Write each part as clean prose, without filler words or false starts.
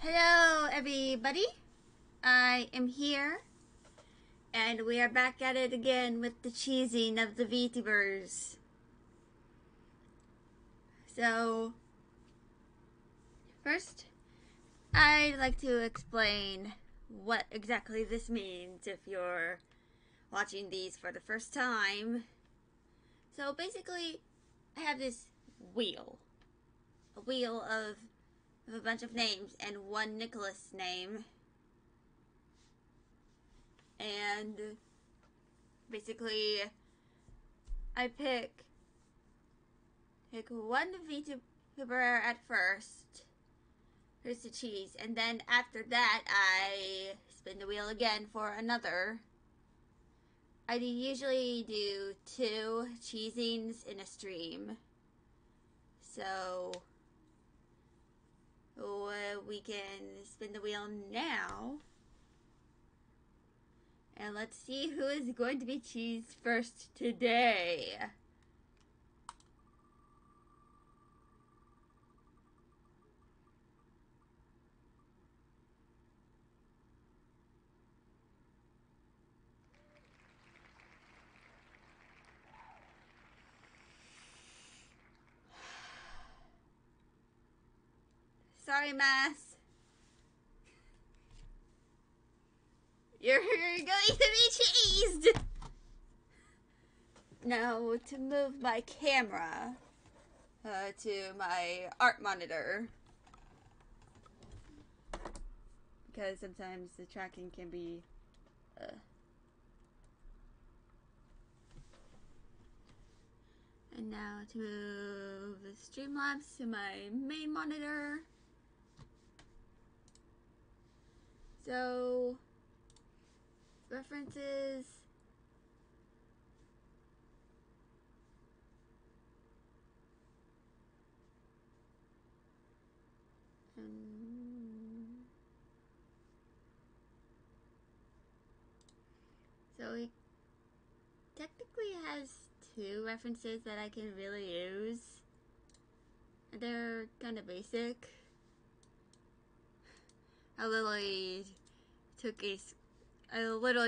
Hello, everybody. I am here, and we are back at it again with the cheesing of the Vtubers. So, first, I'd like to explain what exactly this means if you're watching these for the first time. So, basically, I have this wheel. A wheel of a bunch of names and one Nicholas name. And basically, I pick one VTuber at first. Here's the cheese. And then after that, I spin the wheel again for another. I usually do 2 cheesings in a stream. So, we can spin the wheel now. And let's see who is going to be cheesed first today. Sorry, Mass. You're going to be cheesed! Now, to move my camera to my art monitor, because sometimes the tracking can be and now to move the Streamlabs to my main monitor. So, references. So he technically has 2 references that I can really use. They're kind of basic. I literally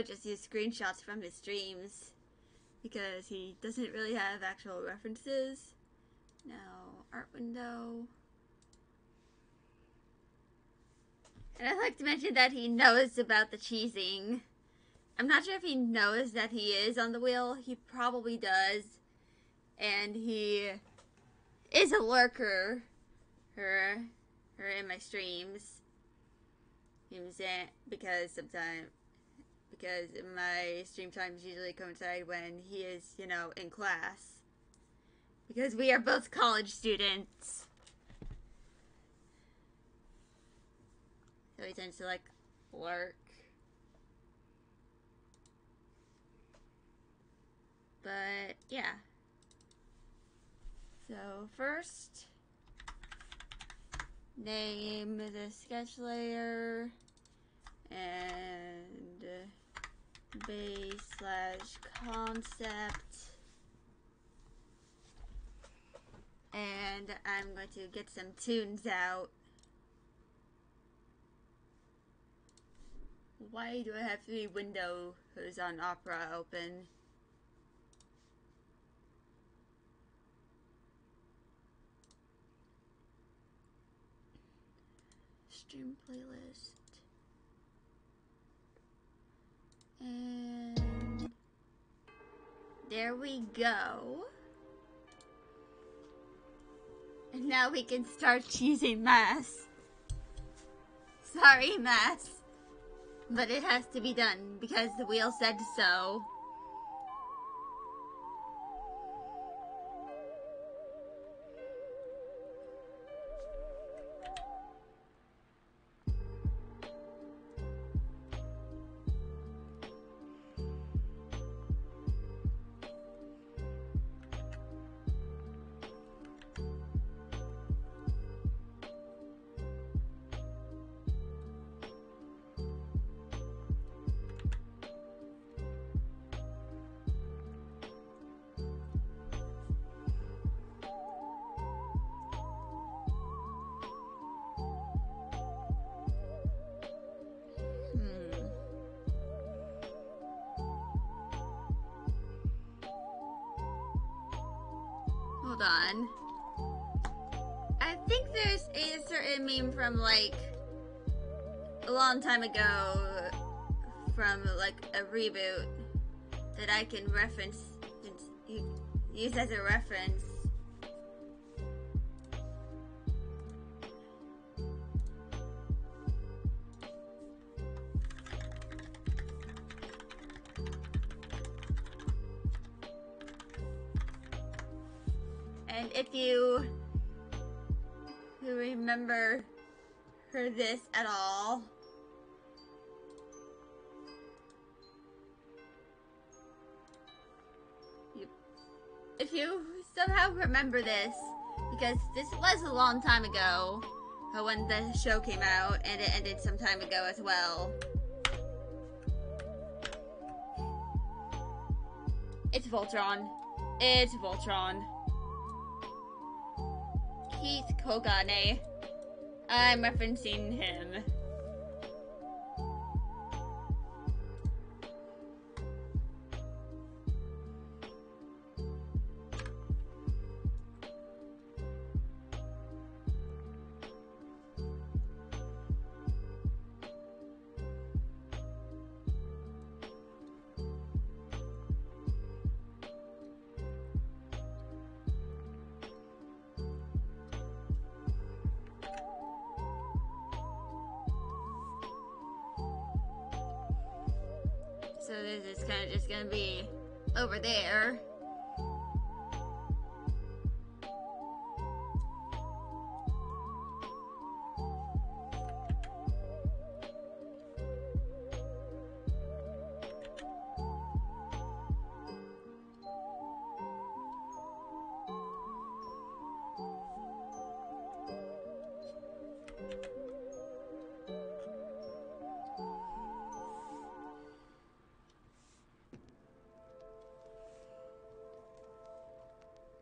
just used screenshots from his streams because he doesn't really have actual references. Now, art window. And I'd like to mention that he knows about the cheesing. I'm not sure if he knows that he is on the wheel. He probably does. And he is a lurker in my streams. Because my stream times usually coincide when he is, in class. Because we are both college students. So he tends to lurk. But yeah. So first, name the sketch layer and base/concept. And I'm going to get some tunes out. Why do I have 3 windows on Opera open? Stream playlist. And there we go. And now we can start cheesing Mass. Sorry, Mass. But it has to be done because the wheel said so. hold on. I think there's a certain meme from like a long time ago from like a reboot that I can reference, use as a reference. And if you remember this at all, if you somehow remember this, because this was a long time ago when the show came out, and it ended some time ago as well. It's Voltron. It's Voltron. Keith Kogane. I'm referencing him. So this is kind of just gonna be over there.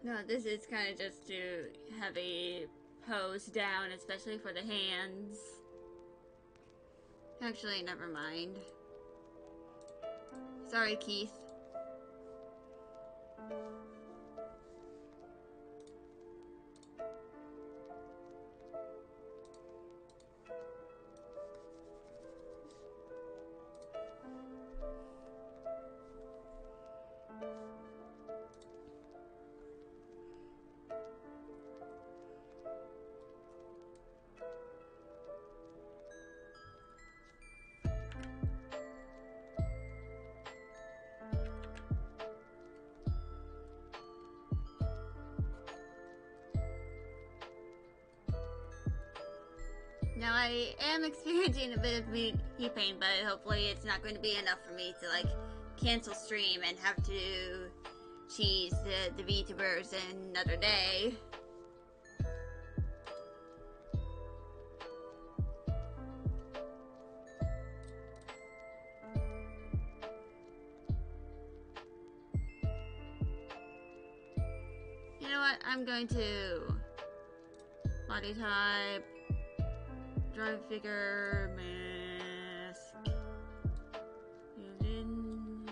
No, this is kind of just to have a pose down, especially for the hands. Actually, never mind. Sorry, Keith. Now I am experiencing a bit of heat pain, but hopefully it's not going to be enough for me to like cancel stream and have to cheese the Vtubers another day. You know what? I'm going to body type. Drawing figure, mask, in,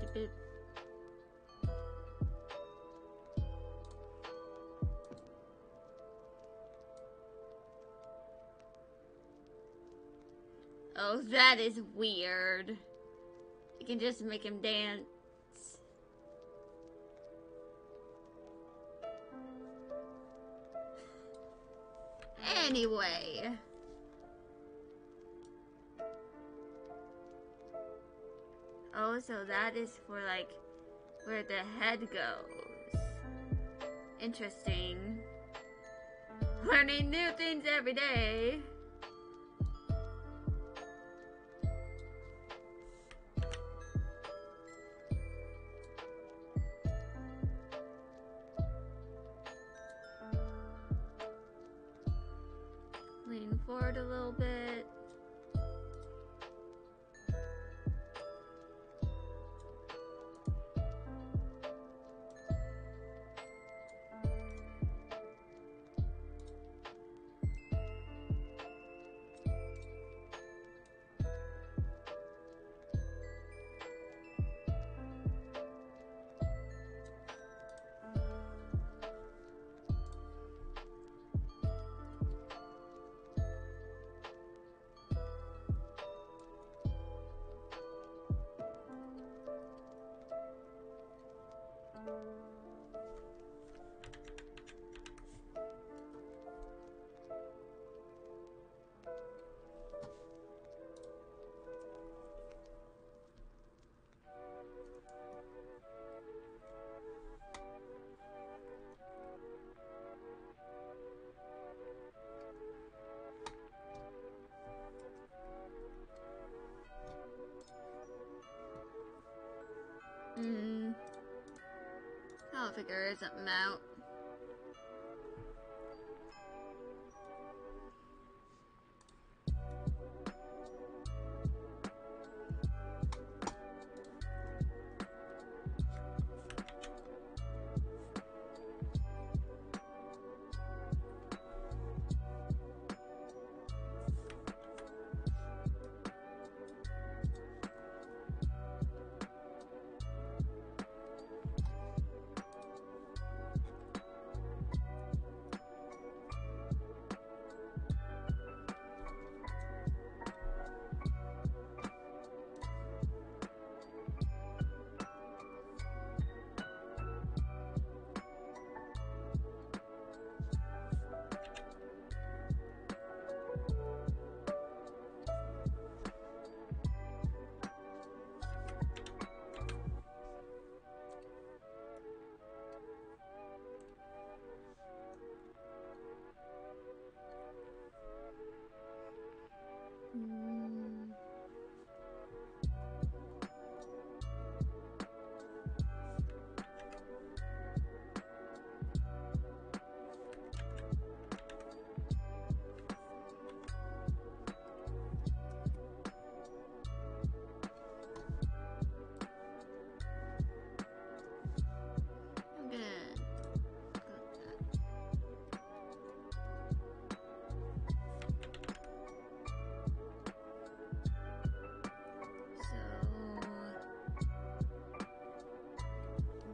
dip it. Oh, that is weird. You can just make him dance. Anyway. Oh, so that is for like where the head goes. Interesting. Learning new things every day. Lean forward a little bit. I'll figure something out.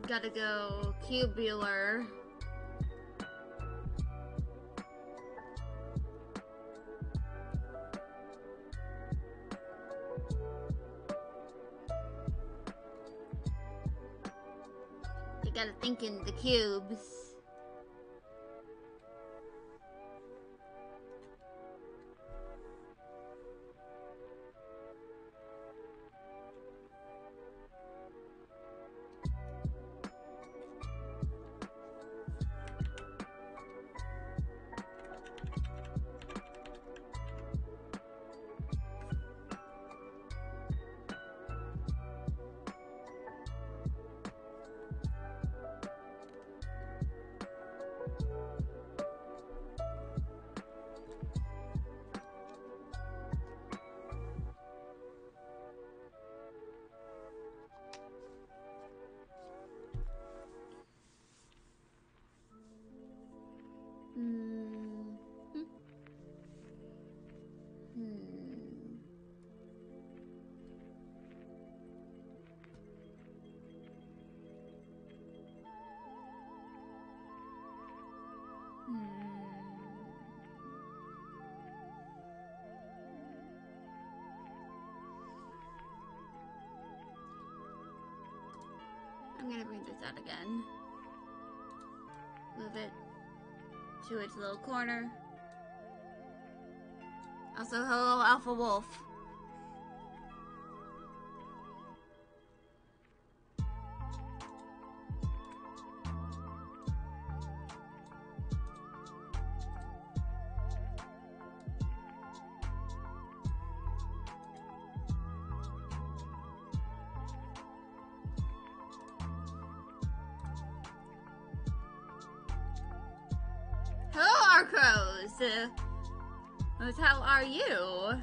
Gotta go cubular. You gotta think in the cubes. I'm gonna bring this out again. Move it to its little corner. Also, hello, Alpha Wolf. Hello, Arcos. How are you?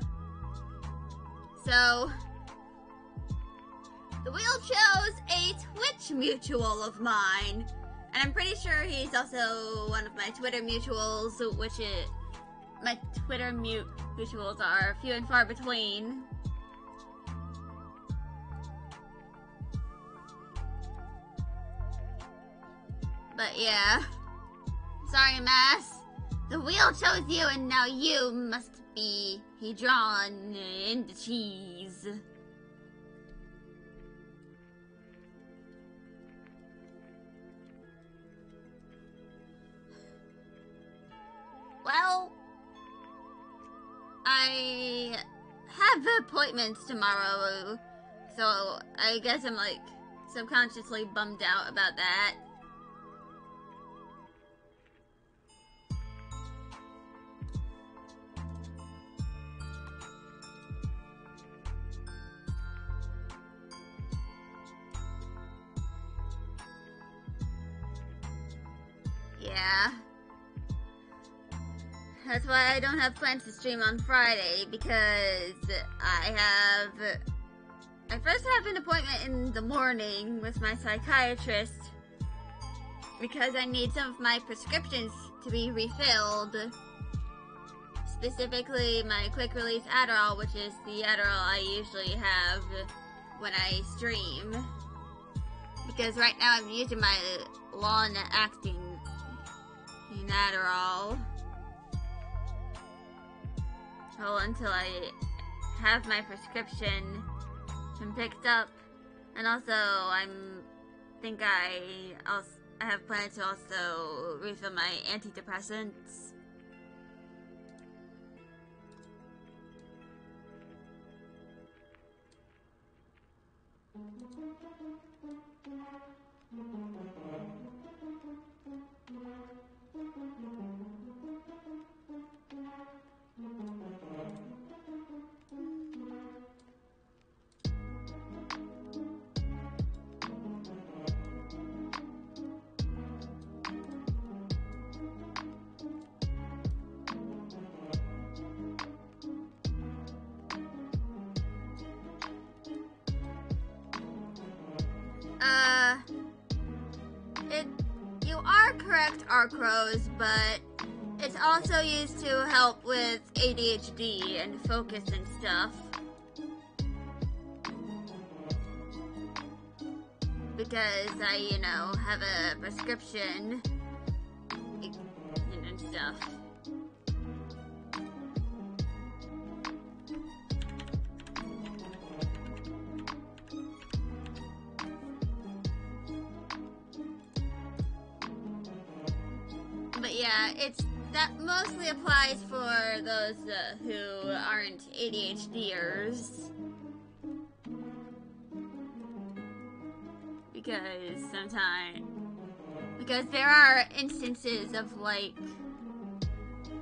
So, the wheel chose a Twitch mutual of mine, and I'm pretty sure he's also one of my Twitter mutuals, which my Twitter mutuals are few and far between. But yeah, sorry, Mass. The wheel chose you, and now you must be drawn into cheese. Well, I have appointments tomorrow, so I guess I'm like subconsciously bummed out about that. yeah. That's why I don't have plans to stream on Friday, because I first have an appointment in the morning with my psychiatrist, because I need some of my prescriptions to be refilled. Specifically, my quick release Adderall, which is the Adderall I usually have when I stream. Because right now I'm using my long-acting Adderall. Well, until I have my prescription picked up. And also, I have plans to also refill my antidepressants. You are correct, Arcrose, but it's also used to help with ADHD and focus and stuff. Because I, have a prescription and stuff. But yeah, that mostly applies for those who aren't ADHDers. Because there are instances of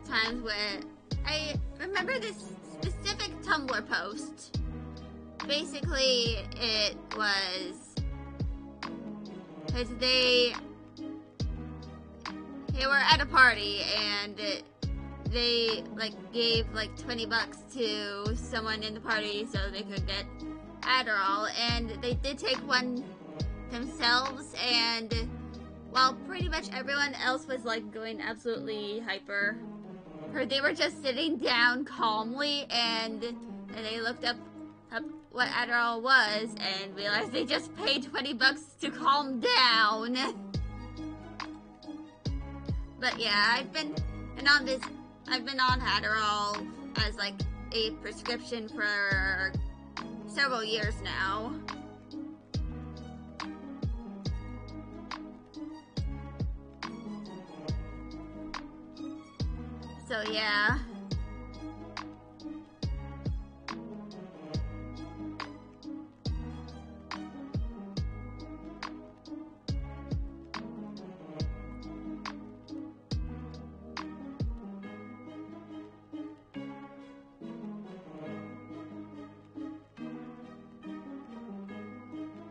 times where I remember this specific Tumblr post. Basically, it was because they were at a party and they gave $20 to someone in the party so they could get Adderall, and they did take one themselves, and while pretty much everyone else was going absolutely hyper, they were just sitting down calmly, and they looked up what Adderall was and realized they just paid $20 to calm down. But yeah, I've been on Adderall as a prescription for several years now. So yeah.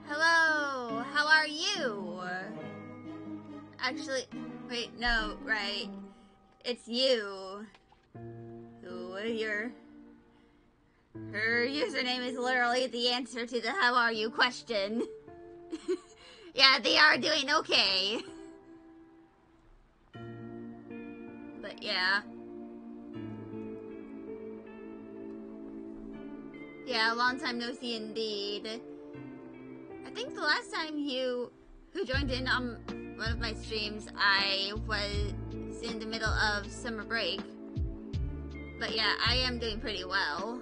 Hello, how are you? Actually, wait, no, right. It's you. Her username is literally the answer to the how are you question. Yeah, they are doing okay. But yeah. Yeah, long time no see indeed. I think the last time who joined in on one of my streams, I was in the middle of summer break. But yeah, I am doing pretty well.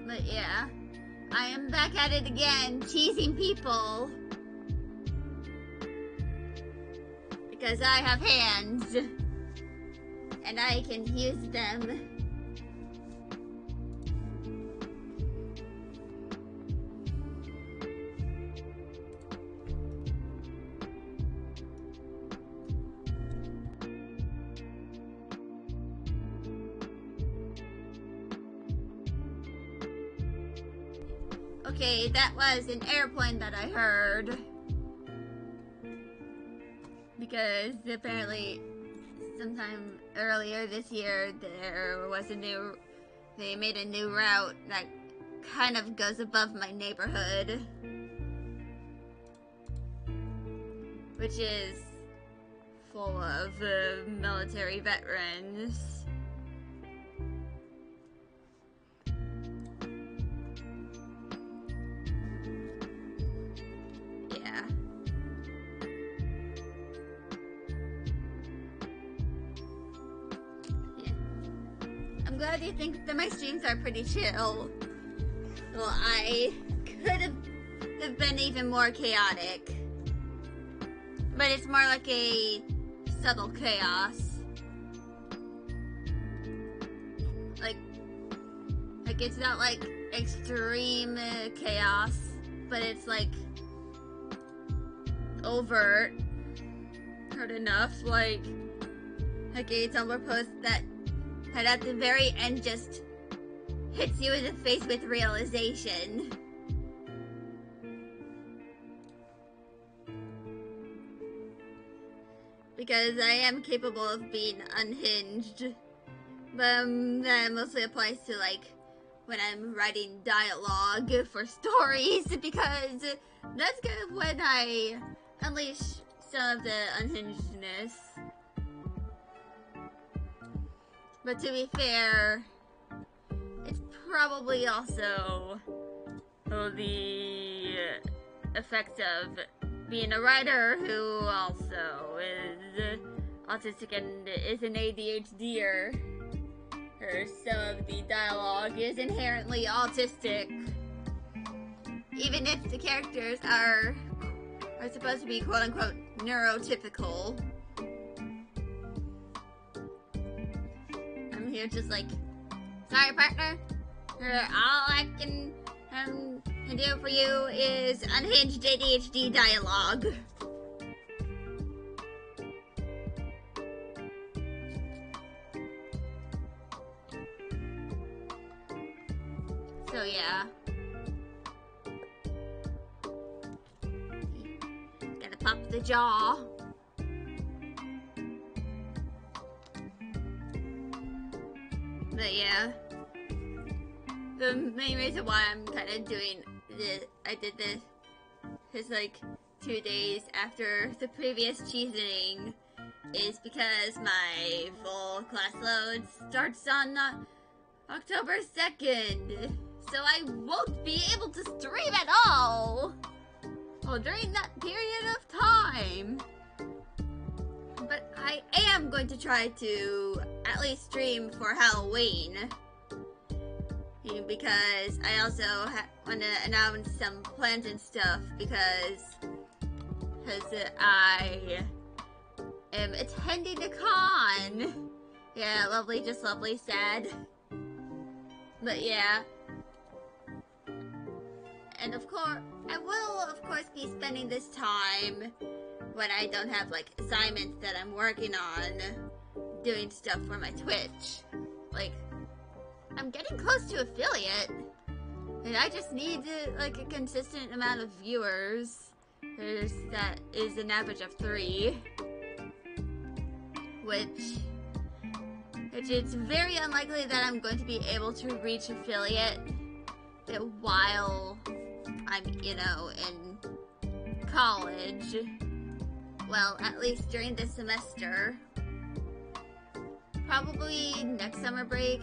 But yeah, I am back at it again, teasing people. Because I have hands. and I can use them. Okay, that was an airplane that I heard. Because apparently sometime earlier this year they made a new route that kind of goes above my neighborhood. Which is full of military veterans. I'm glad you think that my streams are pretty chill. Well, I could have been even more chaotic. But it's more like a subtle chaos. Like it's not like extreme chaos, but it's like overt. Hard enough, like a Tumblr post that at the very end just hits you in the face with realization. Because I am capable of being unhinged. But that mostly applies to like when I'm writing dialogue for stories, because that's kind of when I unleash some of the unhingedness. But to be fair, it's probably also the effect of being a writer who also is autistic and is an ADHDer. Or some of the dialogue is inherently autistic. Even if the characters are supposed to be quote-unquote neurotypical. I'm here just like, sorry partner, all I can do for you is unhinged ADHD dialogue. So yeah. Gotta pop the jaw. But yeah. The main reason why I'm kind of doing I did this like 2 days after the previous cheesening is because my full class load starts on October 2nd. So I won't be able to stream at all during that period of time. But I am going to try to at least stream for Halloween. Because I also want to announce some plans and stuff because I am attending a con. Yeah, lovely, just lovely, sad. But yeah. And of course, I will of course be spending this time when I don't have like assignments that I'm working on doing stuff for my Twitch. Like, I'm getting close to affiliate, and I just need like a consistent amount of viewers. That is an average of 3, which it's very unlikely that I'm going to be able to reach affiliate while I'm, in college. Well, at least during this semester. Probably next summer break,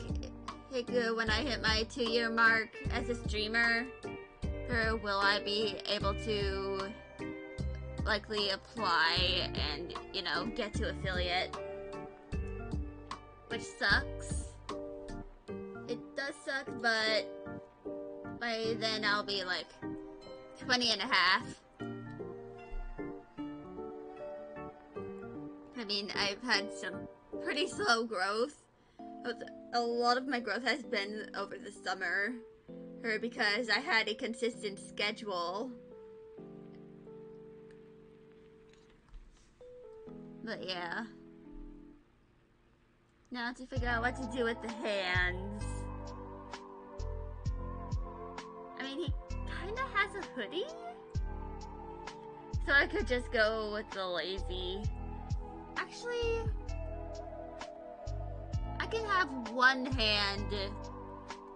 when I hit my 2-year mark as a streamer, or will I be able to likely apply and, get to affiliate. Which sucks. It does suck, but by then I'll be like 20 and a half. I mean, I've had some pretty slow growth. A lot of my growth has been over the summer, or because I had a consistent schedule. But yeah. Now to figure out what to do with the hands. I mean, he kinda has a hoodie? So I could just go with the lazy. Actually, I can have one hand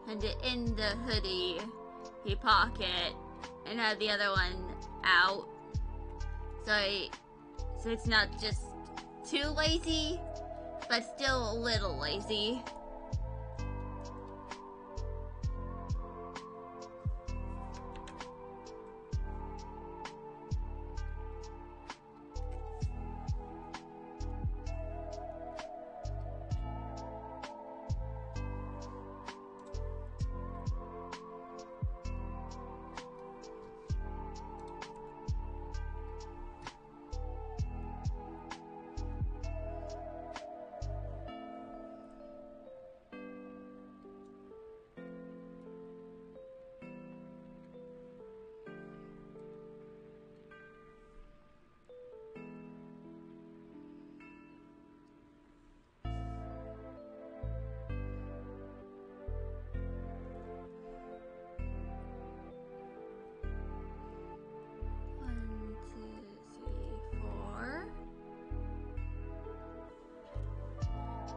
and in the hoodie pocket and have the other one out. So it's not just too lazy, but still a little lazy.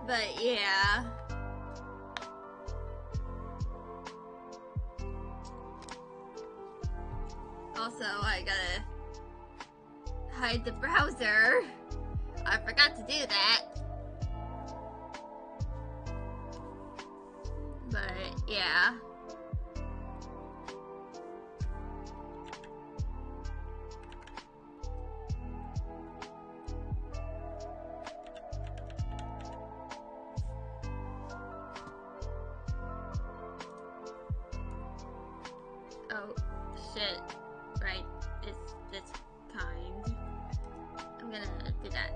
But yeah. Also, I gotta hide the browser. I forgot to do that. But yeah. Oh, shit. Right, it's this kind. I'm gonna do that.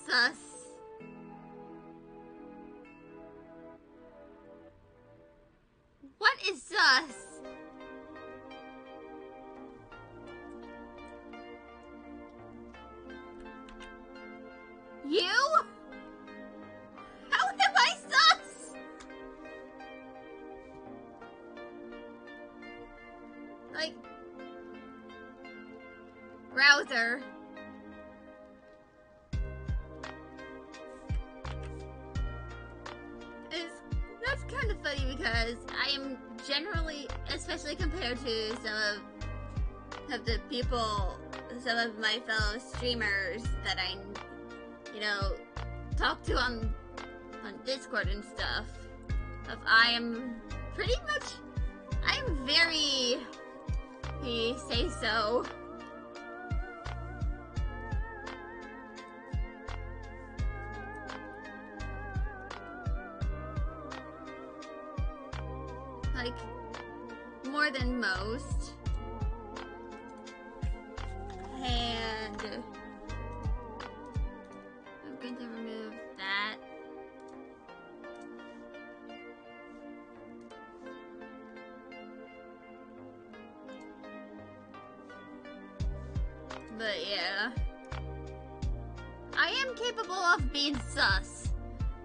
Sus. What is sus? You? How am I sus? Like, browser. That's kind of funny because I am generally, especially compared to some of the people, some of my fellow streamers that I, talk to on Discord and stuff, I am pretty much, I'm very, say so. Like, more than most. And I'm going to remove that. But yeah. I am capable of being sus.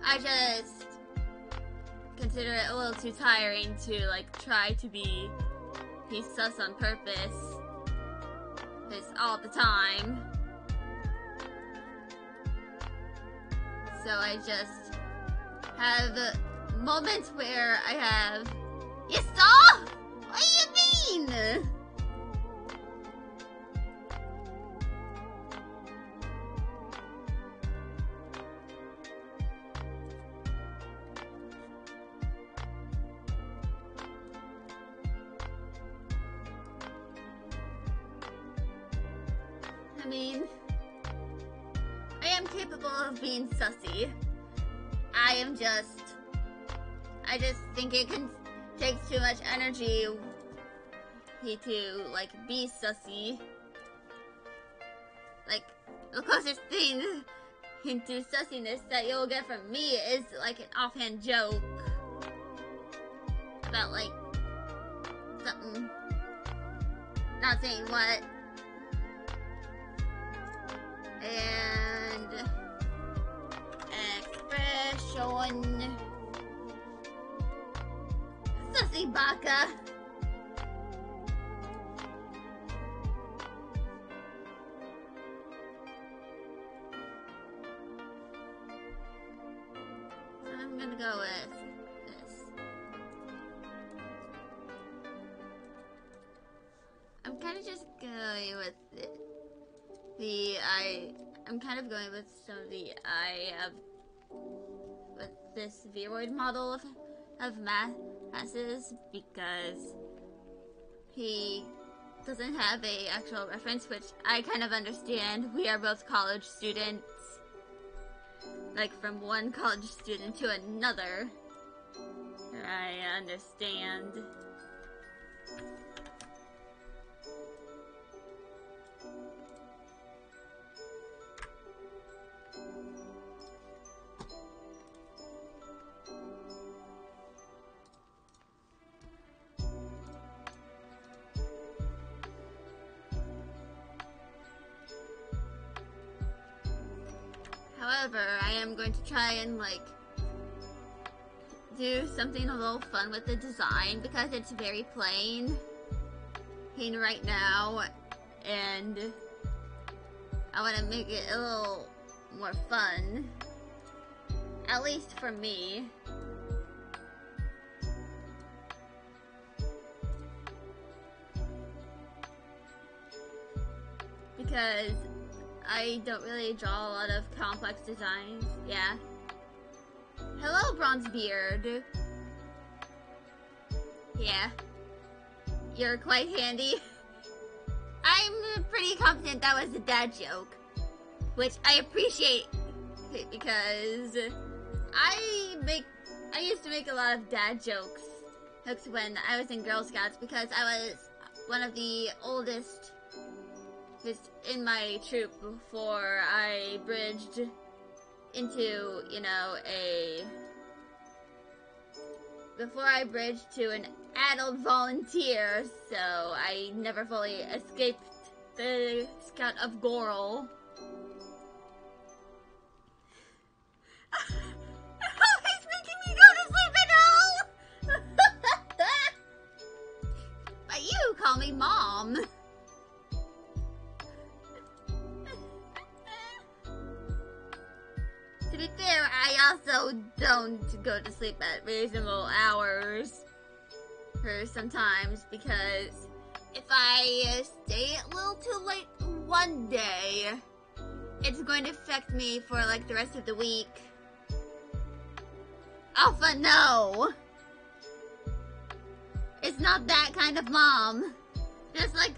I just consider it a little too tiring to try to be sus on purpose. It's all the time. So I just have moments where I have, you saw? What do you mean? I mean, I am capable of being sussy. I just think it takes too much energy to, like, be sussy. Like, the closest thing into sussiness that you'll get from me is, like, an offhand joke about, like, something. Not saying what. And expression. Sussy baka. So I'm gonna go with this. I'm kind of just going with I'm kind of going with some of the with this Viroid model of masses because he doesn't have a actual reference, which I kind of understand. We are both college students, like from one college student to another. I understand. However, I am going to try and, like, do something a little fun with the design because it's very plain right now, and I want to make it a little more fun, at least for me. Because I don't really draw a lot of complex designs. Yeah. Hello, Bronzebeard. Yeah. You're quite handy. I'm pretty confident that was a dad joke. Which I appreciate because I used to make a lot of dad jokes when I was in Girl Scouts because I was one of the oldest in my troop before I bridged into, you know, before I bridged to an adult volunteer, so I never fully escaped the Scout of Goral. Always making me go to sleep at home! But you call me Mom. To be fair, I also don't go to sleep at reasonable hours sometimes because if I stay a little too late one day, it's going to affect me for like the rest of the week. Alpha, no! It's not that kind of mom. Just like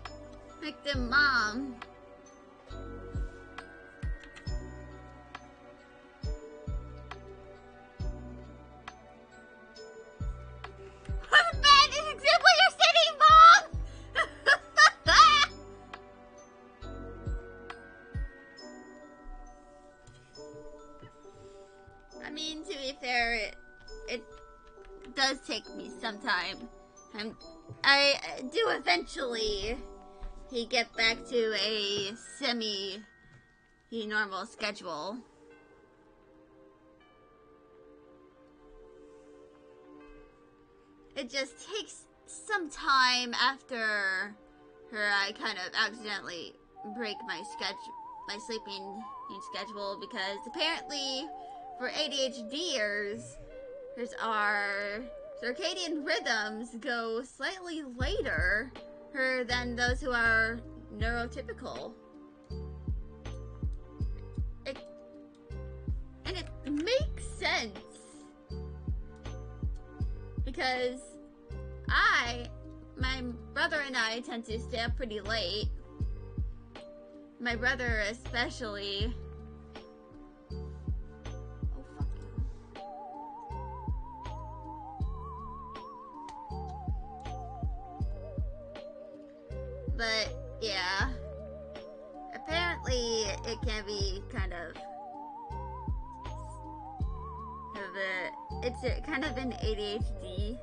victim mom. What a bad example you're setting, Mom! I mean, to be fair, it does take me some time. I do eventually get back to a semi-normal schedule. It just takes some time after I kind of accidentally break my sleeping schedule because apparently for ADHDers, our circadian rhythms go slightly later than those who are neurotypical. And it makes sense. Because my brother and I tend to stay up pretty late. My brother especially. Oh, fuck you. But, yeah. Apparently, it can be kind of it's kind of an ADHD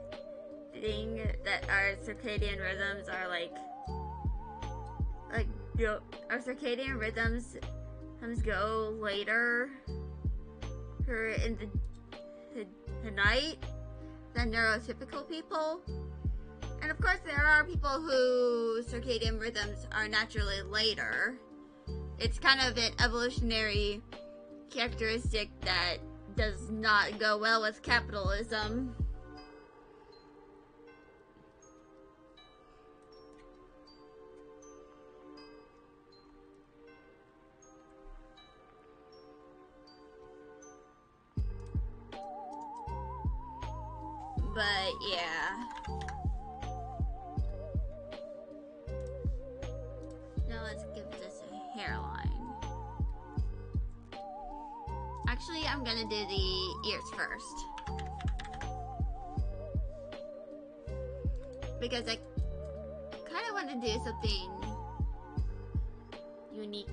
thing that our circadian rhythms are our circadian rhythms go later in the night than neurotypical people. And of course there are people whose circadian rhythms are naturally later. It's kind of an evolutionary characteristic that does not go well with capitalism. But yeah. Now let's give this a hairline. Actually, I'm gonna do the ears first. Because I kind of want to do something unique.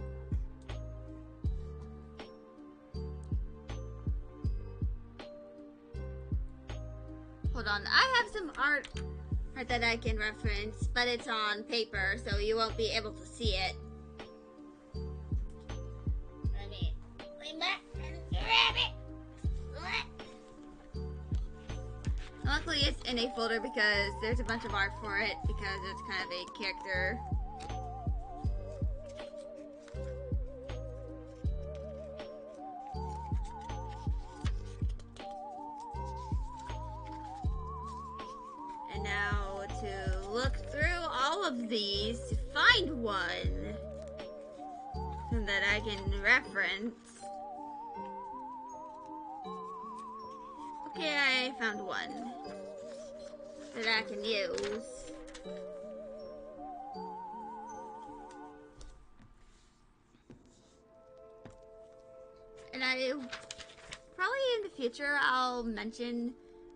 Hold on, I have some art that I can reference, but it's on paper, so you won't be able to see it. Let me lean back and grab it. Luckily, it's in a folder because there's a bunch of art for it because it's kind of a character. And now to look through all of these to find one that I can reference. Okay, I found one that I can use. And probably in the future I'll mention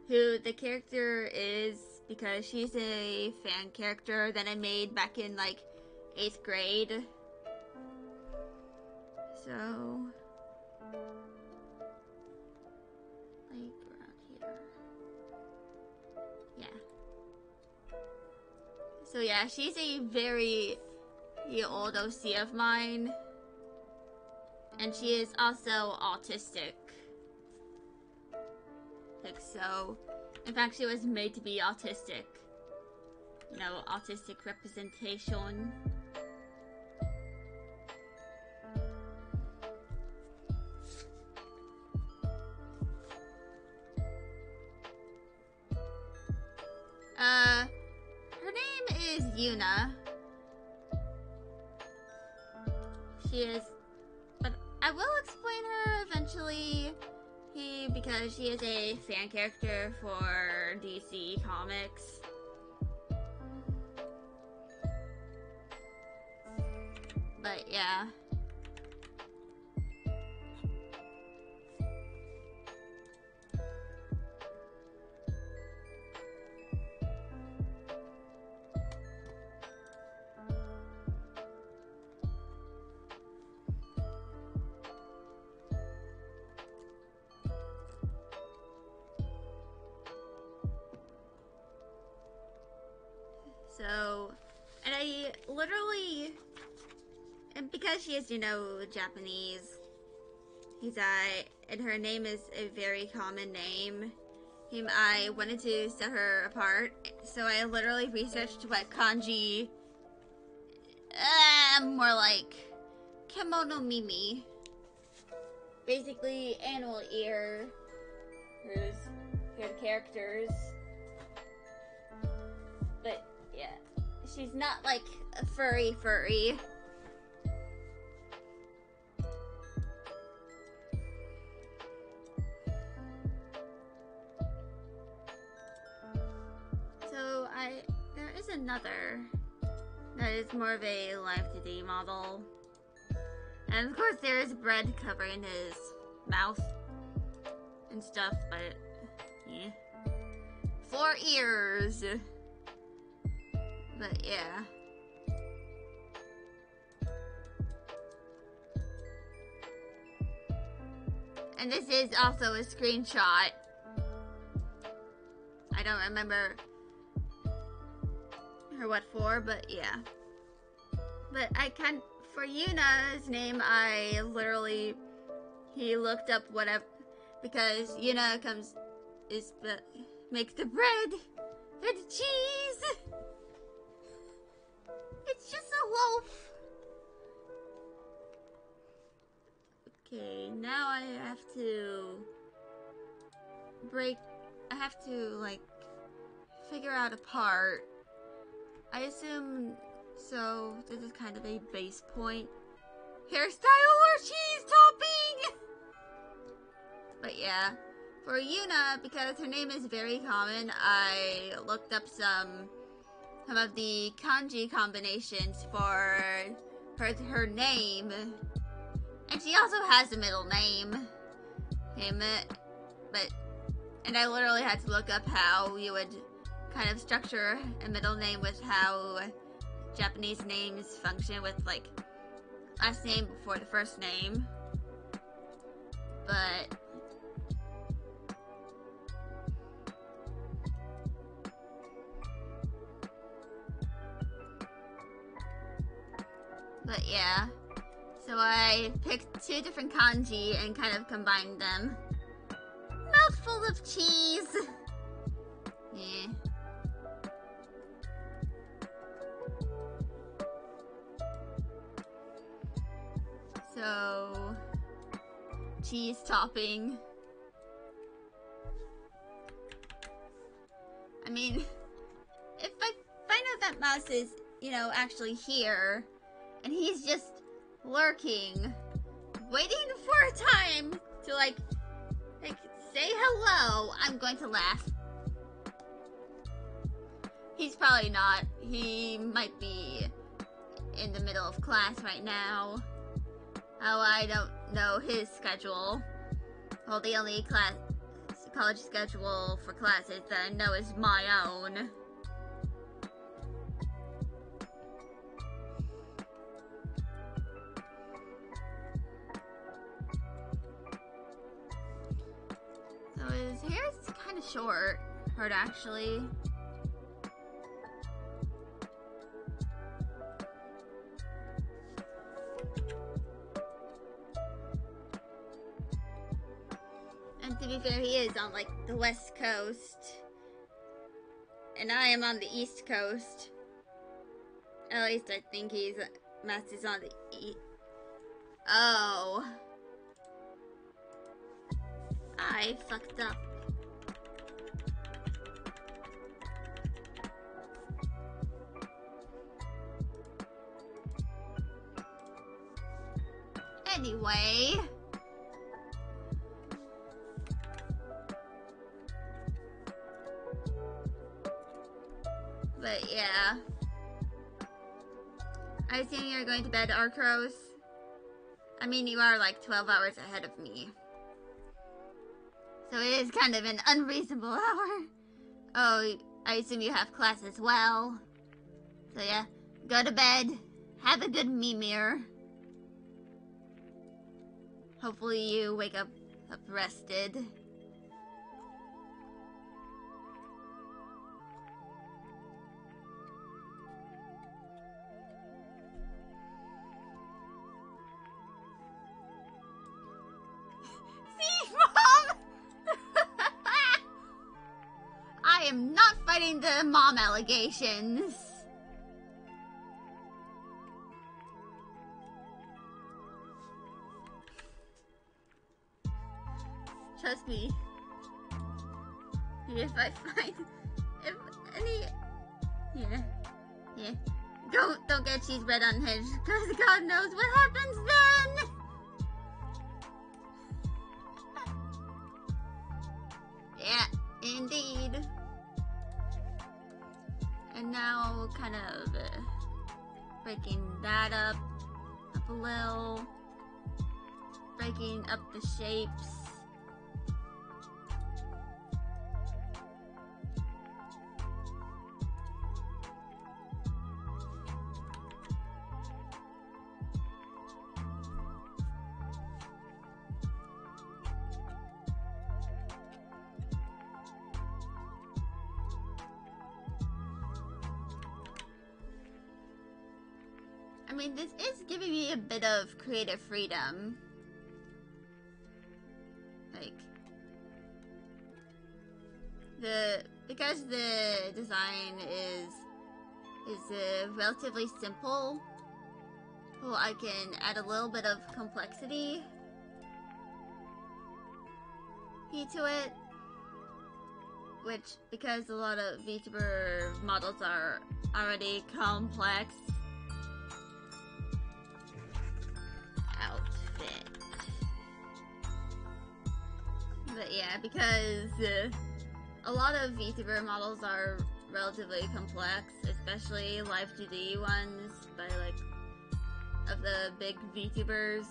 who the character is because she's a fan character that I made back in like 8th grade. So like around here. Yeah. So yeah, she's a very old OC of mine. And she is also autistic. Like so. In fact, she was made to be autistic. You know, autistic representation. Her name is Yuna. She is, but I will explain her eventually, because she is a fan character for DC Comics. But yeah. So, and I literally, and because she is, you know, Japanese, and her name is a very common name, I wanted to set her apart, so I literally researched what kanji, more like kimono mimi, basically animal ear, her characters, but yeah, she's not like a furry. So there is another that is more of a live 2D model. And of course there is bread covering his mouth and stuff, but yeah. 4 ears. But yeah. And this is also a screenshot. I don't remember or what for, but yeah. But I can't, for Yuna's name, I literally, he looked up whatever, because Yuna makes the bread and cheese. It's just a loaf. Okay, now I have to like figure out a part. I assume so. This is kind of a base point. Hairstyle or cheese topping? But yeah, for Yuna, because her name is very common, I looked up some of the kanji combinations for her name. And she also has a middle name. And I literally had to look up how you would kind of structure a middle name with how Japanese names function with, like, last name before the first name. But yeah. So I picked 2 different kanji and kind of combined them. Mouthful of cheese! Yeah. So, cheese topping. I mean, if I find out that Mouse is, actually here, and he's just lurking, waiting for a time to, like say hello, I'm going to laugh. He's probably not. He might be in the middle of class right now. Oh, I don't know his schedule. Well, the only college schedule for classes that I know is my own. So his hair is kind of short, actually. And to be fair, he is on, like, the West Coast. And I am on the East Coast. At least I think Matt is on the Oh. I fucked up. Anyway. But yeah. I assume you're going to bed, Arcros? I mean, you are like 12 hours ahead of me. So it is kind of an unreasonable hour. Oh, I assume you have class as well. So yeah, go to bed. Have a good mimir. Hopefully you wake up rested. I am not fighting the mom allegations. Trust me. If I find yeah. Don't get cheese bread unhinged, because God knows what happens then. Yeah, indeed. And now, kind of breaking that up a little. breaking up the shapes. I mean, this is giving me a bit of creative freedom. Like, because the design is relatively simple, well, I can add a little bit of complexity to it, which, because a lot of VTuber models are already complex. Outfit. But yeah, because a lot of VTuber models are relatively complex, especially live 2D ones by like of the big VTubers.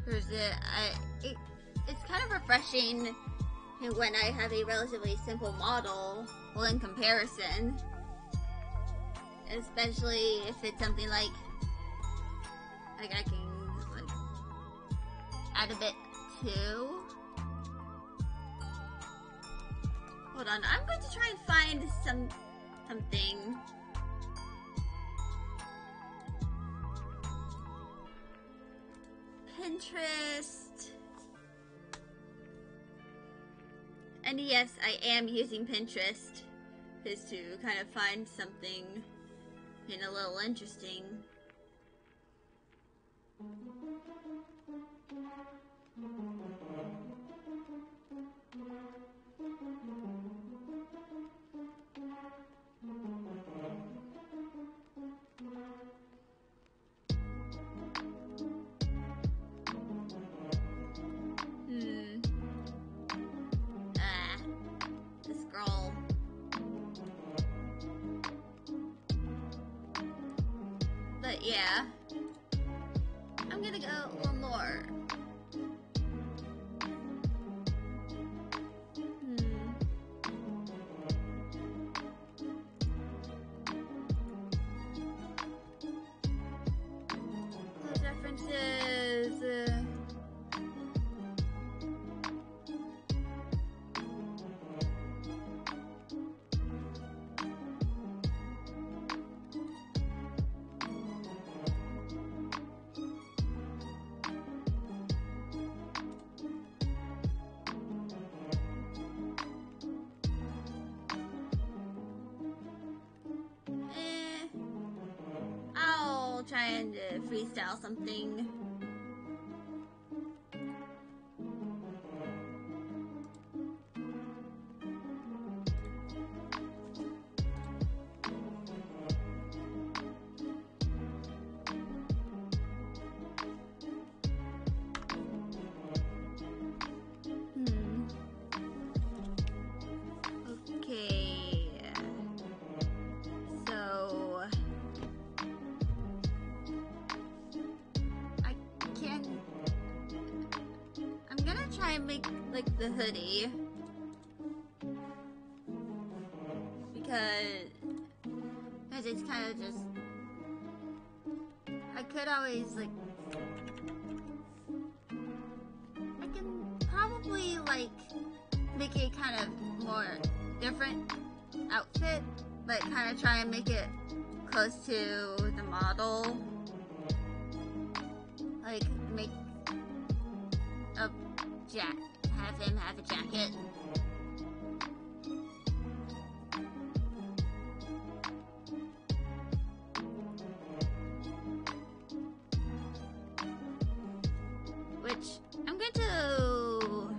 It's kind of refreshing when I have a relatively simple model, well, in comparison, especially if it's something like I can like add a bit too. Hold on, I'm going to try and find something. Pinterest. And yes, I am using Pinterest just to kind of find something a little interesting. The scroll. But yeah, I'm gonna go one more. Those references. I'll try and freestyle something. Okay. So I'm gonna try and make like the hoodie because it's kind of just, I could always like, I can probably like make it kind of more different outfit, but kind of try and make it close to the model. Like make a have him have a jacket. Which I'm going to,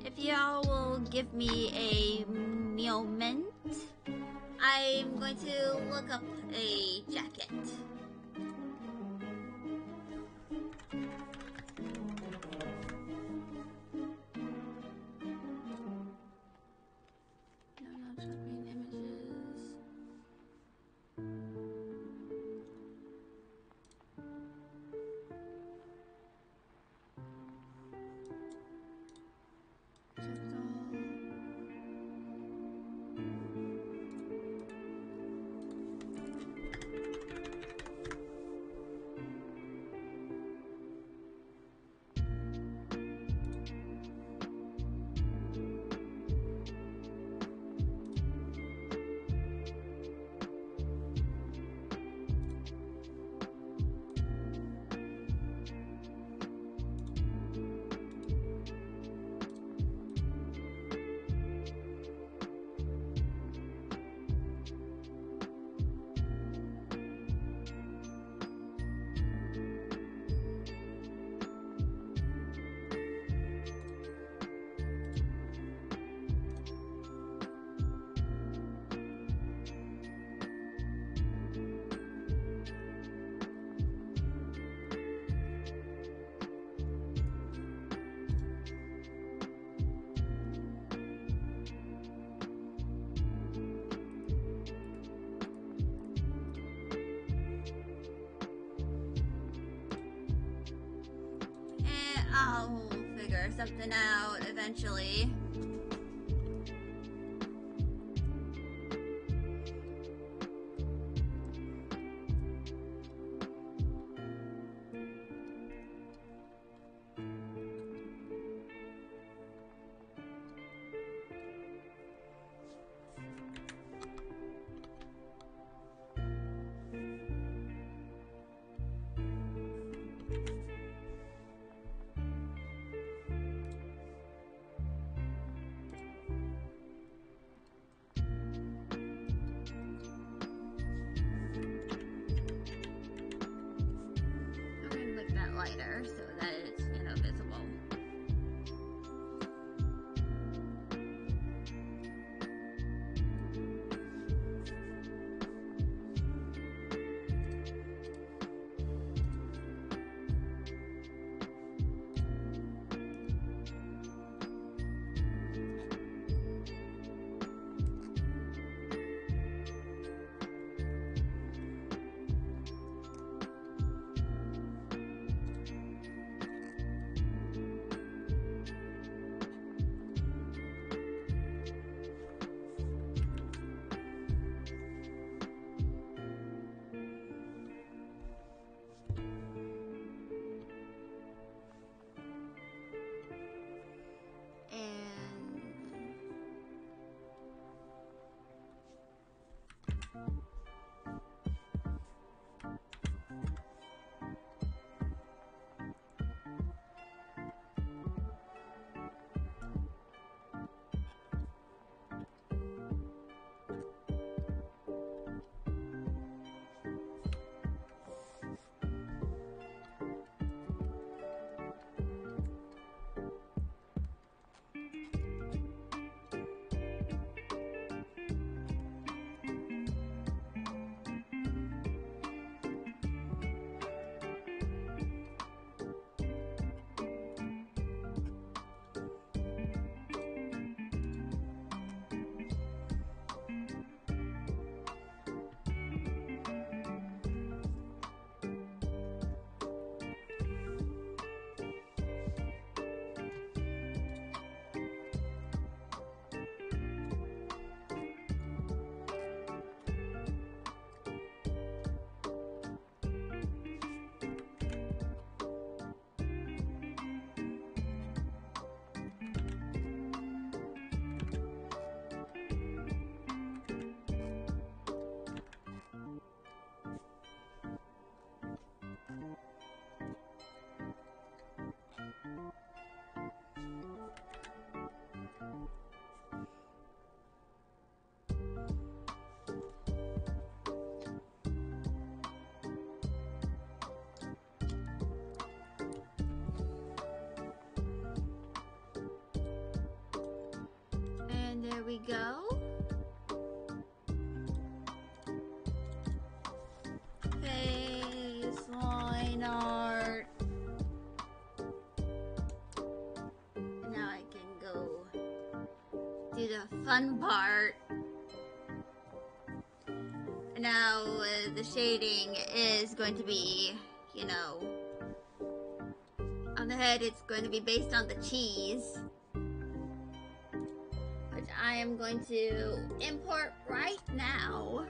if y'all will give me a moment, I'm going to look up a jacket. I'll figure something out eventually. Lighter so that it's, visible. There we go. Baseline art. Now I can go do the fun part. Now the shading is going to be, on the head it's going to be based on the cheese. I am going to import right now.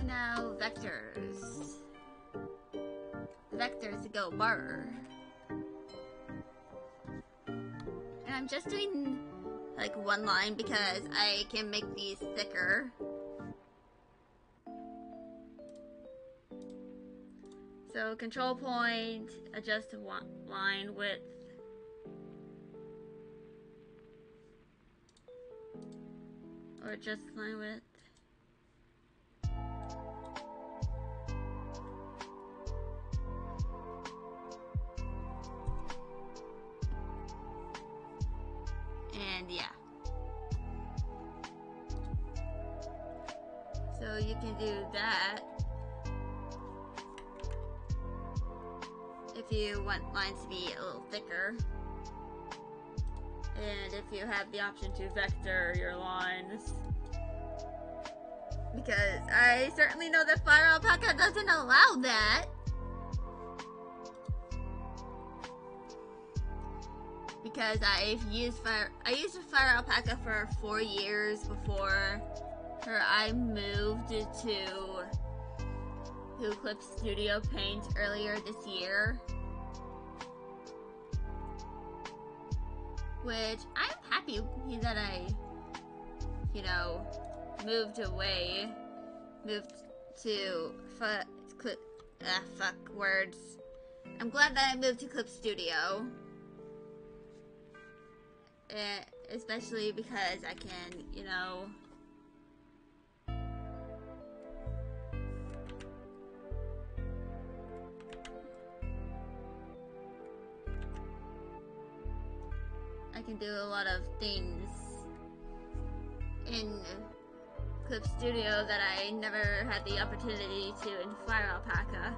Now vectors. Vectors go bar. And I'm just doing like one line because I can make these thicker. So control point, adjust line width. or just line width. And yeah. So you can do that if you want lines to be a little thicker. And if you have the option to vector your lines. Because I certainly know that Fire Alpaca doesn't allow that. Because I used Fire Alpaca for 4 years before I moved to Clip Studio Paint earlier this year. Which I'm happy that I, moved to fuck words. I'm glad that I moved to Clip Studio. Especially because I can, I can do a lot of things in Clip Studio that I never had the opportunity to in Fire Alpaca.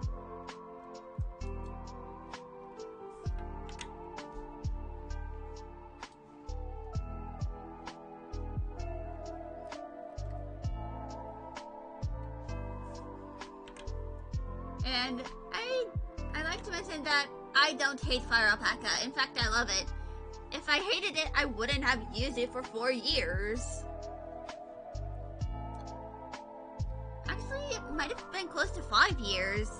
And I like to mention that I don't hate Fire Alpaca. In fact, I love it. If I hated it, I wouldn't have used it for 4 years. Actually, it might have been close to 5 years.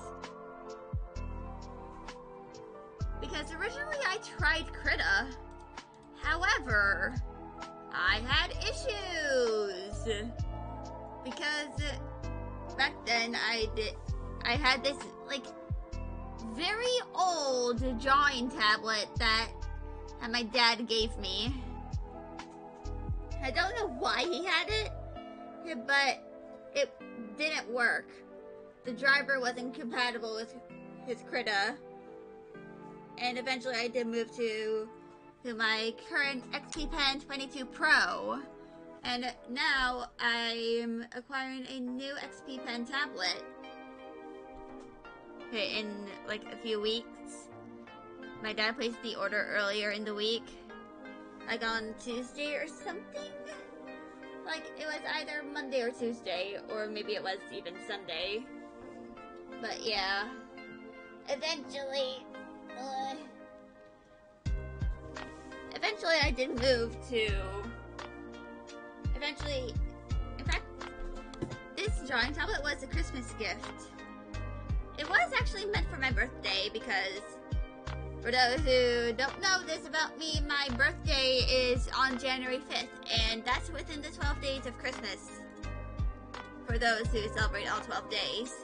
Because originally I tried Krita. However, I had issues. Because back then I had this, very old drawing tablet that my dad gave me. I don't know why he had it, but it didn't work. The driver wasn't compatible with his Krita. And eventually I did move to my current XP Pen 22 Pro. And now I'm acquiring a new XP Pen tablet. In a few weeks. My dad placed the order earlier in the week. On Tuesday or something. It was either Monday or Tuesday, or maybe it was even Sunday. But yeah. Eventually I did move to... in fact, this drawing tablet was a Christmas gift. It was actually meant for my birthday because, for those who don't know this about me, my birthday is on January 5th, and that's within the 12 days of Christmas. For those who celebrate all 12 days.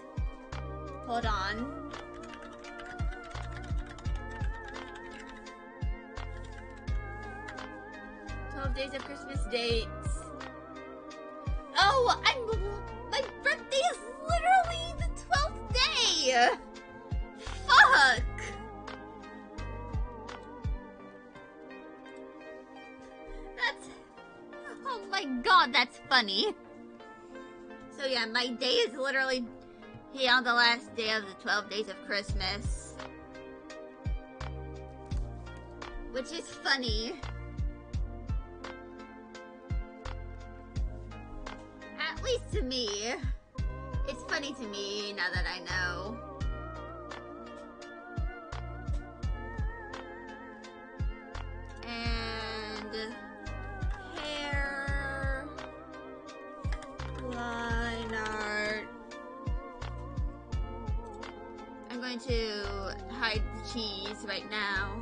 Hold on. Days of Christmas dates. Oh, my birthday is literally the 12th day! Fuck! Oh my god, that's funny. So yeah, my day is literally here on the last day of the 12 days of Christmas. Which is funny. At least to me. It's funny to me now that I know. And hair, line art. I'm going to hide the cheese right now.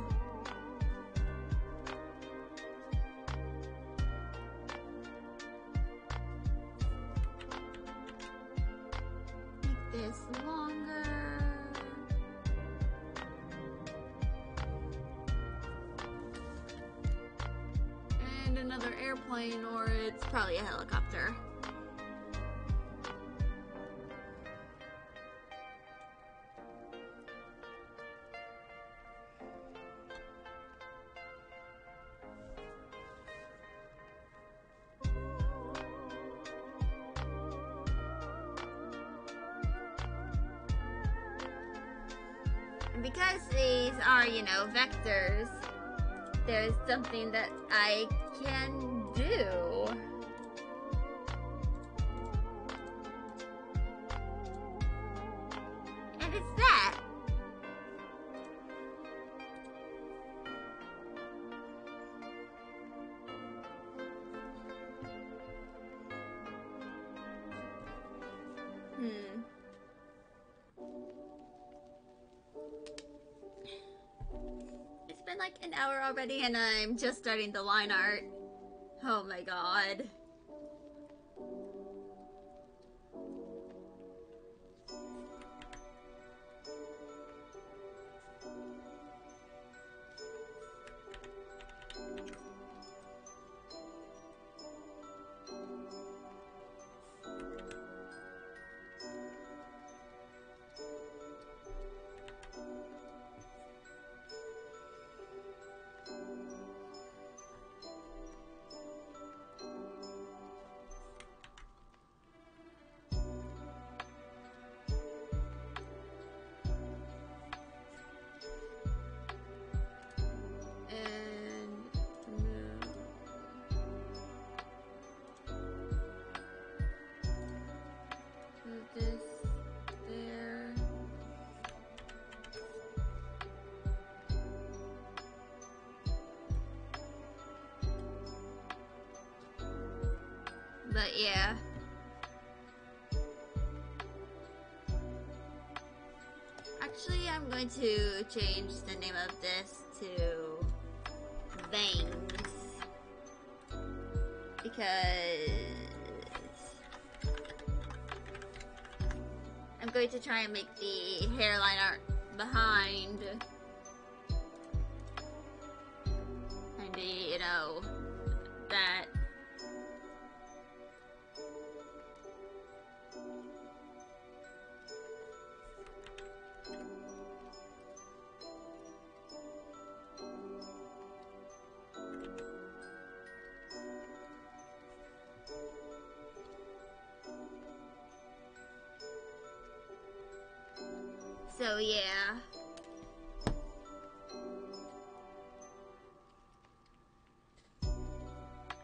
Make this longer. And another airplane or it's probably a helicopter. And because these are, vectors, there's something that I can do. And it's that. It's been like an hour already and I'm just starting the line art. Oh my god. But yeah. Actually, I'm going to change the name of this to Veins. Because I'm going to try and make the hairline art behind and be, that. So yeah.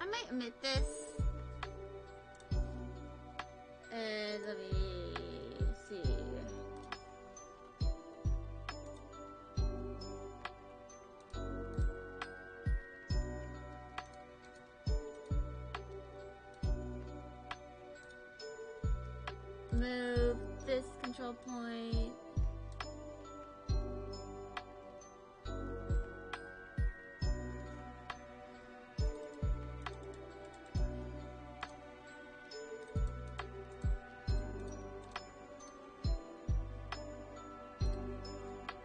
I might omit this. And let me see. Move this control point.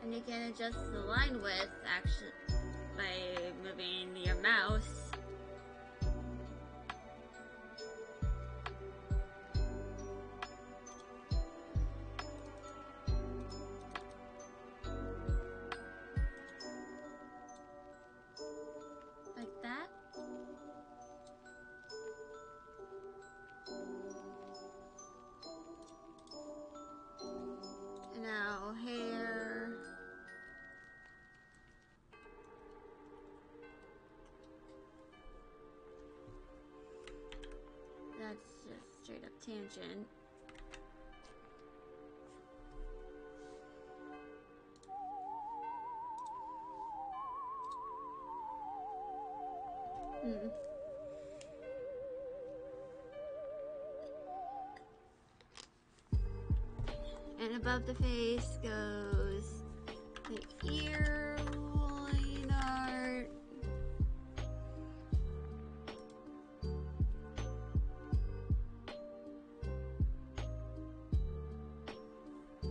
And you can adjust the line width actually by moving your mouse. Like that. And now hair. That's just straight up tangent. And above the face goes the ear line art.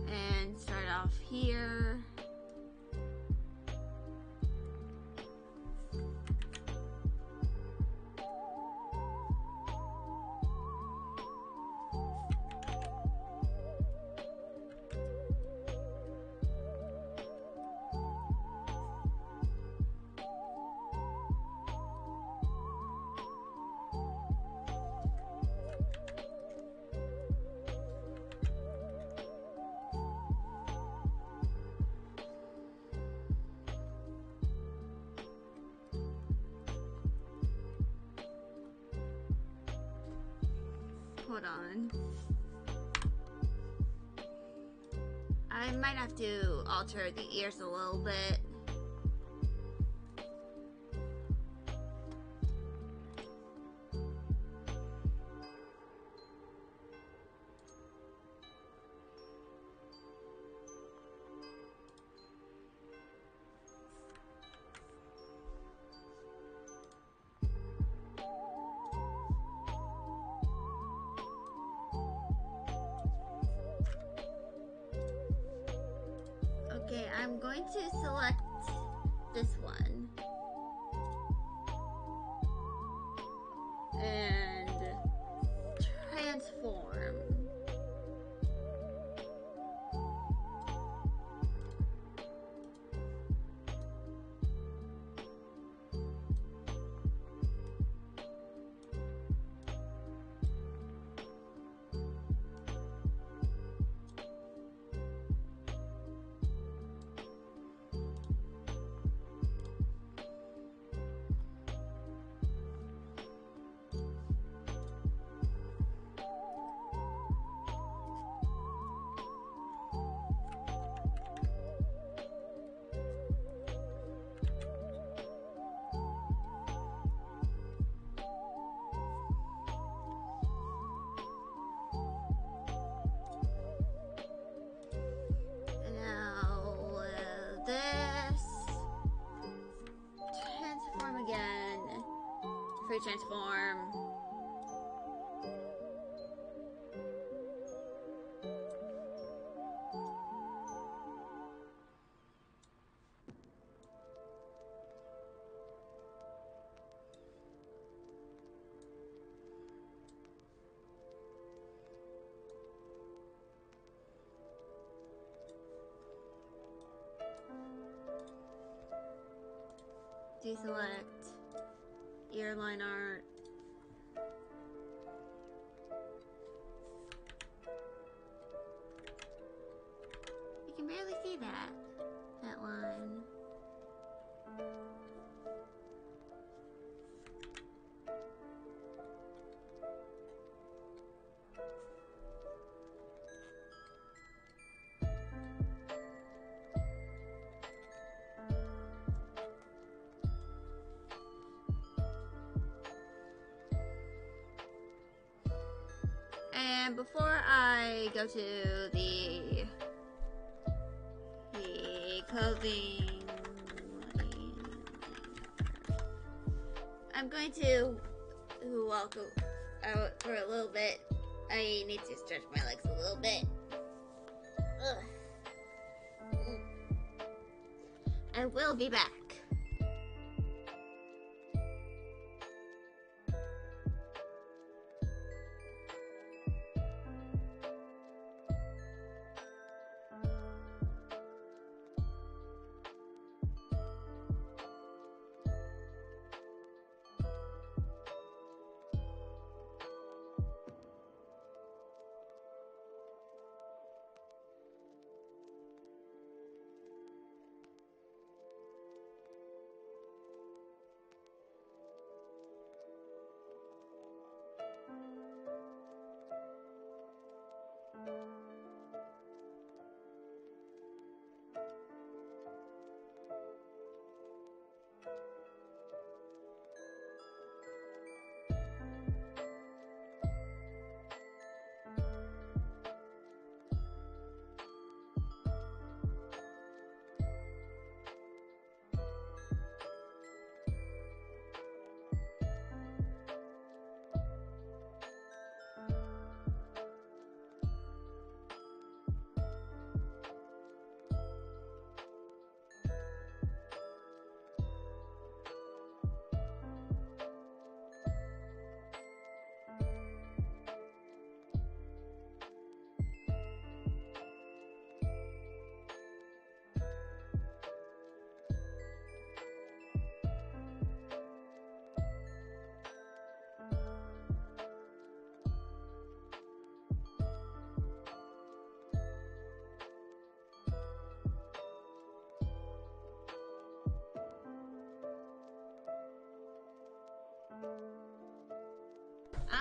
And start off here. Hold on. I might have to alter the ears a little bit. Okay, I'm going to select this one. And transform. Transform again. Free transform. Deselect earline art. You can barely see that line. And before I go to the clothing, I'm going to walk out for a little bit. I need to stretch my legs a little bit. Ugh. I will be back.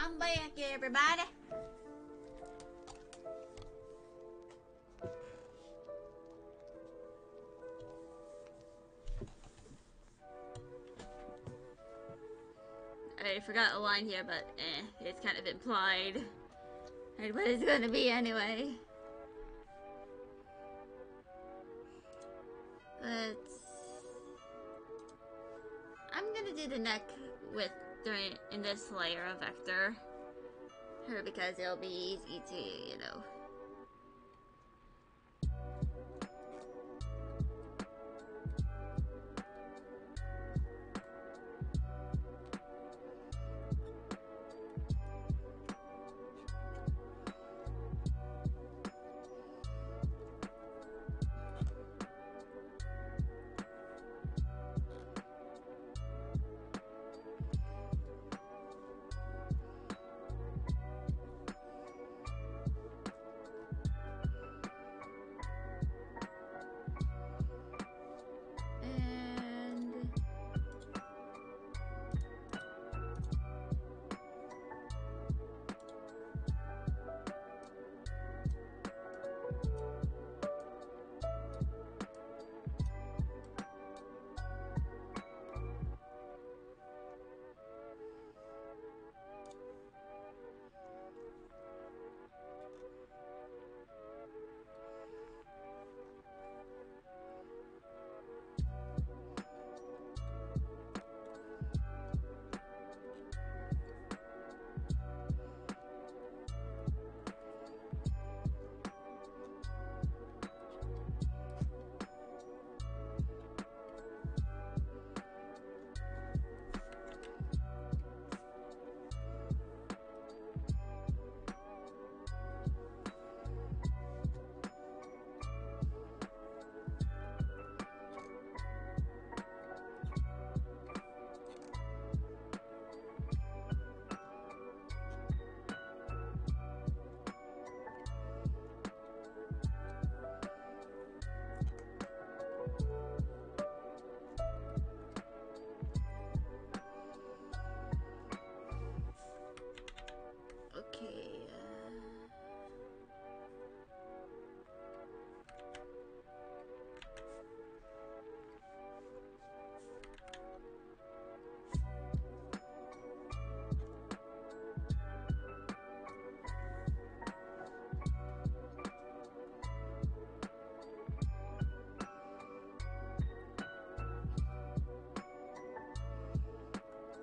I'm back, everybody. I forgot a line here, but it's kind of implied. And what it's gonna be anyway. But I'm gonna do the neck with in this layer of vector, because it'll be easy to, you know.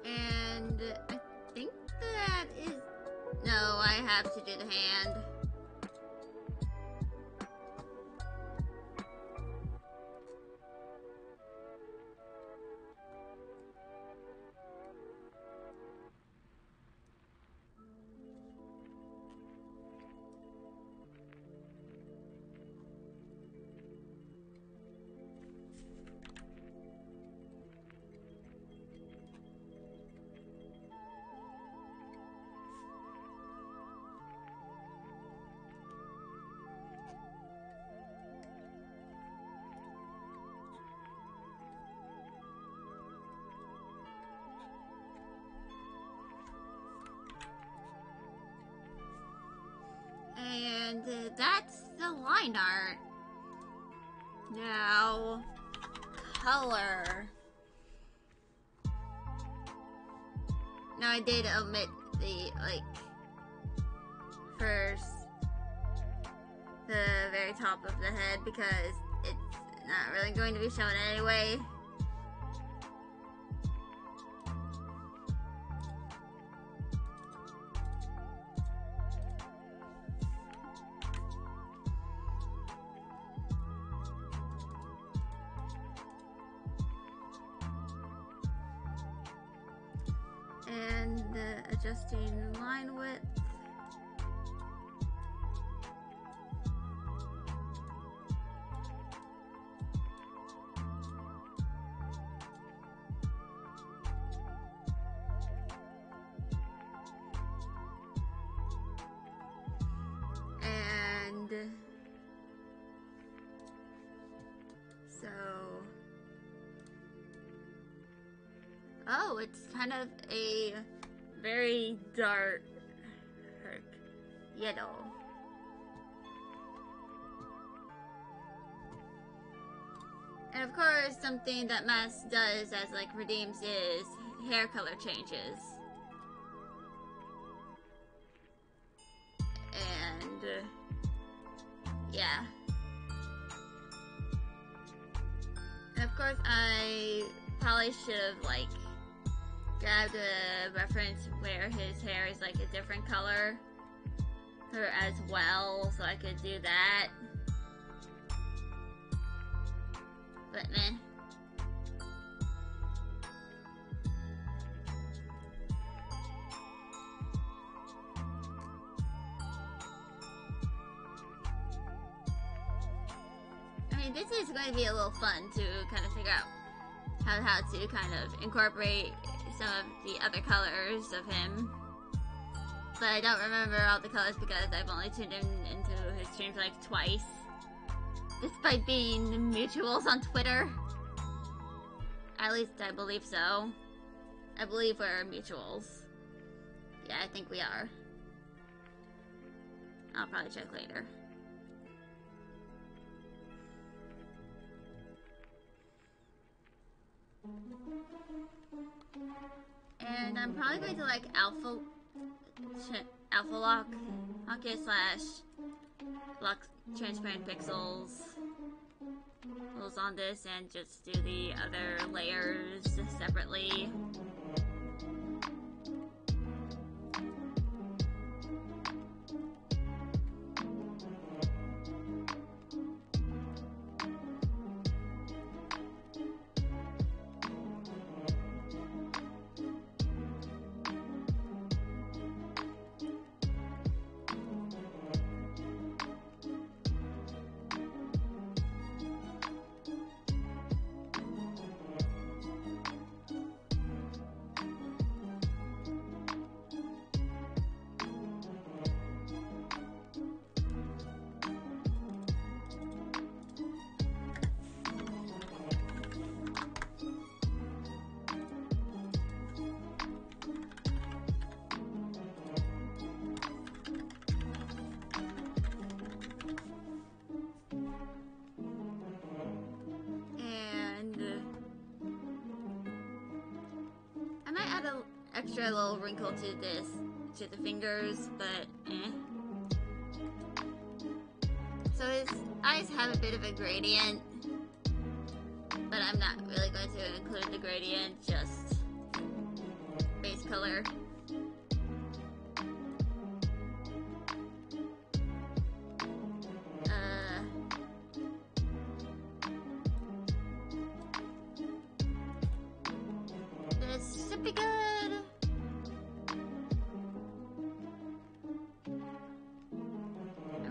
And I think that is... No, I have to do the hand. And that's the line art. Now, color. Now I did omit the, first, the very top of the head because it's not really going to be shown anyway. And adjusting line width. And so, oh, it's kind of a very very dark yellow. And of course, something that mask does as like redeems is hair color changes. And yeah. And of course, I probably should have like grabbed a reference where his hair is like a different color as well, so I could do that. But meh. I mean, this is going to be a little fun to kind of figure out how to kind of incorporate some of the other colors of him. But I don't remember all the colors because I've only tuned in into his streams like twice. Despite being mutuals on Twitter. At least I believe so. I believe we're mutuals. Yeah, I think we are. I'll probably check later. And I'm probably going to like alpha lock it / lock transparent pixels on this and just do the other layers separately. Extra little wrinkle to the fingers, but eh. So his eyes have a bit of a gradient, but I'm not really going to include the gradient, just base color. This should be good.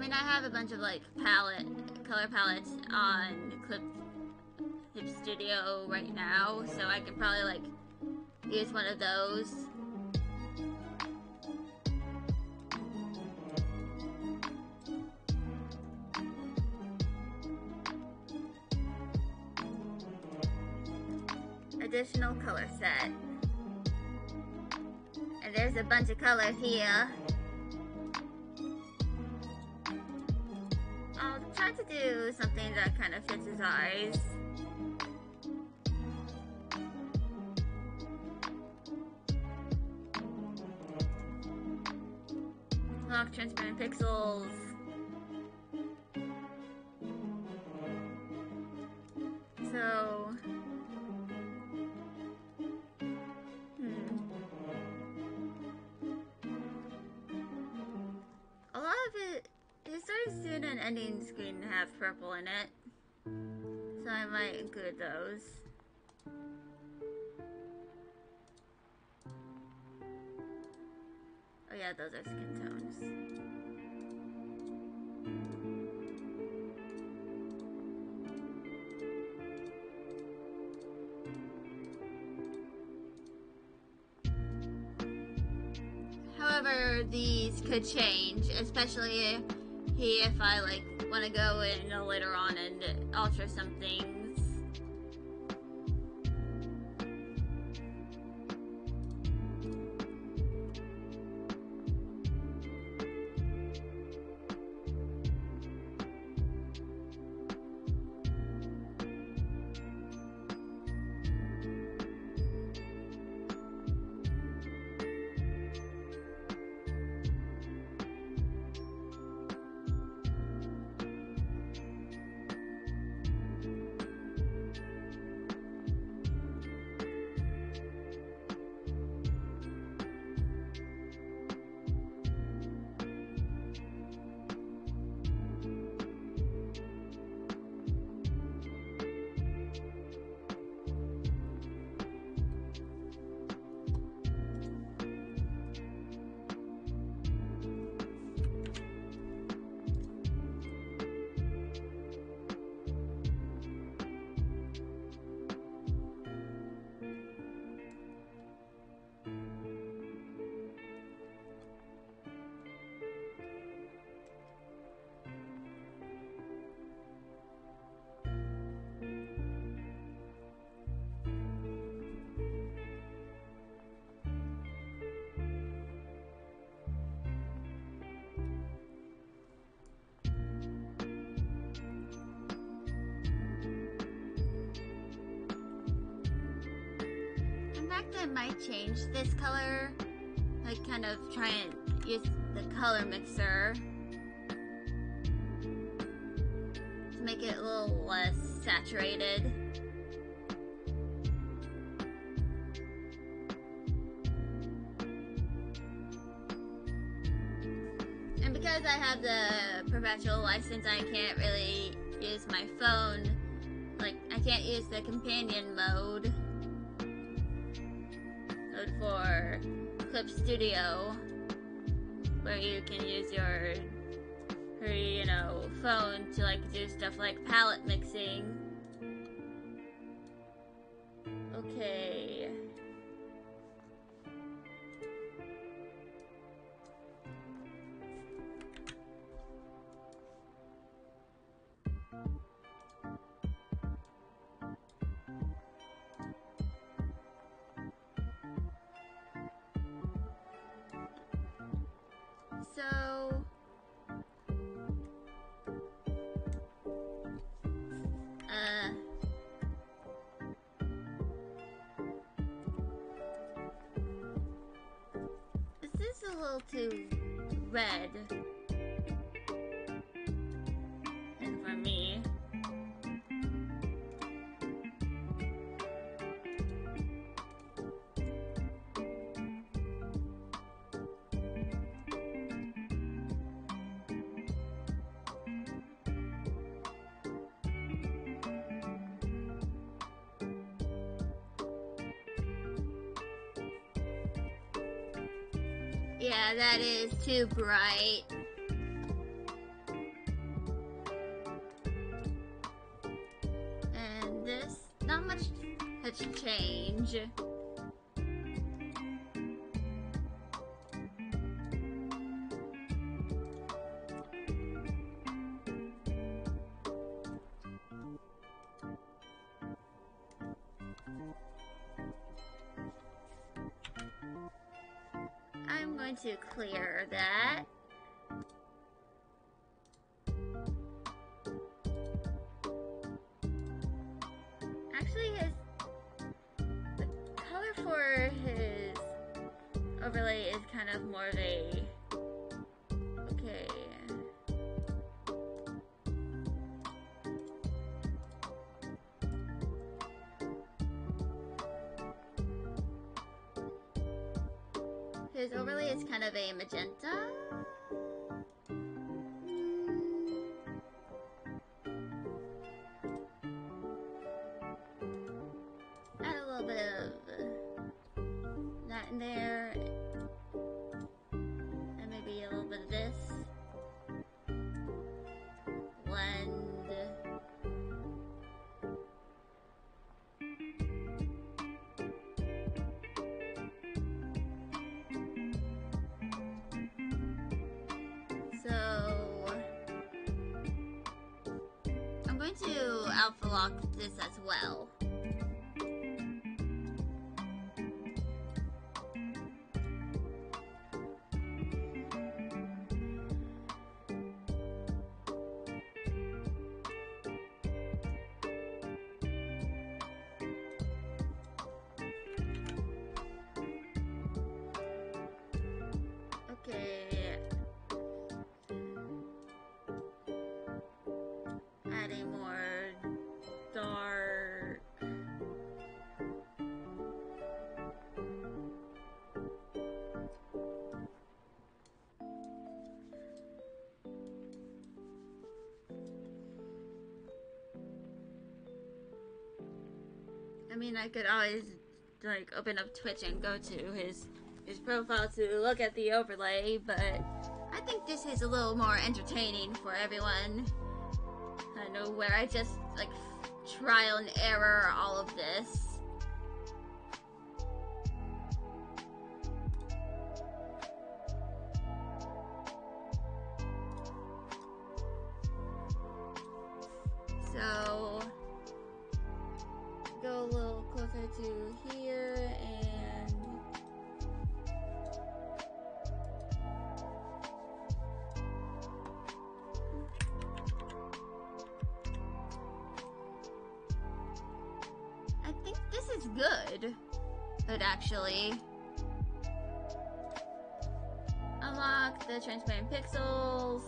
I have a bunch of like color palettes on Clip Studio right now, so I can probably like use one of those. Additional color set. And there's a bunch of color here. I'll try to do something that kind of fits his eyes. Lock transparent pixels. So, a lot of it, his starting soon and ending screen have purple in it, so I might include those. Oh yeah, those are skin tones. However, these could change, especially if I like want to go in later on and alter some things. I might change this color. Like, kind of try and use the color mixer to make it a little less saturated. And because I have the perpetual license, I can't really use my phone. Like, I can't use the companion mode for Clip Studio, where you can use your phone to like do stuff like palette mixing. Okay. So, this is a little too red, and for me. Yeah, that is too bright. And this, not much has changed. I'm going to clear that. Actually, the color for his overlay is kind of more of a, okay. His overlay is kind of a magenta. Add a little bit of that in there. And maybe a little bit of this. Blend. I'm going to alpha lock this as well. Okay. Adding more dark. I mean, I could always like open up Twitch and go to his profile to look at the overlay, but I think this is a little more entertaining for everyone. I know where I just like trial and error all of this. So go a little closer to here and I think this is good. could actually unlock the transparent pixels.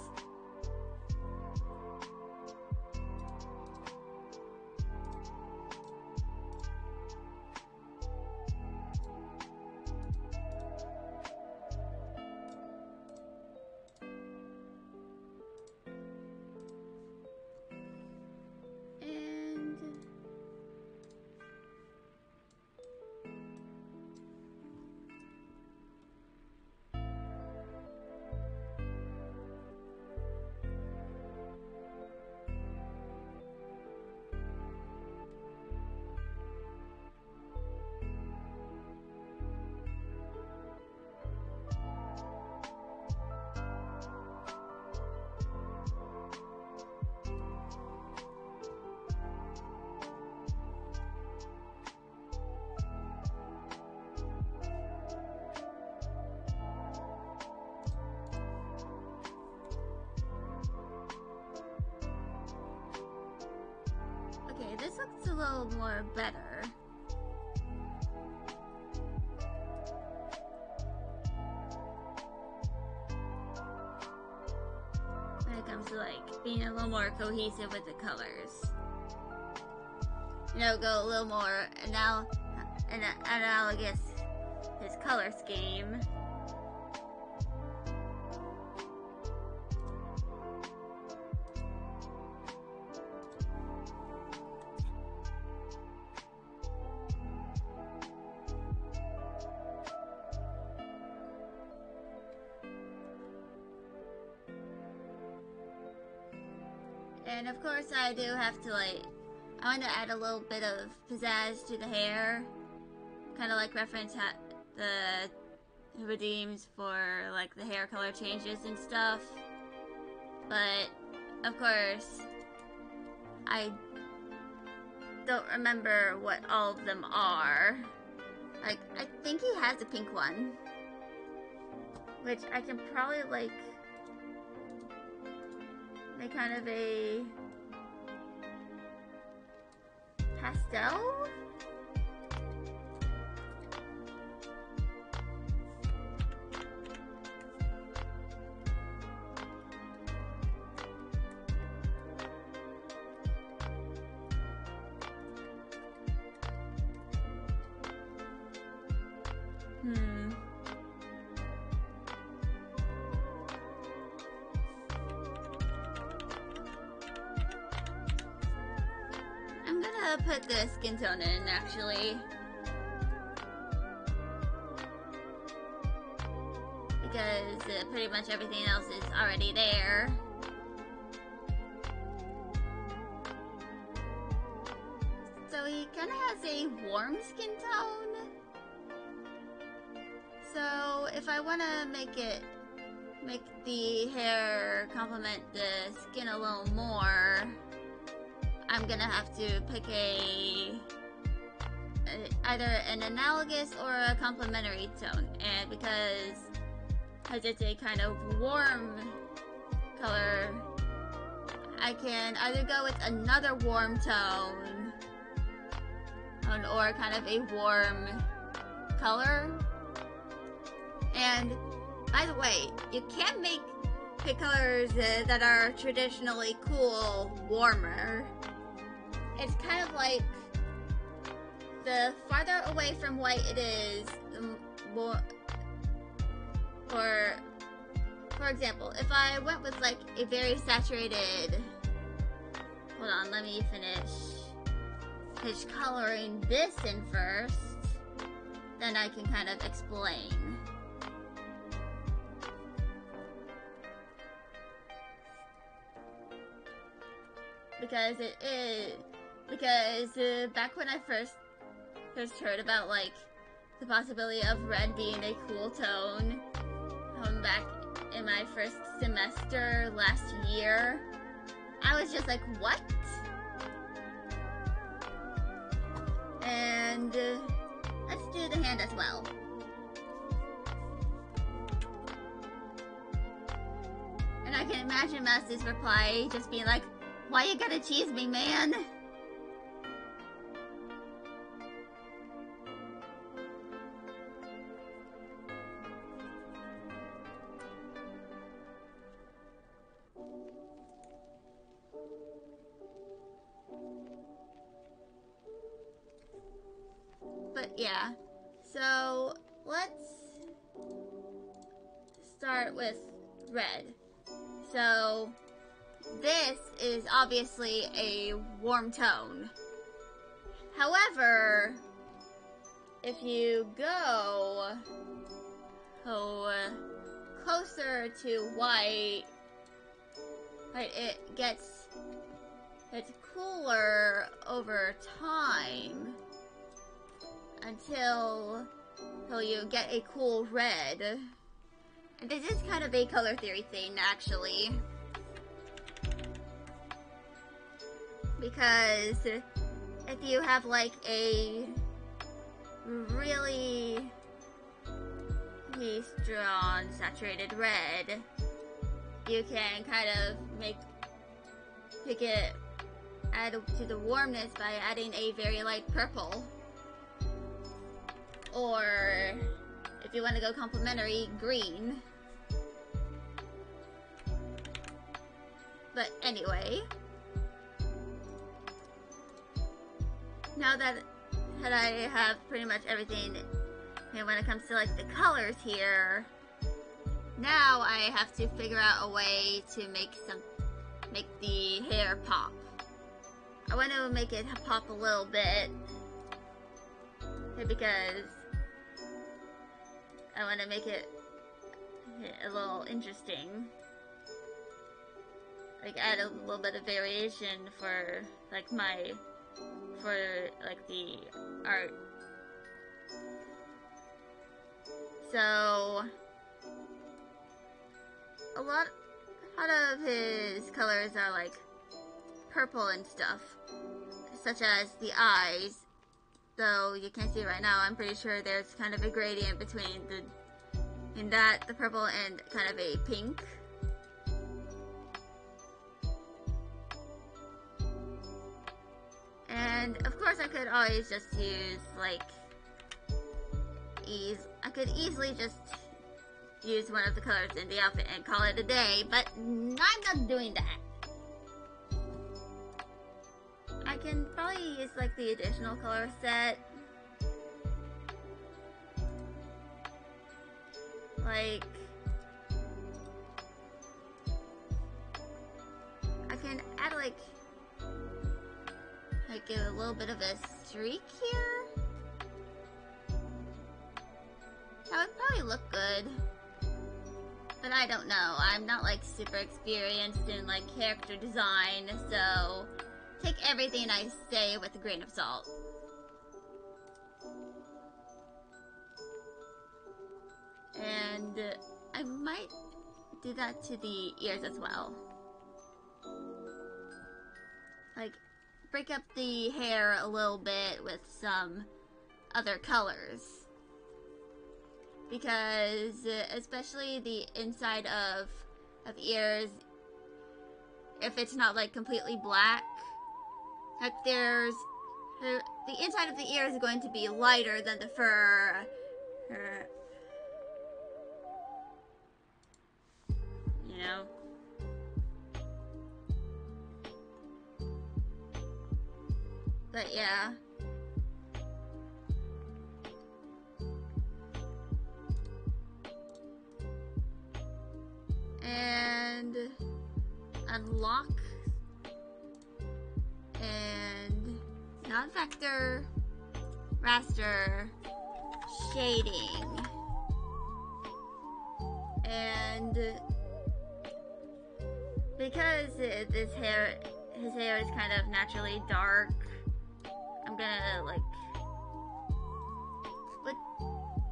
This looks a little more better. When it comes to like being a little more cohesive with the colors. You know, go a little more analogous his color scheme. And of course I do have to I want to add a little bit of pizzazz to the hair. Kind of like reference the redeems for like the hair color changes and stuff. But of course I don't remember what all of them are. Like I think he has a pink one, which I can probably like make kind of a pastel? I'm gonna put the skin tone in, actually. Because pretty much everything else is already there. So he kinda has a warm skin tone. So if I wanna make the hair complement the skin a little more, I'm gonna have to pick either an analogous or a complementary tone. And because it's a kind of warm color, I can either go with another warm tone or kind of a warm color. And by the way, you can make the colors that are traditionally cool warmer. It's kind of like the farther away from white it is, the more. For example, if I went with like a very saturated, hold on, let me finish coloring this in first, then I can kind of explain. Because back when I first heard about like the possibility of red being a cool tone, back in my first semester last year, I was just like, what? And let's do the hand as well. And I can imagine Mouse's reply just being like, why you gotta cheese me, man? yeah. So, let's start with red. So, this is obviously a warm tone. However, if you go closer to white, right, it's cooler over time until you get a cool red. And this is kind of a color theory thing, actually. Because if you have like a really strong saturated red, you can kind of add to the warmness by adding a very light purple. Or if you want to go complementary, green. But anyway, now that I have pretty much everything, and when it comes to like the colors here, now I have to figure out a way to make the hair pop. I want to make it pop a little bit, because I want to make it a little interesting. Like add a little bit of variation for like the art. So a lot of his colors are like purple and stuff, such as the eyes. Though you can't see it right now, I'm pretty sure there's kind of a gradient between the purple and kind of a pink. And of course I could always just use like I could easily just use one of the colors in the outfit and call it a day, but I'm not doing that. I can probably use like the additional color set. Like I can add like give a little bit of a streak here. That would probably look good. But I don't know. I'm not like super experienced in like character design, so take everything I say with a grain of salt. And I might do that to the ears as well. Like, break up the hair a little bit with some other colors. Because, especially the inside of ears, if it's not like completely black, like the inside of the ear is going to be lighter than the fur. You know? But yeah. And unlock and not vector, raster, shading, and because his hair is kind of naturally dark, I'm gonna like, but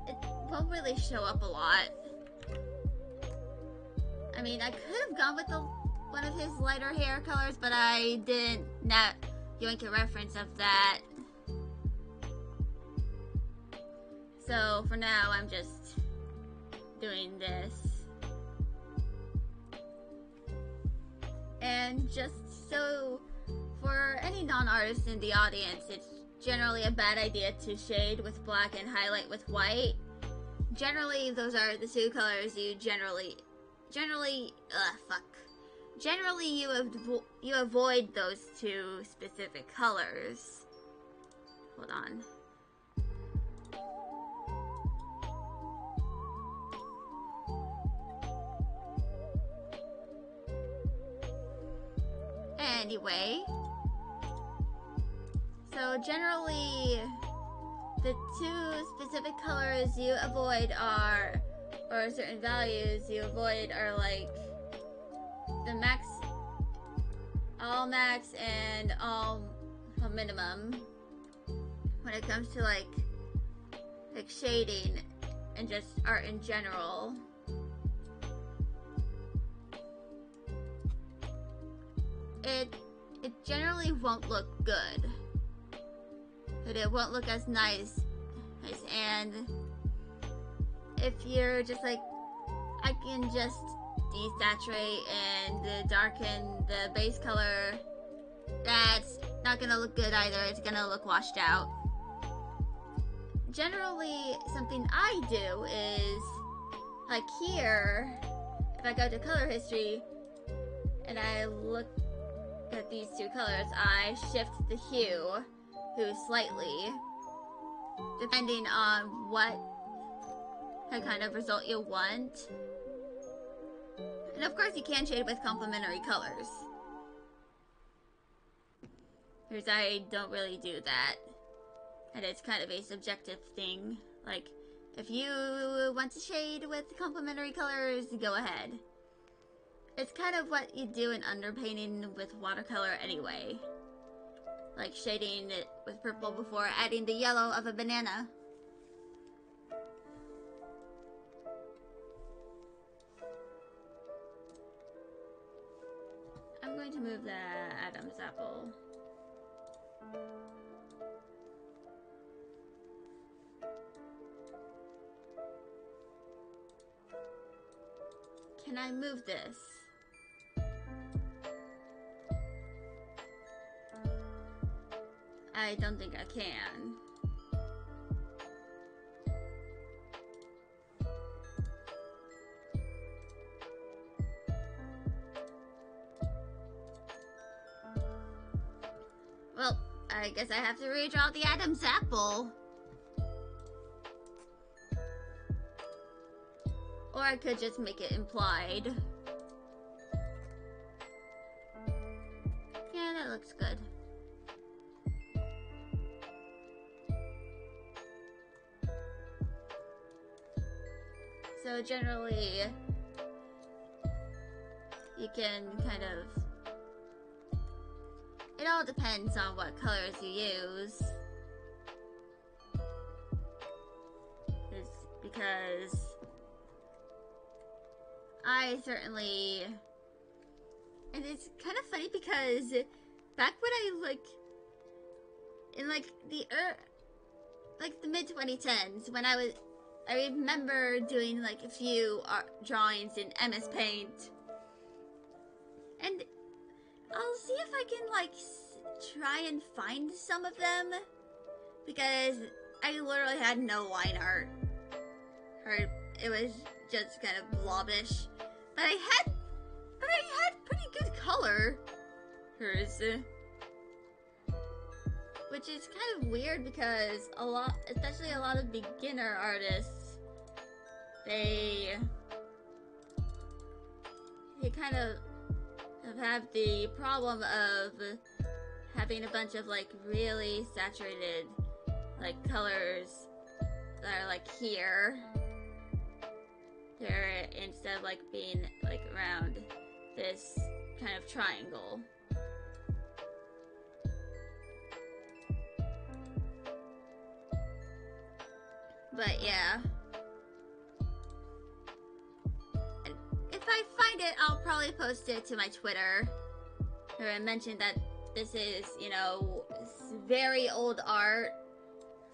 it won't really show up a lot. I mean, I could have gone with one of his lighter hair colors, but I did not yoink a reference of that. So for now, I'm just doing this. And just so, for any non-artist in the audience, it's generally a bad idea to shade with black and highlight with white. Generally, those are the two colors you generally you avoid those two specific colors. Hold on. anyway. So generally, the two specific colors you avoid are, or certain values you avoid are like the max, all max, and all minimum when it comes to like shading and just art in general. It generally won't look good. But it won't look as nice. And if you're just like, I can just desaturate and darken the base color, that's not gonna look good either. It's gonna look washed out. Generally, something I do is, like here, if I go to color history and I look at these two colors, I shift the hue slightly, depending on what kind of result you want. And of course you can shade with complementary colors. Because I don't really do that. And it's kind of a subjective thing. Like, if you want to shade with complementary colors, go ahead. It's kind of what you do in underpainting with watercolor anyway. Like shading it with purple before adding the yellow of a banana. I'm going to move the Adam's apple. Can I move this? I don't think I can. Well, I guess I have to redraw the Adam's apple. Or I could just make it implied. Yeah, that looks good. So generally, you can kind of, it all depends on what colors you use. Because I certainly, and it's kind of funny because back when I in the mid-2010s, when I remember doing like a few art drawings in MS Paint, and I'll see if I can like try and find some of them, because I literally had no line art, or it was just kind of blobbish, but I had pretty good color, which is kind of weird because especially a lot of beginner artists, they kind of have the problem of having a bunch of like really saturated like colors that are like here. They're, instead of like being like around this kind of triangle. But yeah. And if I find it, I'll probably post it to my Twitter. Or I mentioned that this is, you know, very old art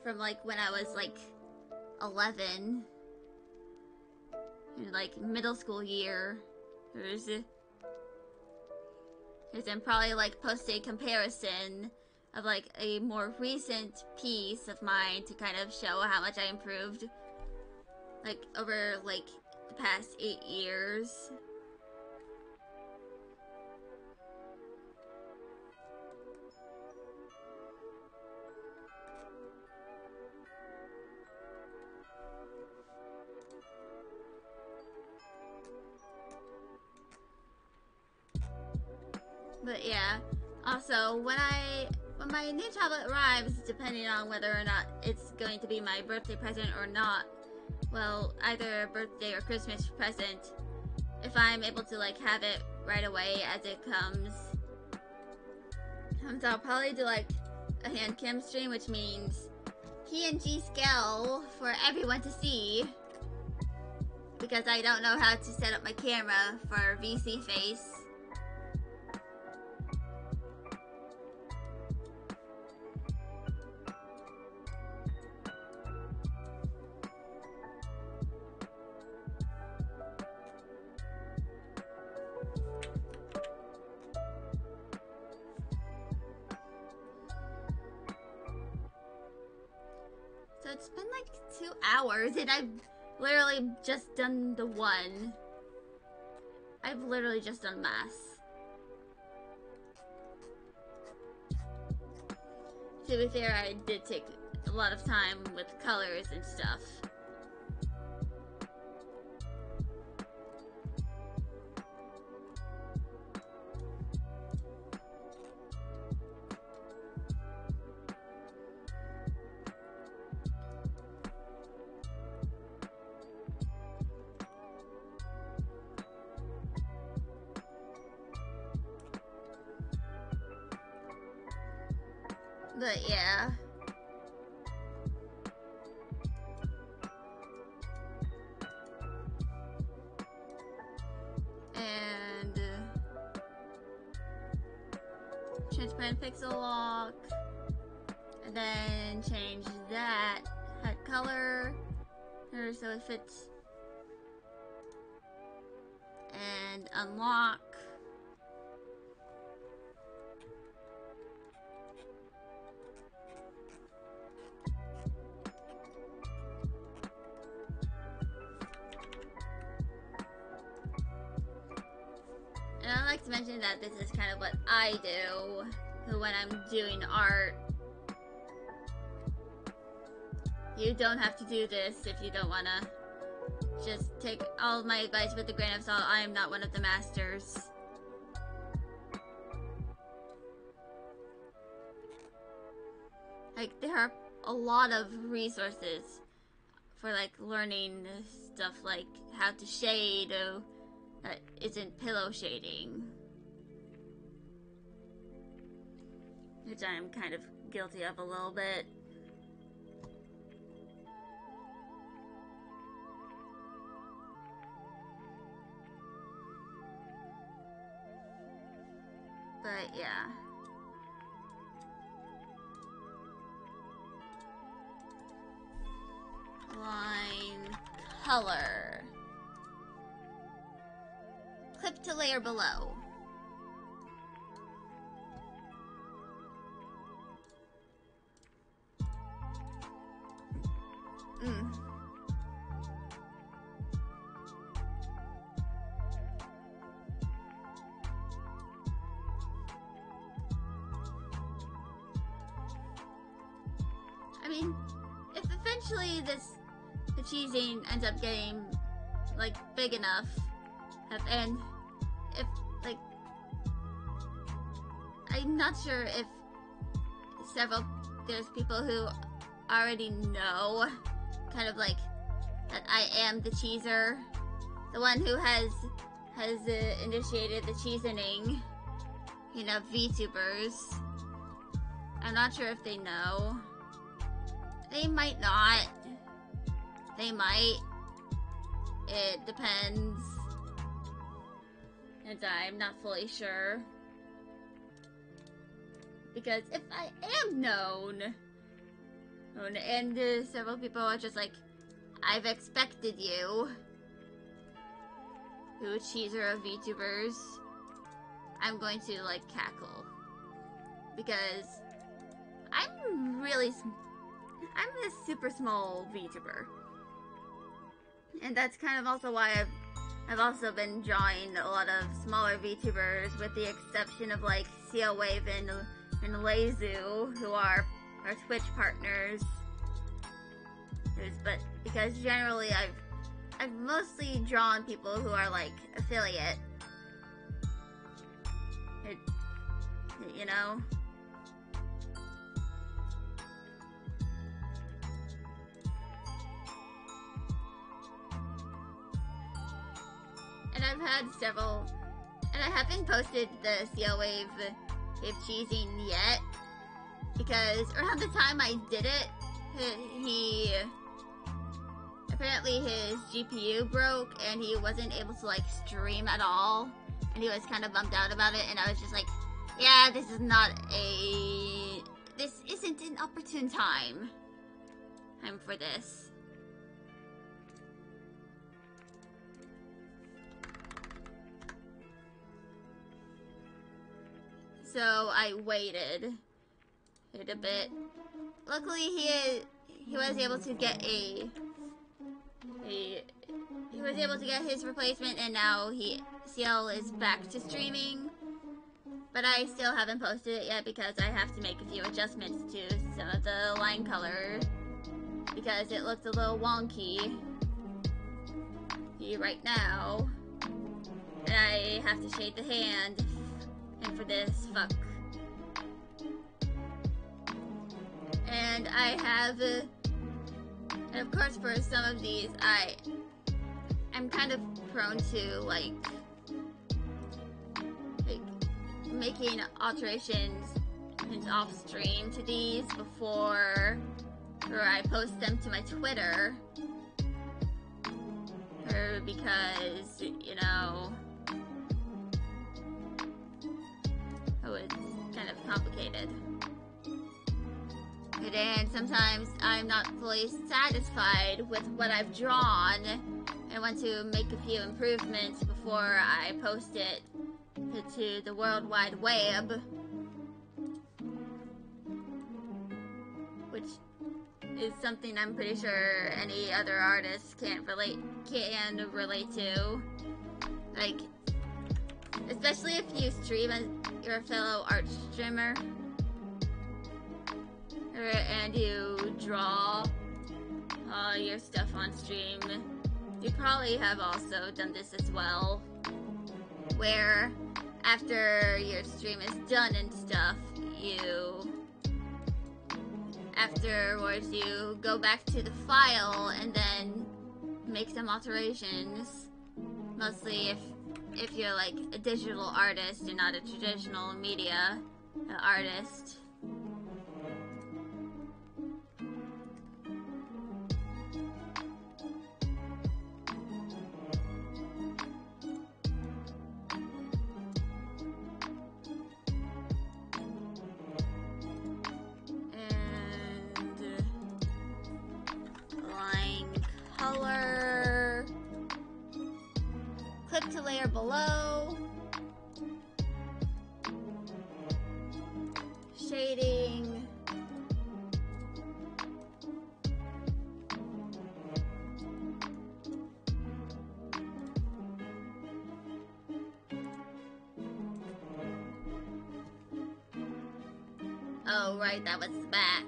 from like when I was like 11. In like middle school year. There's probably like post a comparison of like a more recent piece of mine to kind of show how much I improved like over like the past 8 years. But yeah, Also, when my new tablet arrives, depending on whether or not it's going to be my birthday present or not, well, either a birthday or Christmas present, if I'm able to like have it right away as it comes, I'll probably do like a hand cam stream, which means PNG scale for everyone to see, because I don't know how to set up my camera for VC face. So it's been like 2 hours and I've literally just done the one. I've literally just done mass. To be fair, I did take a lot of time with colors and stuff. But yeah. And transparent pixel lock. And then change that head color here so it fits. And unlock. And I like to mention that this is kind of what I do when I'm doing art. You don't have to do this if you don't want to. Just take all of my advice with a grain of salt. I am not one of the masters. Like, there are a lot of resources for, like, learning stuff like how to shade that isn't pillow shading. Which I'm kind of guilty of a little bit. But yeah. Line color. Clip to layer below. I mean, if eventually the cheesing ends up getting, like, big enough, and if, like, I'm not sure if there's people who already know, kind of like, that I am the cheeser, the one who has initiated the cheesening, you know, Vtubers. I'm not sure if they know. They might not. They might. It depends. And I'm not fully sure. Because if I am known, and several people are just like, I've expected you, who cheeser of VTubers, I'm going to, like, cackle. Because I'm a super small VTuber. And that's kind of also why I've also been drawing a lot of smaller VTubers, with the exception of, like, CL Wave and Lazu, who are our Twitch partners. But because generally I've mostly drawn people who are, like, affiliate. you know? And I've had several, and I haven't posted the CL Wave cheesing yet, because around the time I did it, apparently his GPU broke and he wasn't able to like stream at all, and he was kind of bummed out about it, and I was just like, yeah, this isn't an opportune time for this. So I waited a bit. Luckily, he was able to get he was able to get his replacement, and now CL is back to streaming. But I still haven't posted it yet because I have to make a few adjustments to some of the line color because it looks a little wonky right now, and I have to shade the hand. And for this, fuck. And I have, and of course for some of these, I'm kind of prone to, like making alterations off stream to these before I post them to my Twitter. Because, you know, it's kind of complicated. And sometimes I'm not fully satisfied with what I've drawn and want to make a few improvements before I post it to the World Wide Web, which is something I'm pretty sure any other artist can relate to. Like, especially if you stream as you're a fellow art streamer, and you draw your stuff on stream, you probably have also done this as well, where after your stream is done and stuff, afterwards you go back to the file and then make some alterations, mostly if you're like a digital artist and not a traditional media artist. Color, clip to layer below, shading, oh right, that was the back.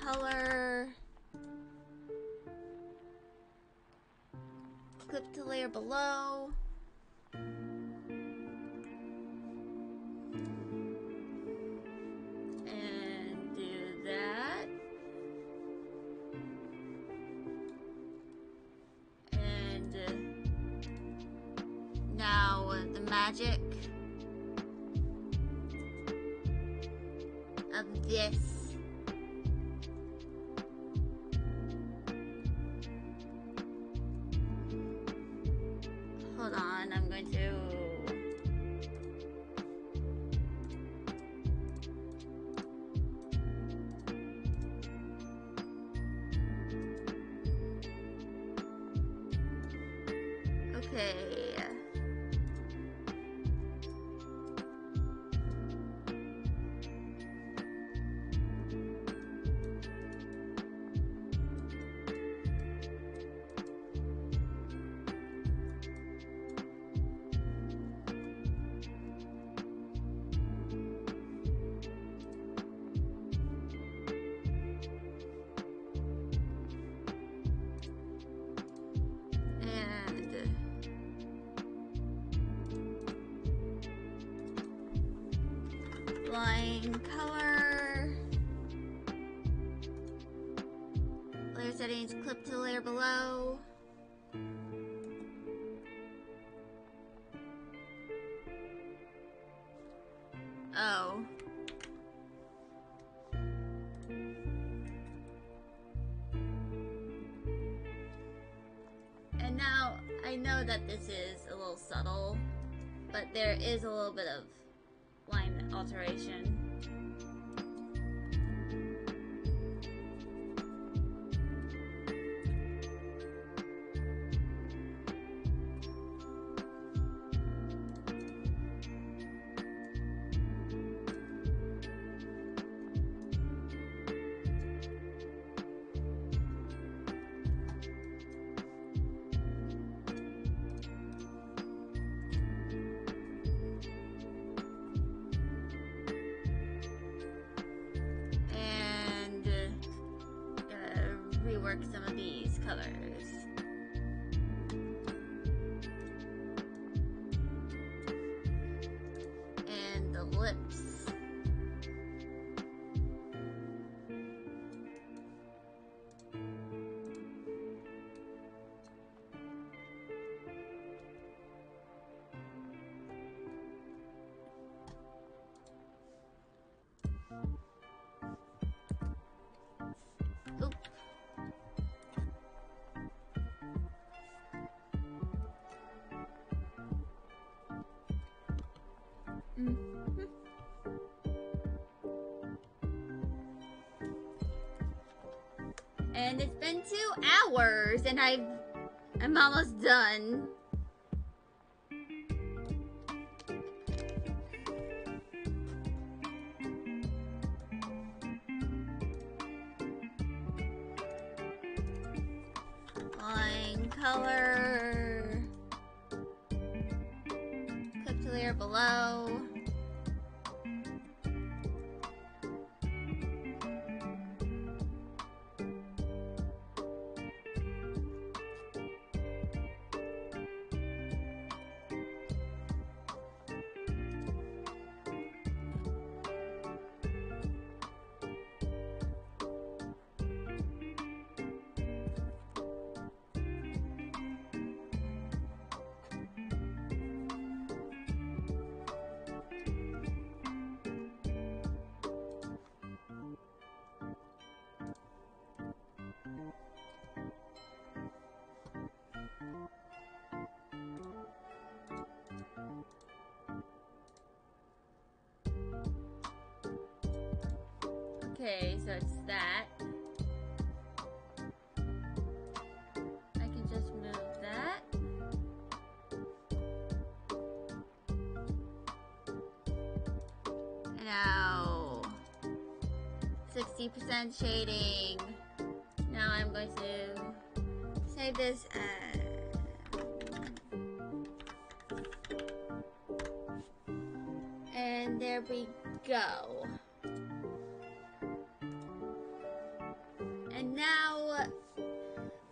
Color, clip to layer below, and do that, and now the magic of this. Hold on, I'm going to... Okay. Line color. Layer settings, clip to the layer below. Oh. And now, I know that this is a little subtle, but there is a little bit of line alteration. Rework some of these colors. And the lips. Oop. And it's been 2 hours and I'm almost done. Line color. Clip to layer below. Okay, so it's that. I can just move that. And now 60% shading. Now I'm going to save this and there we go. And now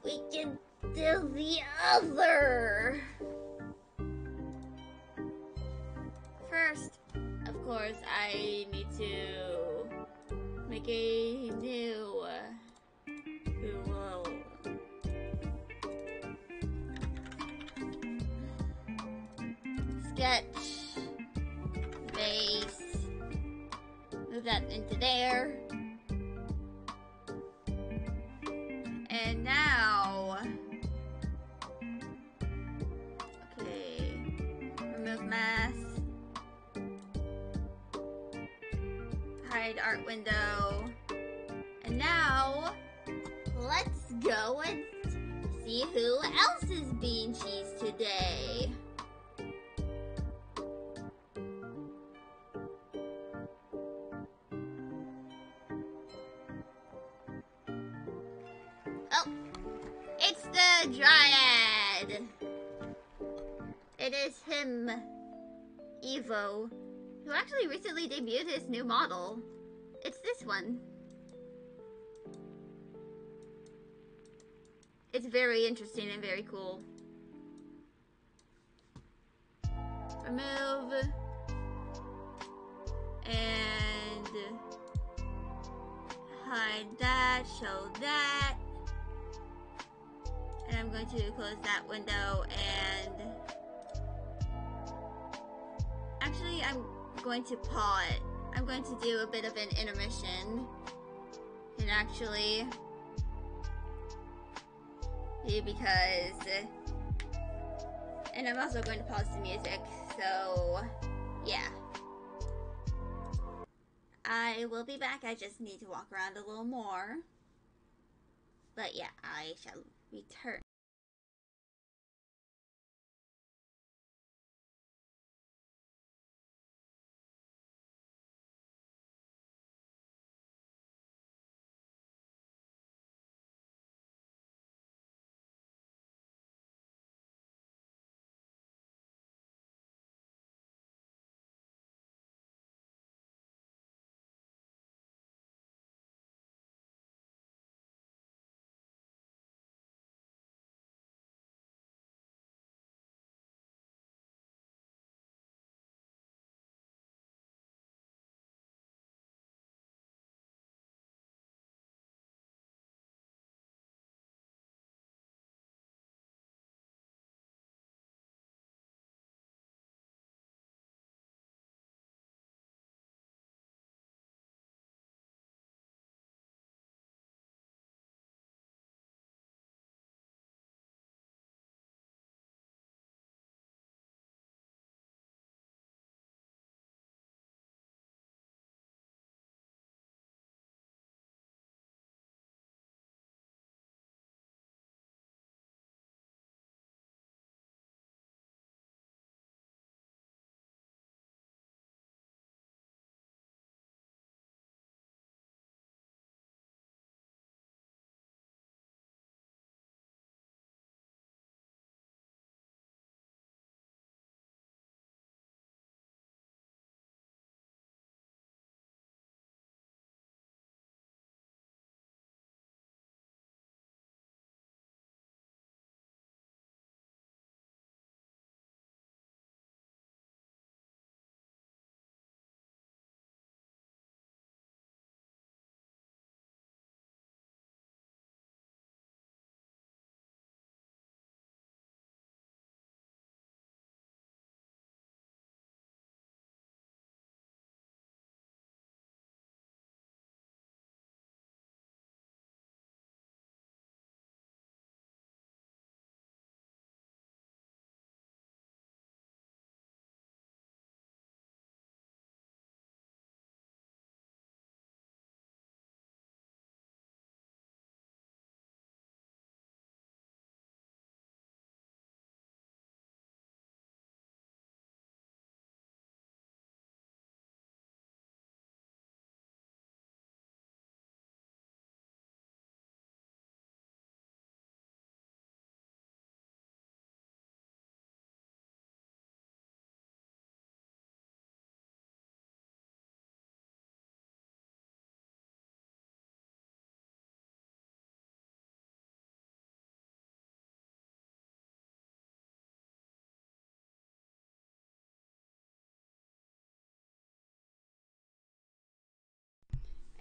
we can do the other. First, of course, I need to make a new sketch base. Move that into there. And now, okay, remove mask, hide art window, and now, let's go and see who else is being cheesed today. Oh, it's the Dryad. It is him, Evo, who actually recently debuted his new model. It's this one. It's very interesting and very cool. Remove. And hide that, show that. And I'm going to close that window and actually I'm going to pause it. I'm going to do a bit of an intermission and actually because and I'm also going to pause the music, so yeah. I will be back. I just need to walk around a little more. But yeah, I shall return.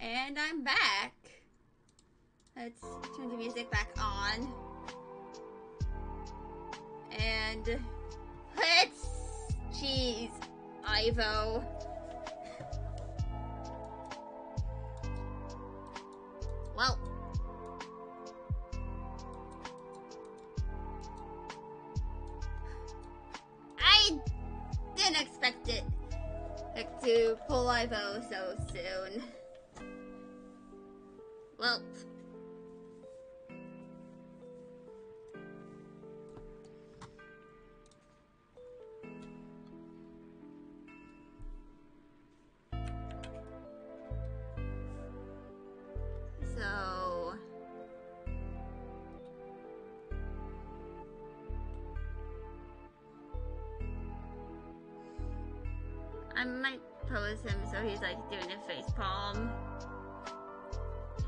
And I'm back. Let's turn the music back on. And let's... Jeez, Ivo. Well. I didn't expect it to pull Ivo so soon. Well. So. I might pose him so he's like doing a face palm.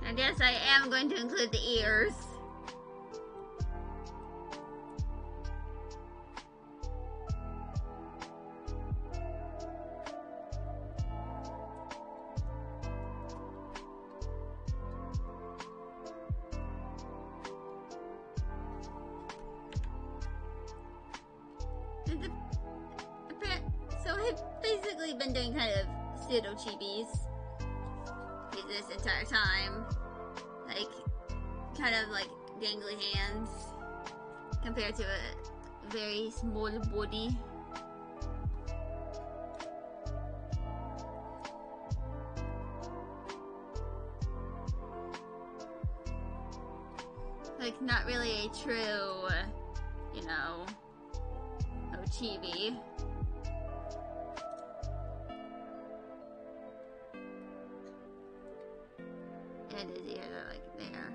I guess I am going to include the ears. basically been doing kind of pseudo chibis this entire time. Like, kind of like dangly hands compared to a very small body. Like, not really a true, you know, chibi. And his ears are like there.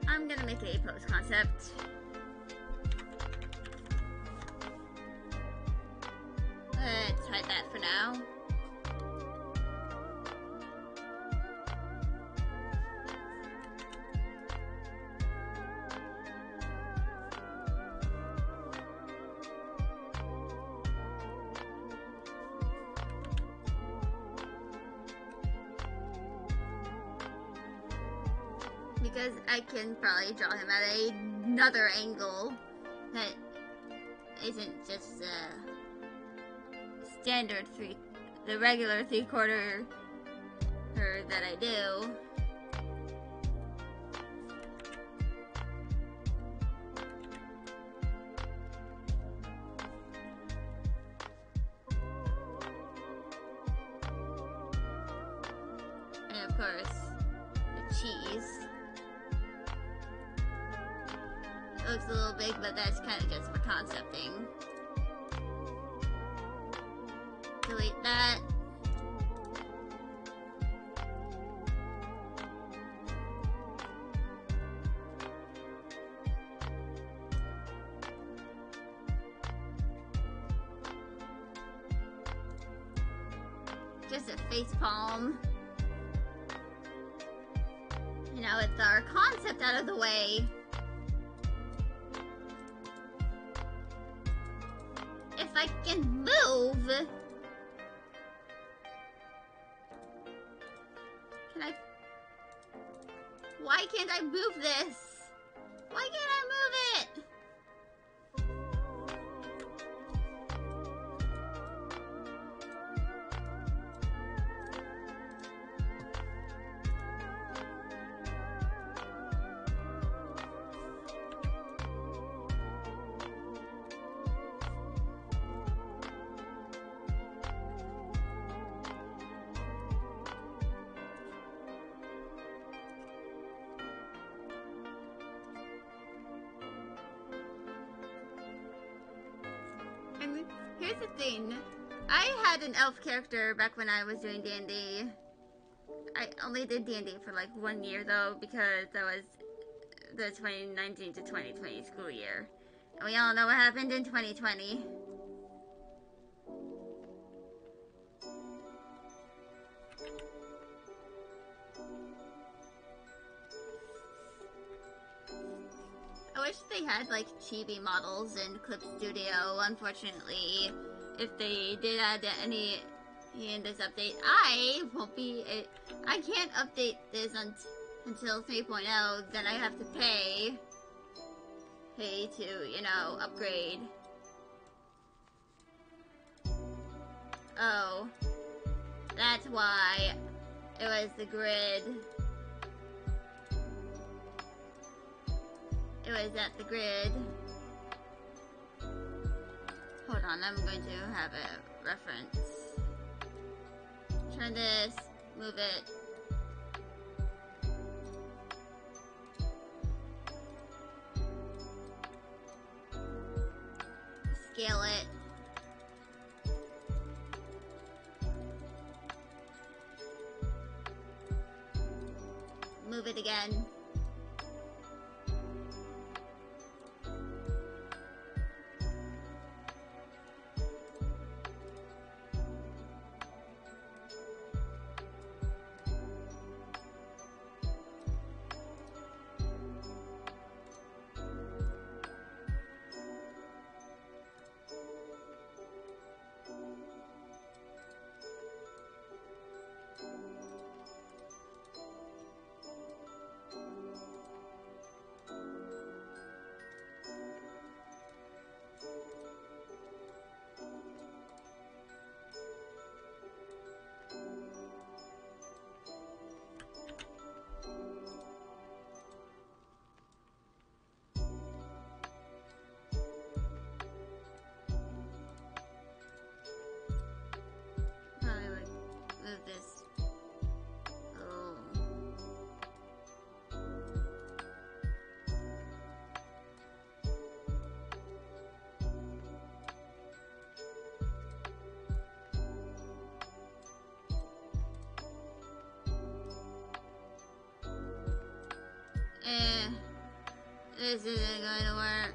I'm gonna make a pose concept. Let's hide that for now. Because I can probably draw him at another angle that isn't just standard the regular 3/4 that I do. And of course, the cheese. It looks a little big, but that's kind of just for concepting. Delete that. Just a face palm. You know, it's our concept out of the way. If I can move... Can I... Why can't I move this? Why can't I move it? And here's the thing. I had an elf character back when I was doing D&D. I only did D&D for like 1 year though, because that was the 2019 to 2020 school year. And we all know what happened in 2020. I wish they had like chibi models in Clip Studio. Unfortunately, if they did add any in this update, I won't be. I can't update this until 3.0. Then I have to pay to, you know, upgrade. Oh, that's why it was the grid. It was at the grid. Hold on, I'm going to have a reference. Turn this, move it. move it again. Probably like move this. Oh. This isn't going to work.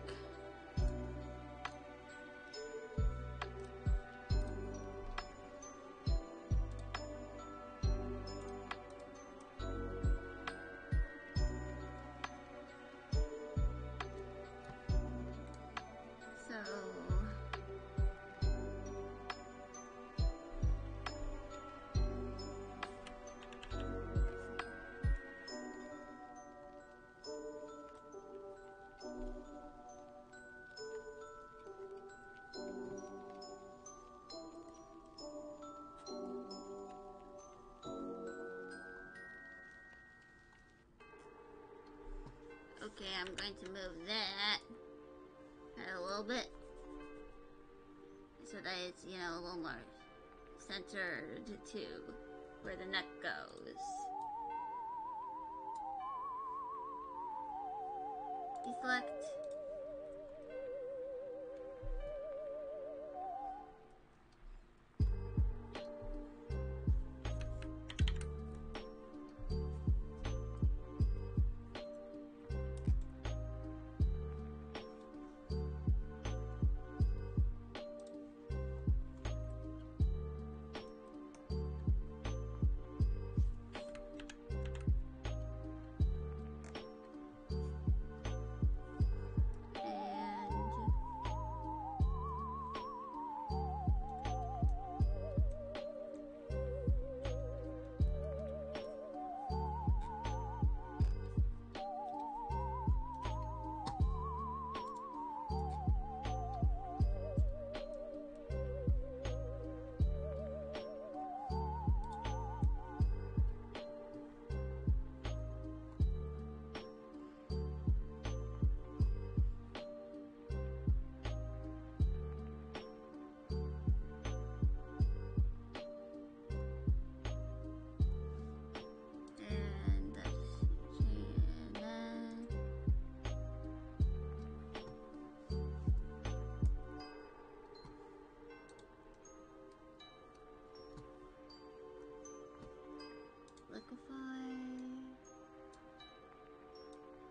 Okay, I'm going to move that a little bit so that it's, you know, a little more centered to where the neck goes. Deselect.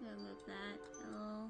Move that a little.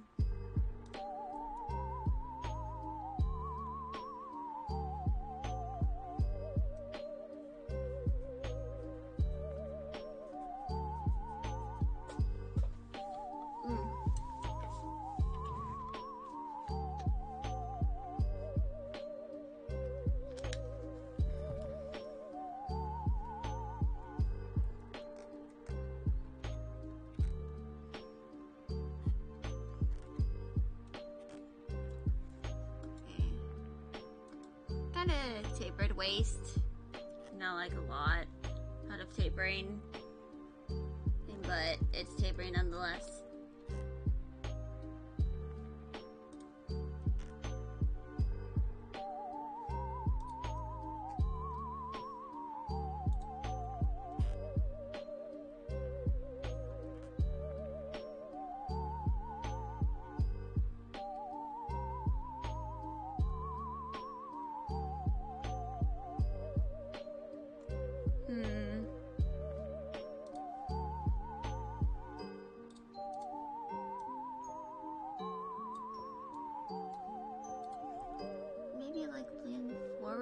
Kind of tapered waist, not like a lot out of tapering, but it's tapering nonetheless.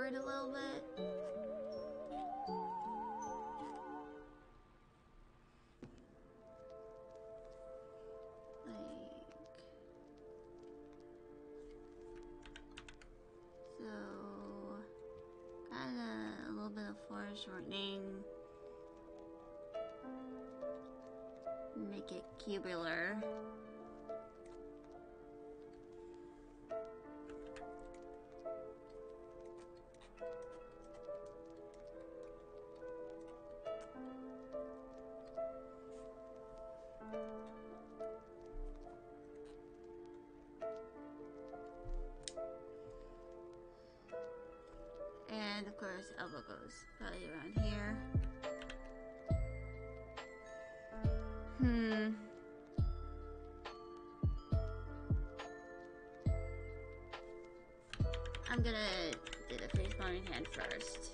forward a little bit. A little bit of foreshortening. Make it cubular. And of course, elbow goes probably around here. I'm gonna do the face blowing hand first.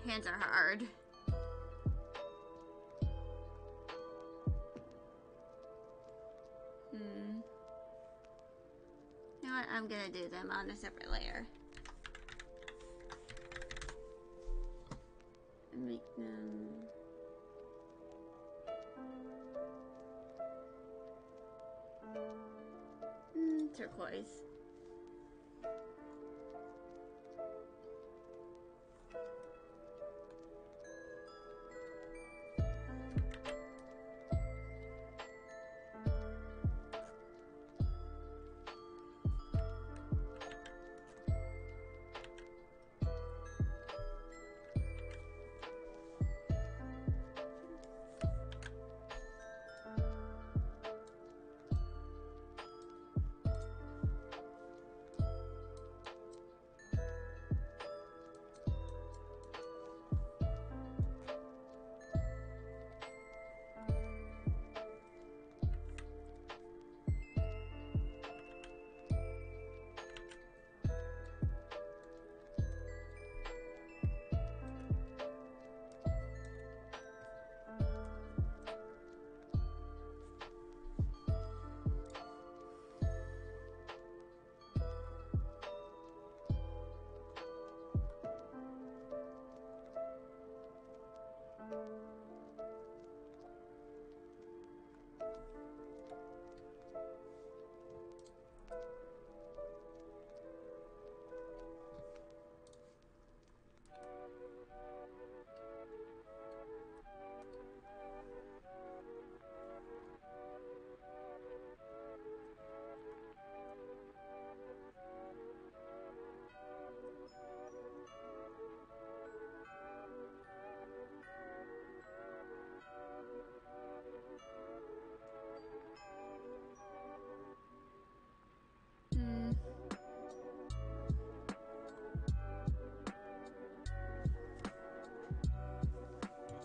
Hands are hard. You know what? I'm gonna do them on a separate layer. And make them... turquoise.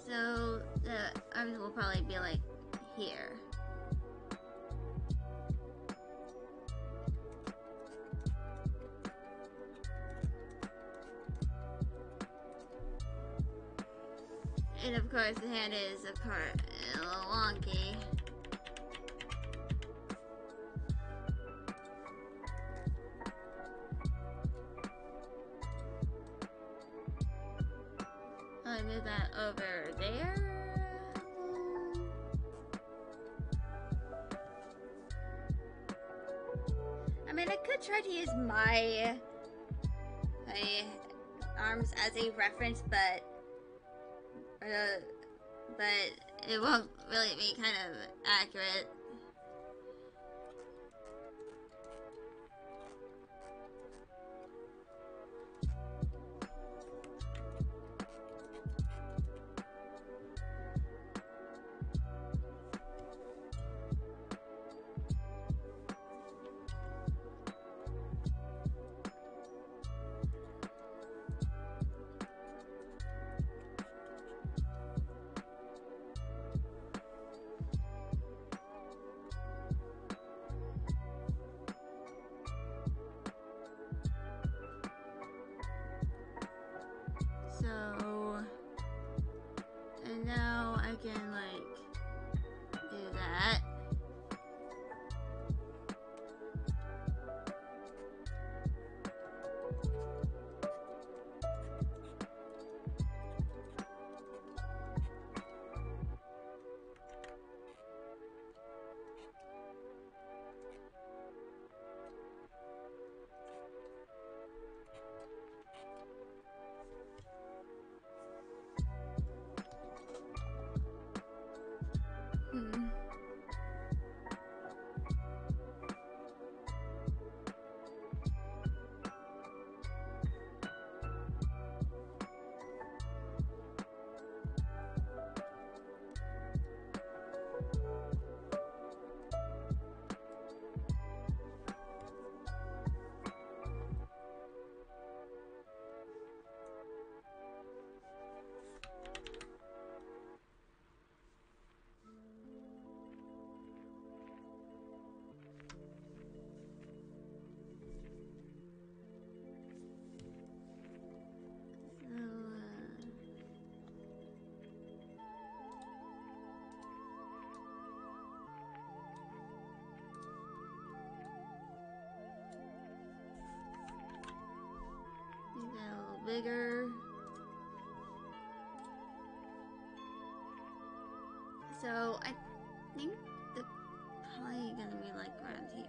So the arms will probably be like here. And of course the hand is a little wonky. I'll move that over there. I mean, I could try to use my arms as a reference, but it won't really be kind of accurate. bigger. So I think the probably gonna be like around here.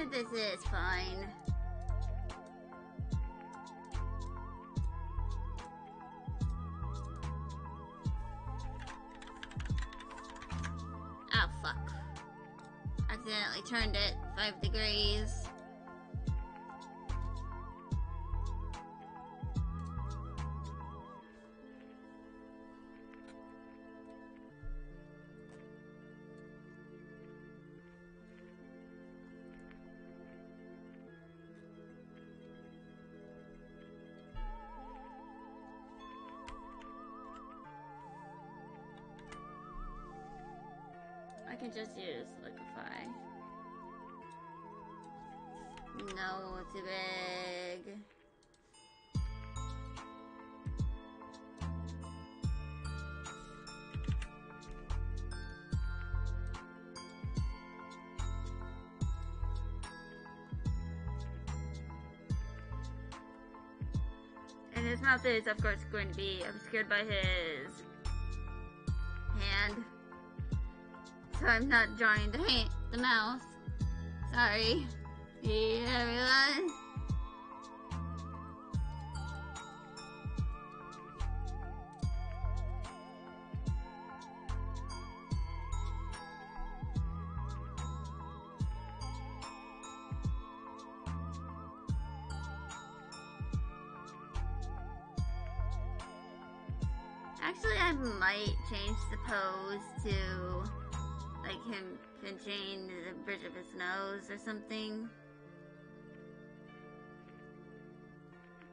This is fine. Oh, fuck. Accidentally turned it 5 degrees. I can just use liquefy. No, too big. And his mouth is, of course, going to be obscured by his hand. So I'm not drawing the mouse. Sorry. Everyone. Actually, I might change the pose to like him pinching the bridge of his nose or something.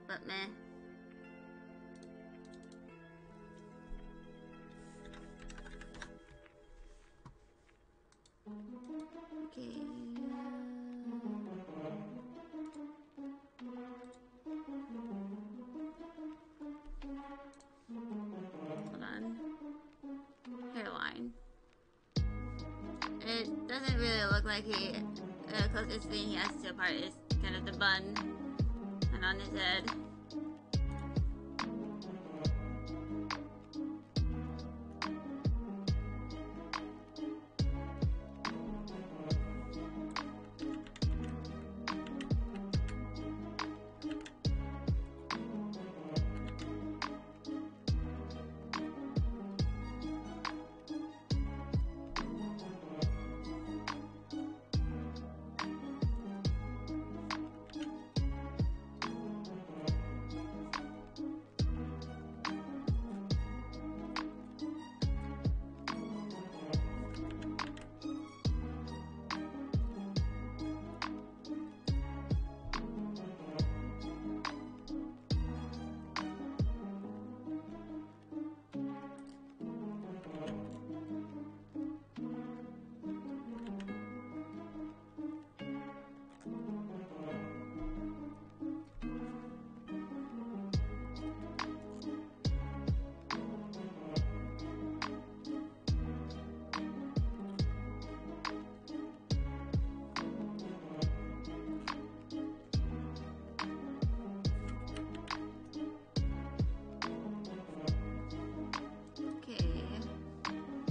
But meh. Okay. Hold on. Hairline. It doesn't really look like the closest thing he has to a part is kind of the bun and on his head.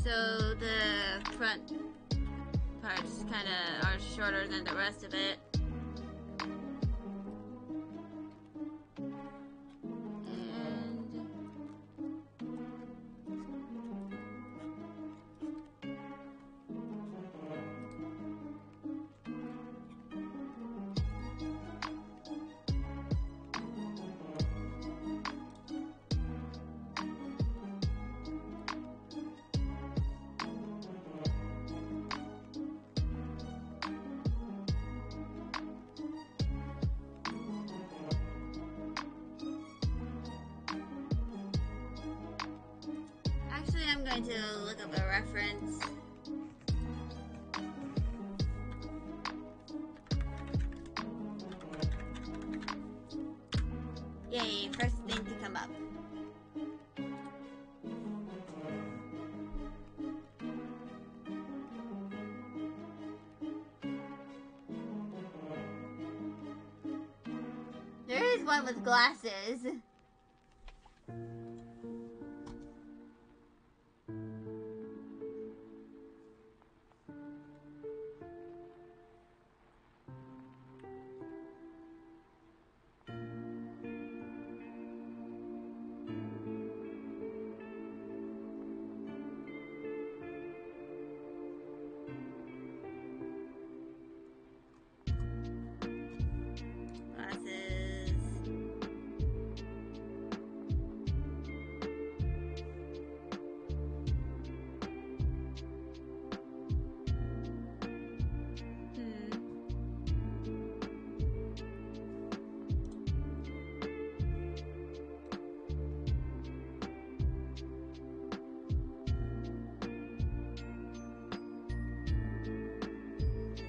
So the front parts kind of are shorter than the rest of it. I'm going to look up a reference. Yay, first thing to come up. There is one with glasses.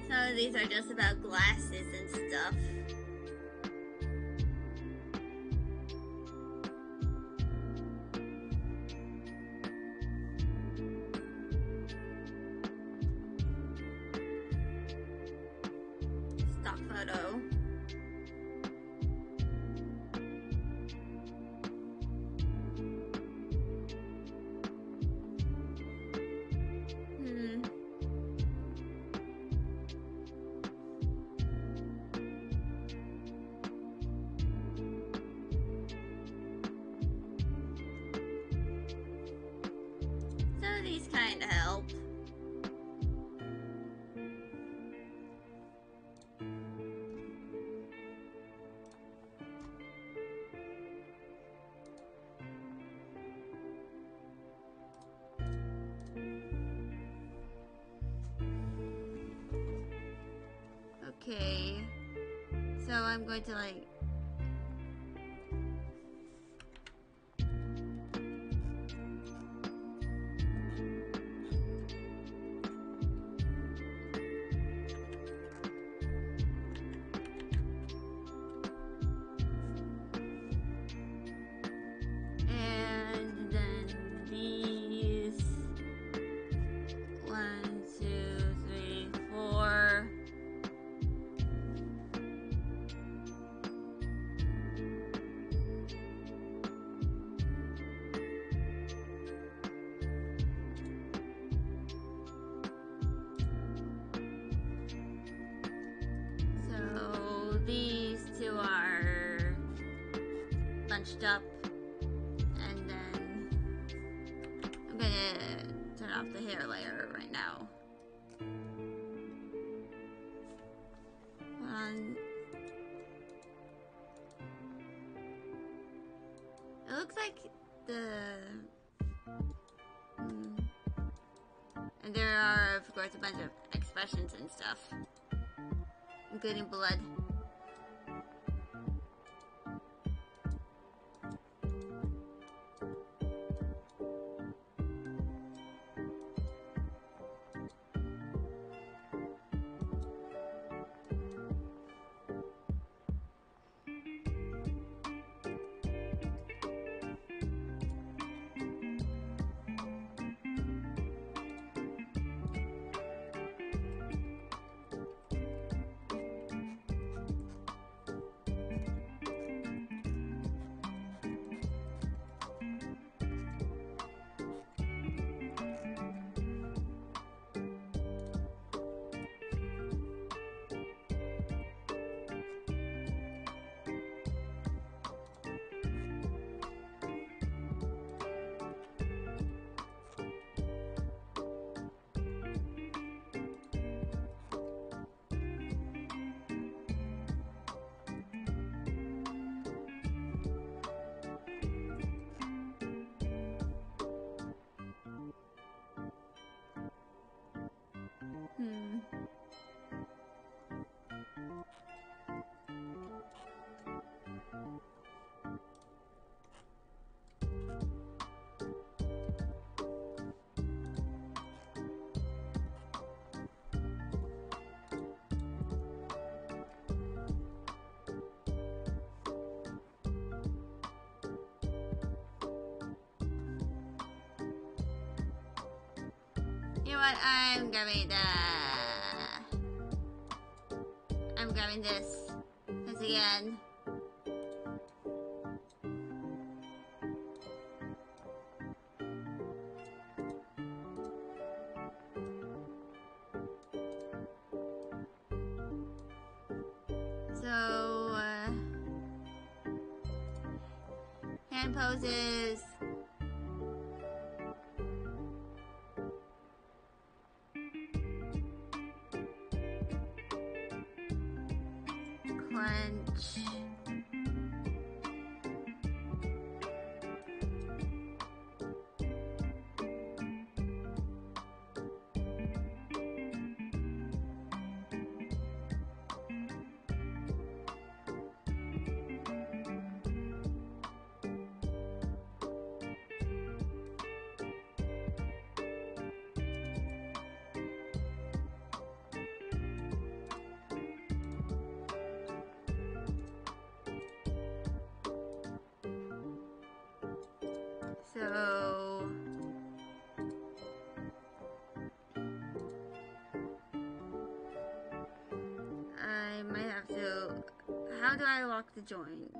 Some of these are just about glasses and stuff. Stock photo. These kind of help. Okay, so I'm going to like these two are bunched up, and then I'm gonna turn off the hair layer right now. It looks like and there are of course a bunch of expressions and stuff, including blood. know what? I'm grabbing this. Once again. So, hand poses. Clench. So I might have to. How do I lock the joints?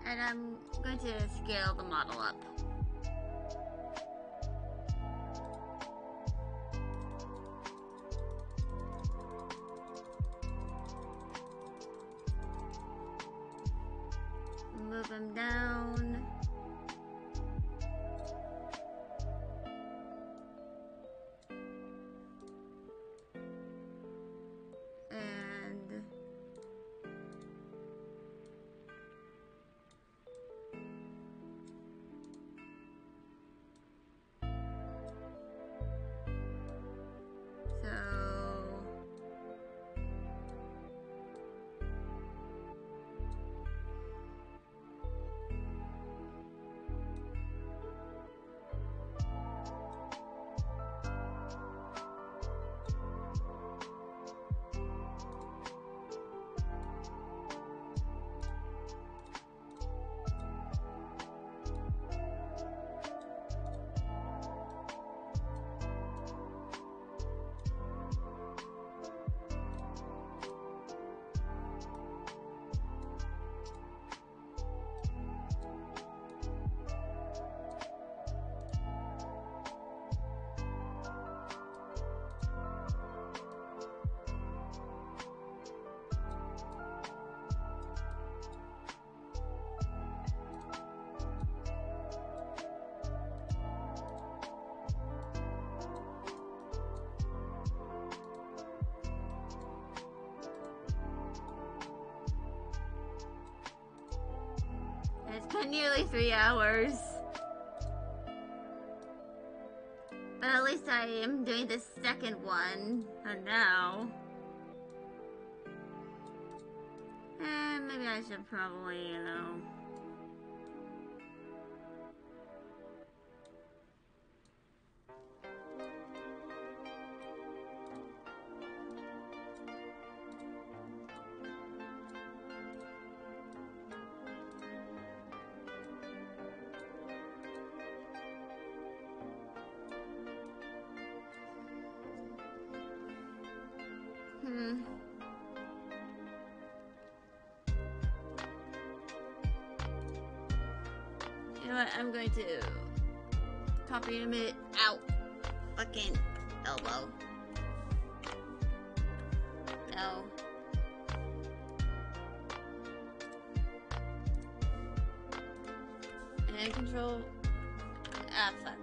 And I'm going to scale the model up. Move him down. And it's been nearly 3 hours. But at least I am doing the second one for now. And maybe I should probably, you know. You know what? I'm going to copy him it out. Fucking elbow. No. Hand control. Ah, fuck.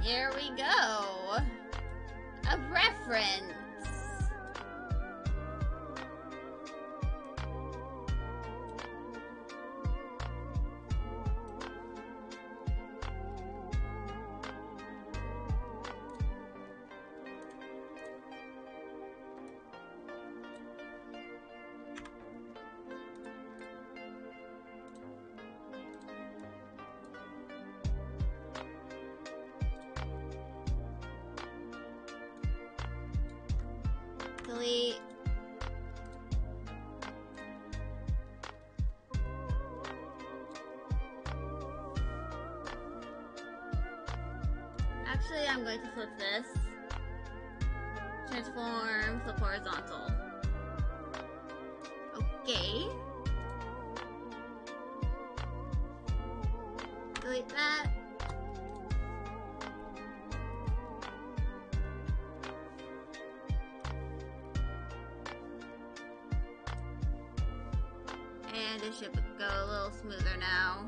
Here we go. A reference. Delete. Actually, I'm going to flip this. Transform, flip horizontal. Okay. Delete that. And it should go a little smoother now.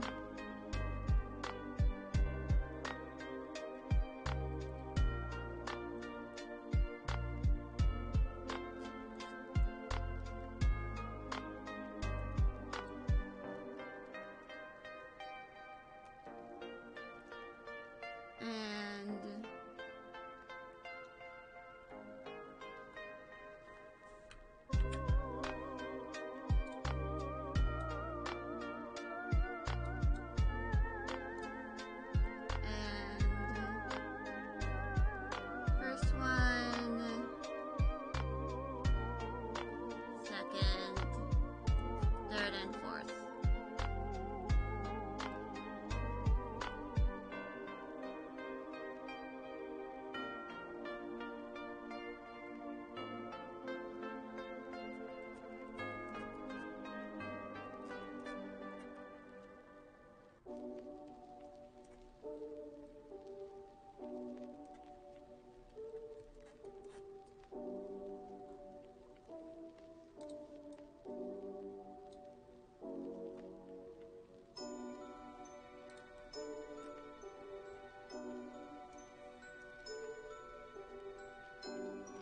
First one, second, third, and fourth.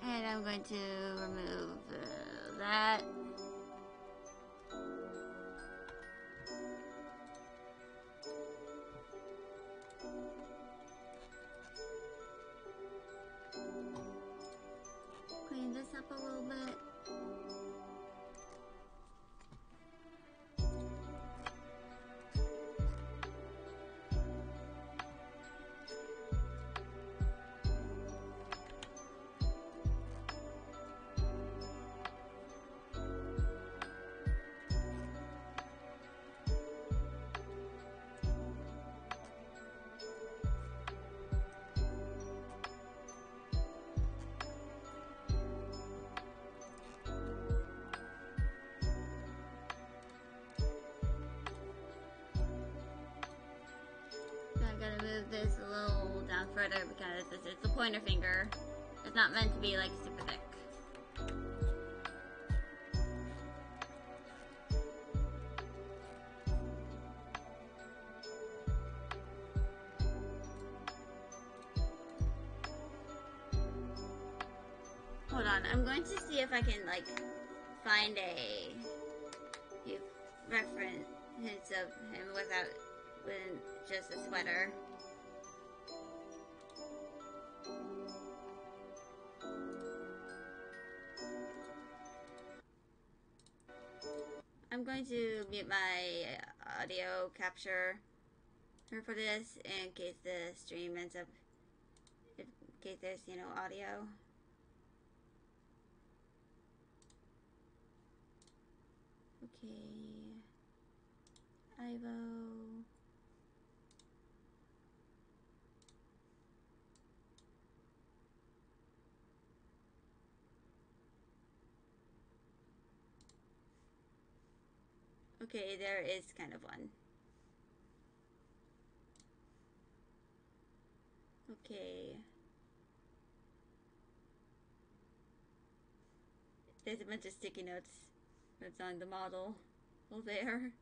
And I'm going to remove that. Clean this up a little bit. I'm gonna move this a little down further because it's a pointer finger. It's not meant to be like super thick. Hold on, I'm going to see if I can like find a reference of him with just a sweater. I'm going to mute my audio capture for this in case the stream ends up, in case there's, you know, audio. Okay. Ivo. Okay, there is kind of one. Okay. There's a bunch of sticky notes that's on the model there.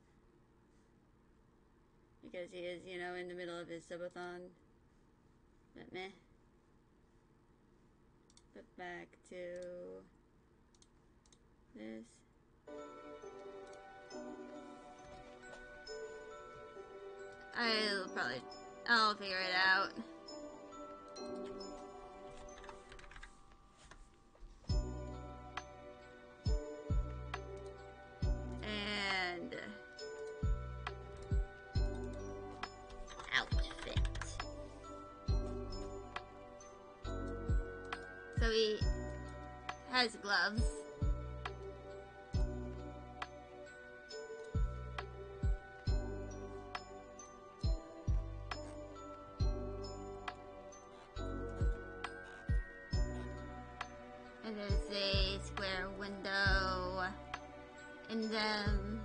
Because he is, you know, in the middle of his subathon. But meh. But back to this. I'll figure it out. And outfit. So he has gloves. And there's a square window in them.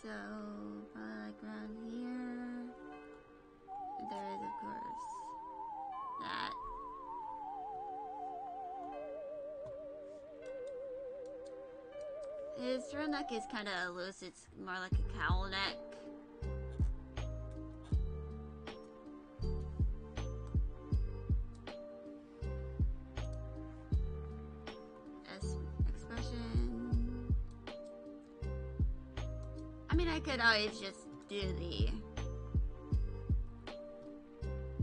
So, probably like around here. There is, of course, that. His turtle neck is kind of loose. It's more like a cowl neck. Expression. I mean, I could always just do the,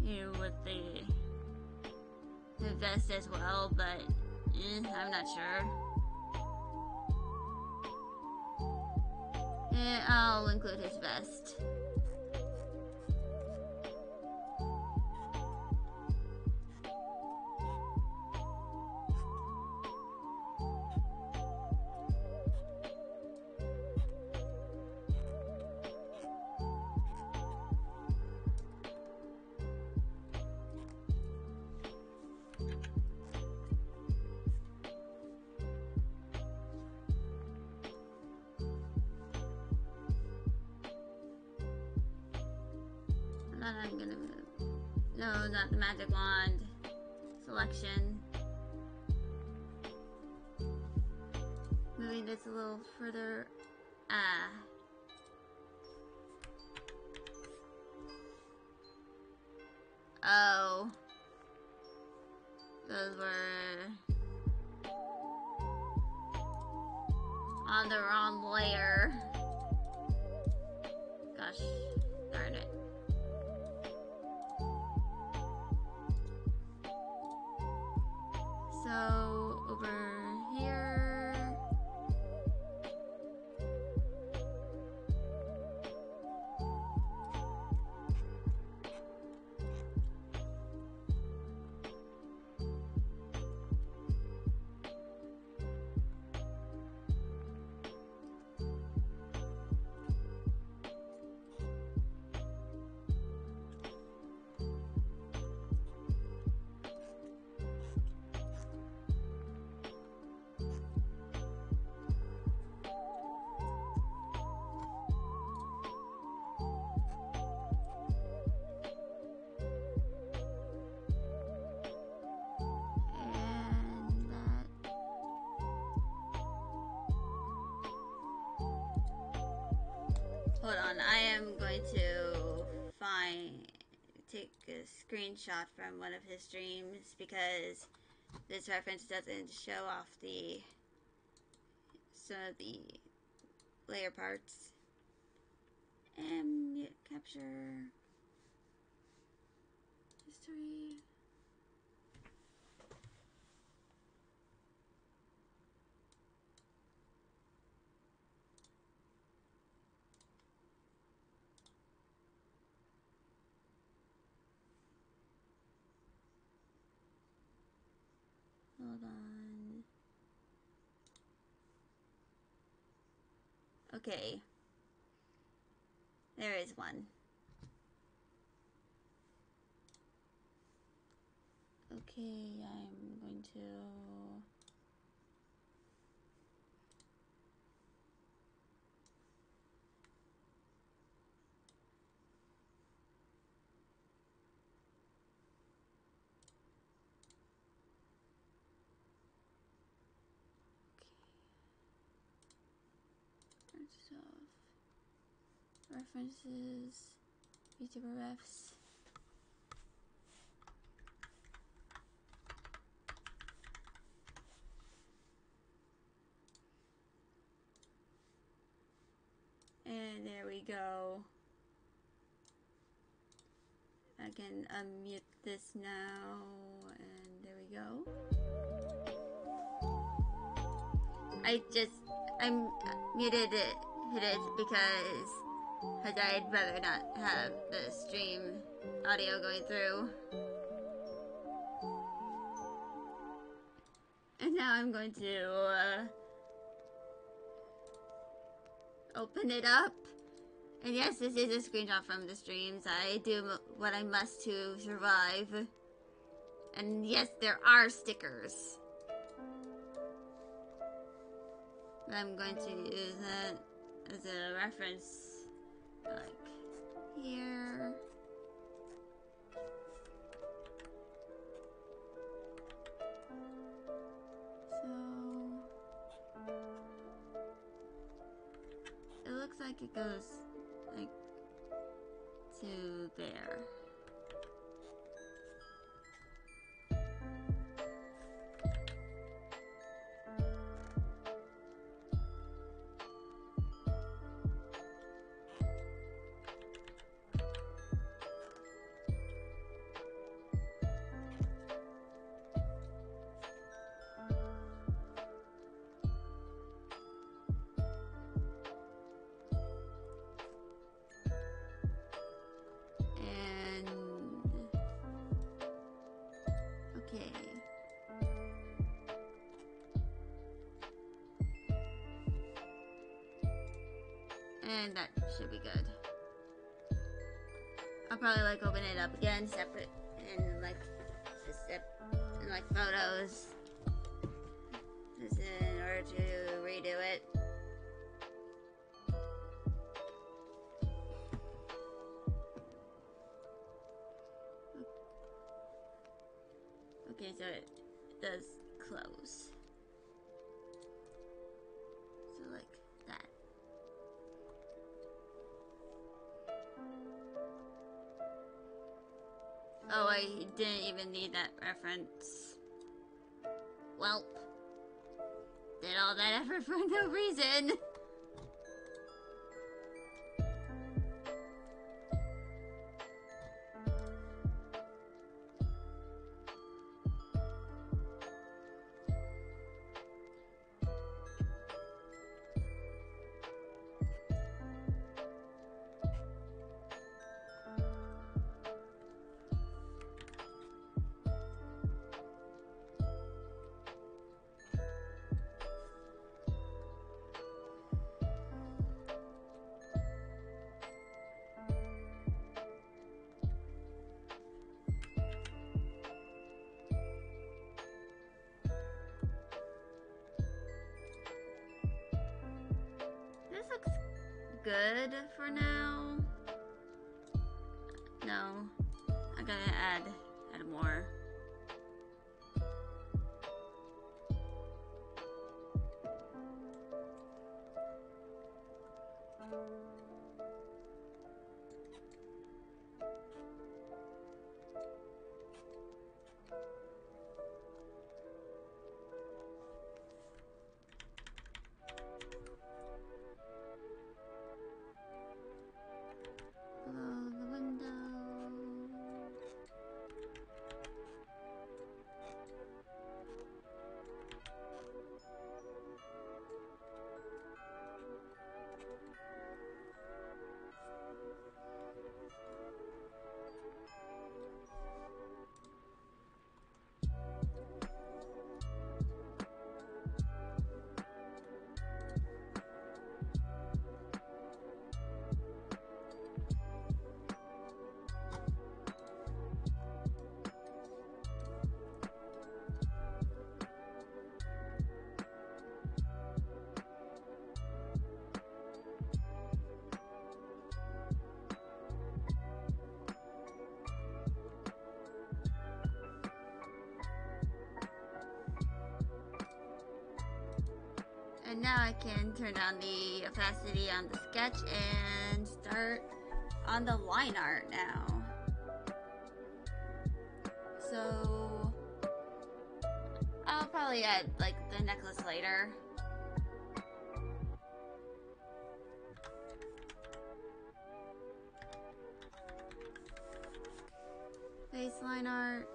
you know, with the vest as well, but I'm not sure. I'll include his vest. I'm gonna move. No, not the magic wand. Selection. Moving this a little further. Oh. Those were on the wrong layer. Gosh, darn it. So, over here. Hold on, I am going to take a screenshot from one of his streams because this reference doesn't show off some of the layer parts. And capture history. Hold on. Okay. There is one. Okay, I'm going to... References, Vtuber refs. And there we go. I can unmute this now, and there we go. I muted it, hit it because I'd rather not have the stream audio going through. And now I'm going to open it up. And yes, this is a screenshot from the streams. I do what I must to survive. And yes, there are stickers. I'm going to use that as a reference, like here. So it looks like it goes like to there. And that should be good. I'll probably like open it up again, separate, and like photos. This is in order to redo it. Okay, so it does close. So like that. Oh, I didn't even need that reference. Welp. Did all that effort for no reason. Good for now. No, I gotta add more. now I can turn down the opacity on the sketch and start on the line art now. So I'll probably add like the necklace later. Baseline art.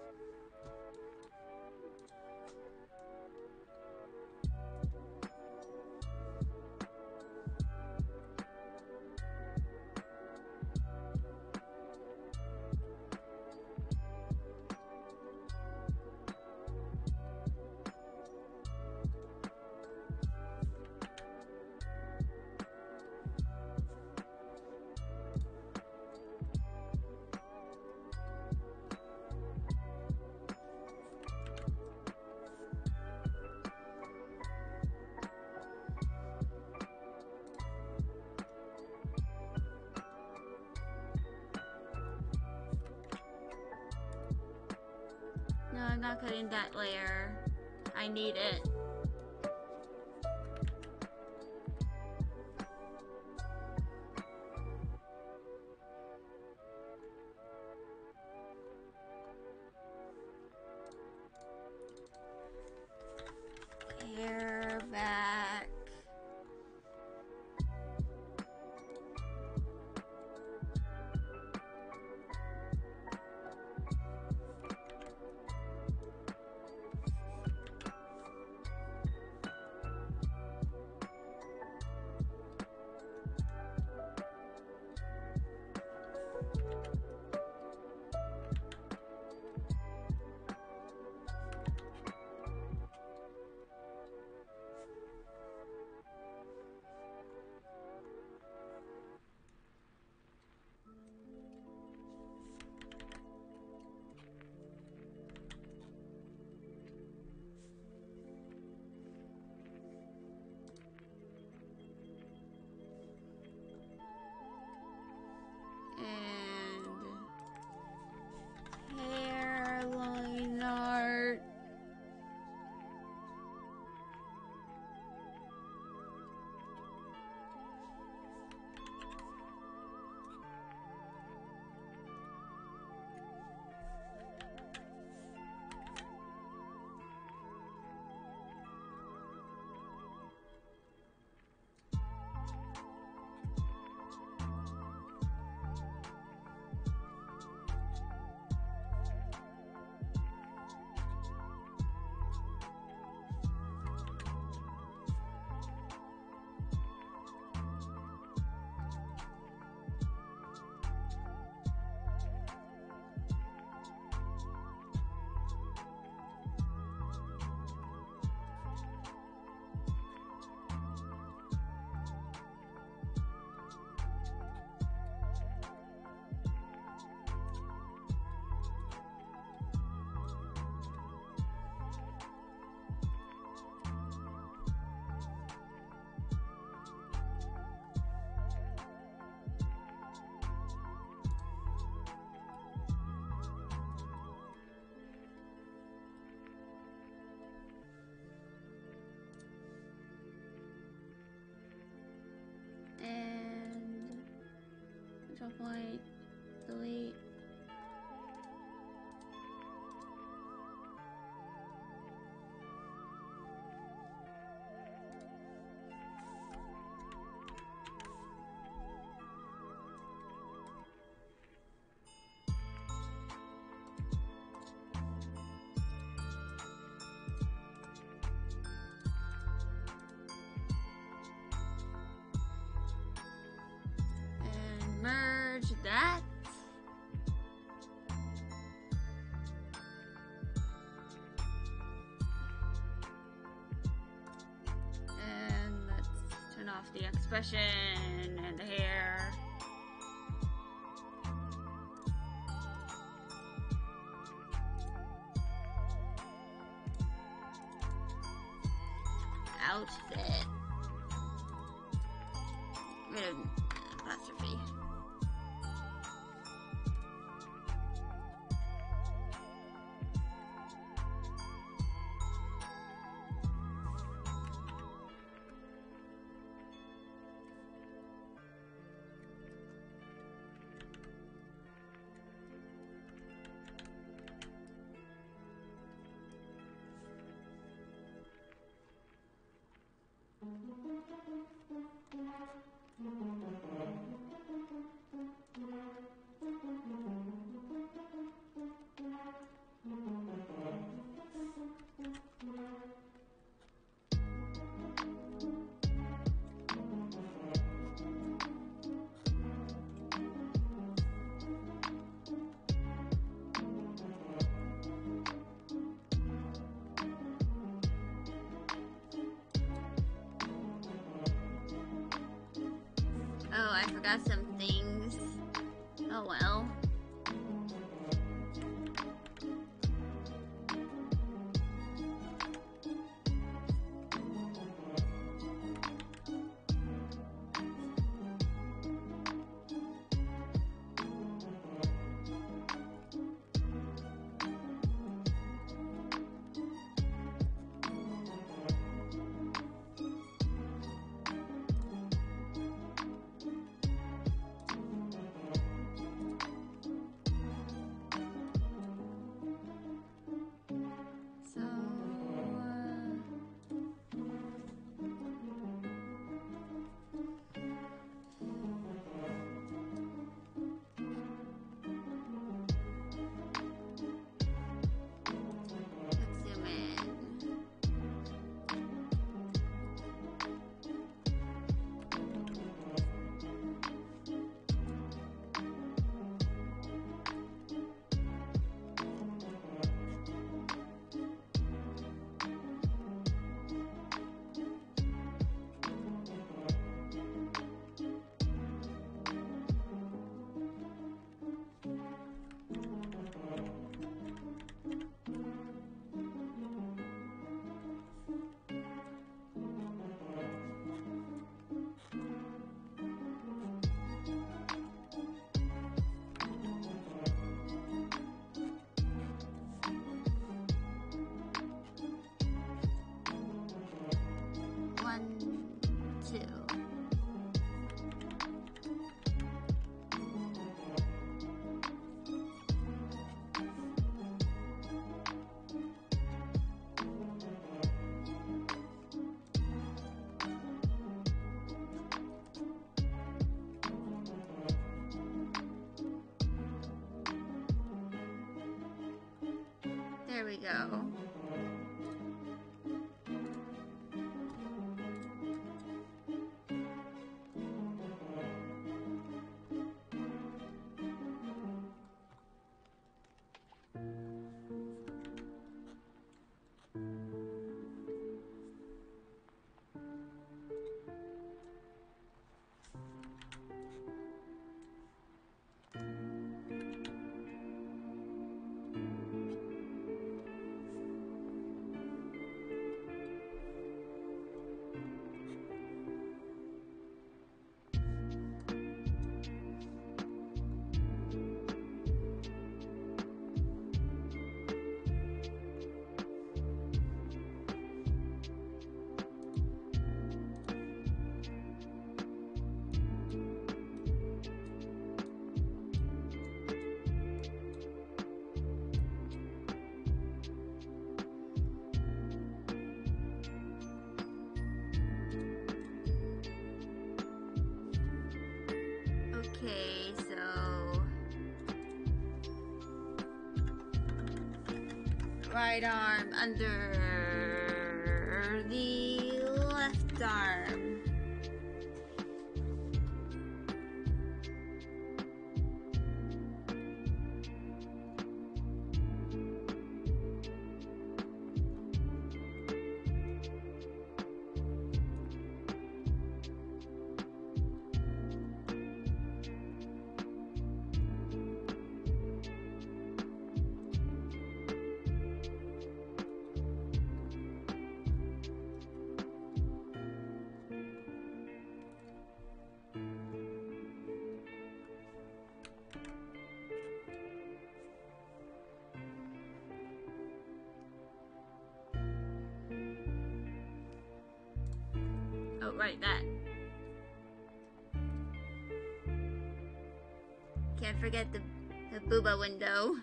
No, I'm not cutting that layer. I need it. Hair back. And hairline art. And control point, delete. And merge that. And let's turn off the expression and the hair. Outfit. Rid of apostrophe. forgot some things. Oh well. There we go. Okay, so right arm under the left arm. Oh, right, that. Can't forget the booba window.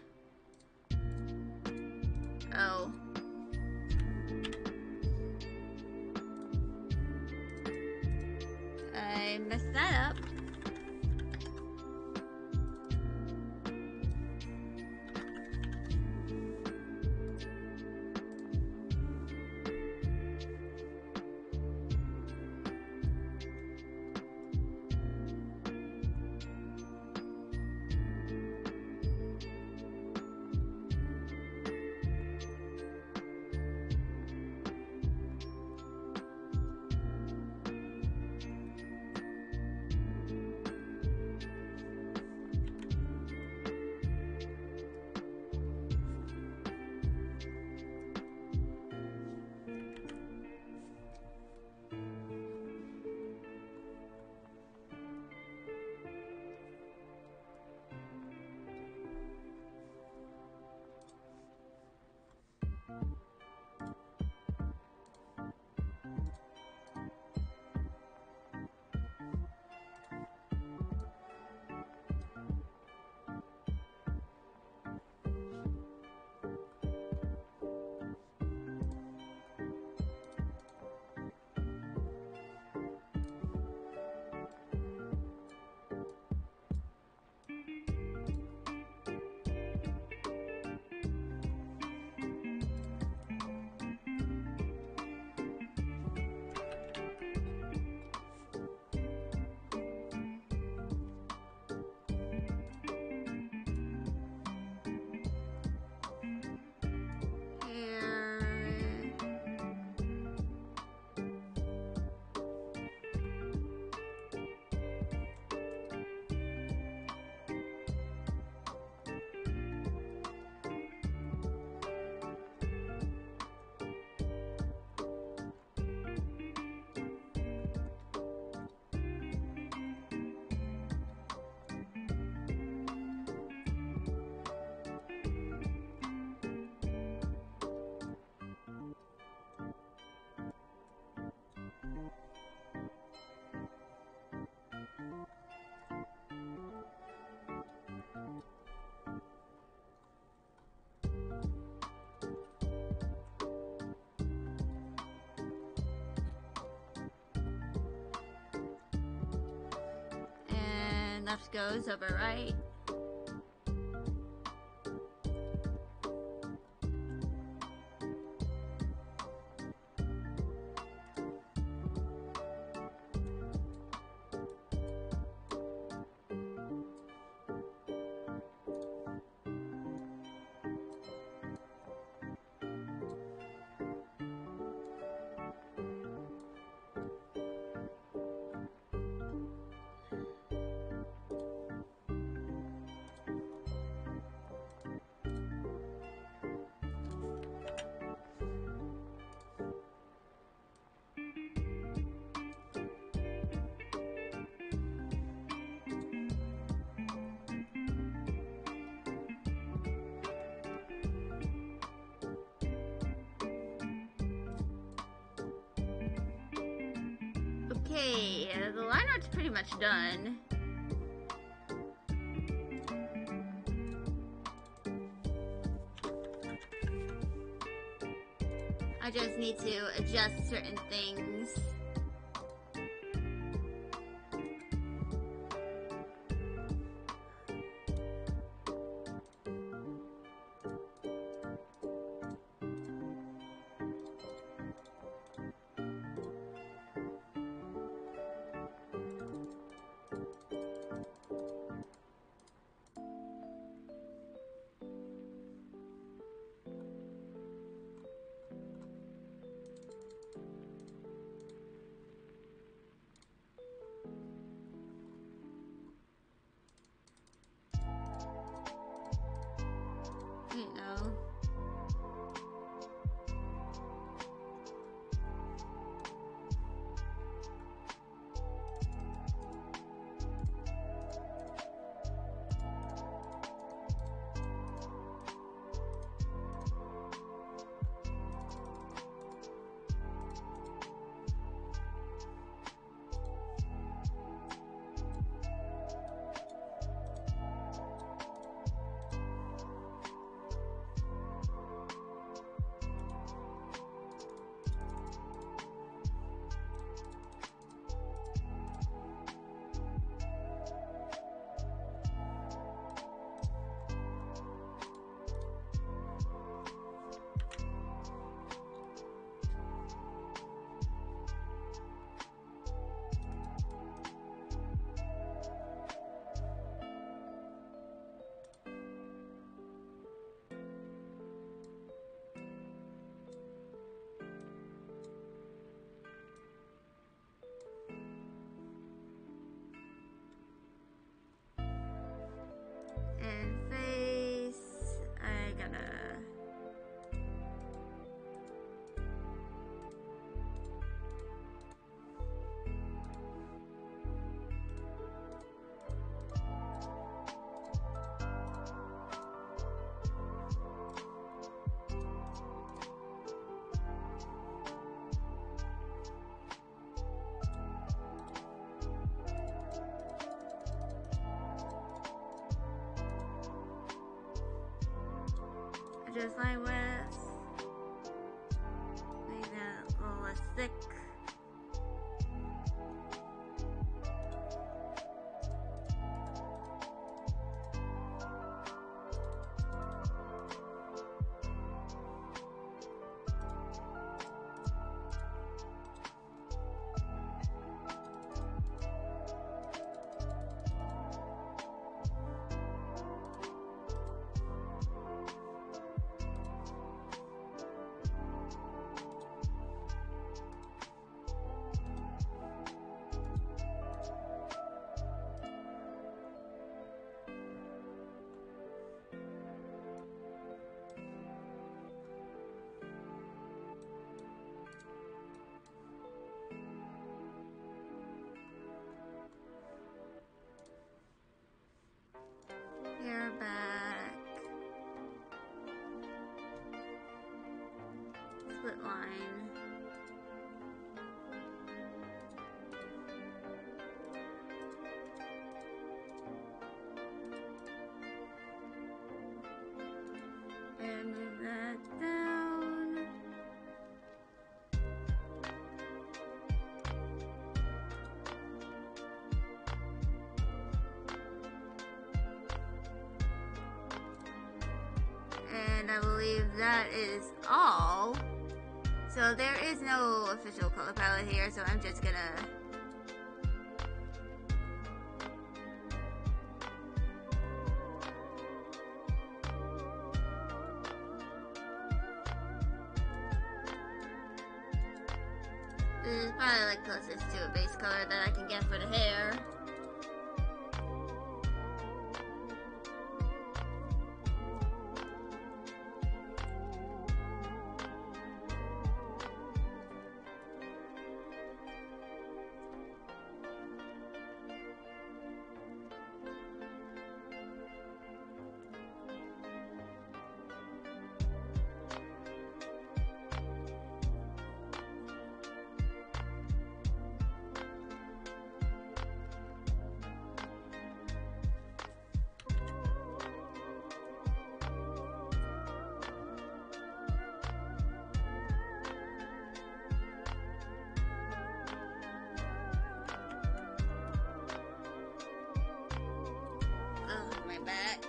Oh. I messed that up. left goes over right. Okay, the line art's pretty much done. I just need to adjust certain things. You know. And face, I gotta... adjust line width, make that a little less thick. Hair back, split line. And move that down. And I believe that is all. So there is no official color palette here, so I'm just gonna this is probably like closest to a base color that I can get for the hair. My back.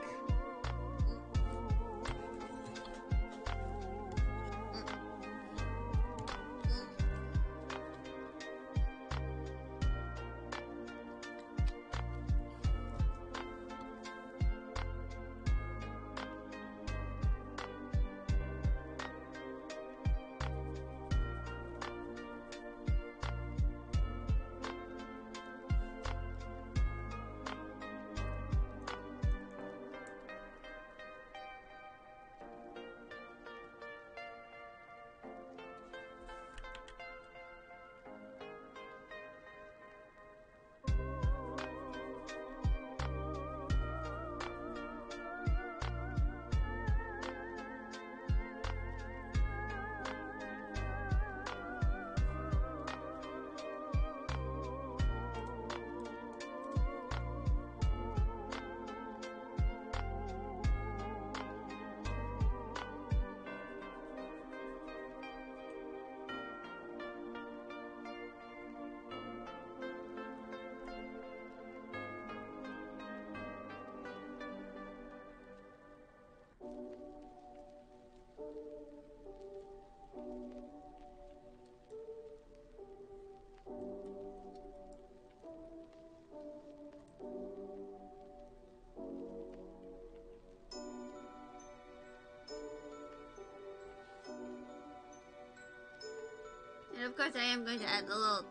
And of course I am going to add the little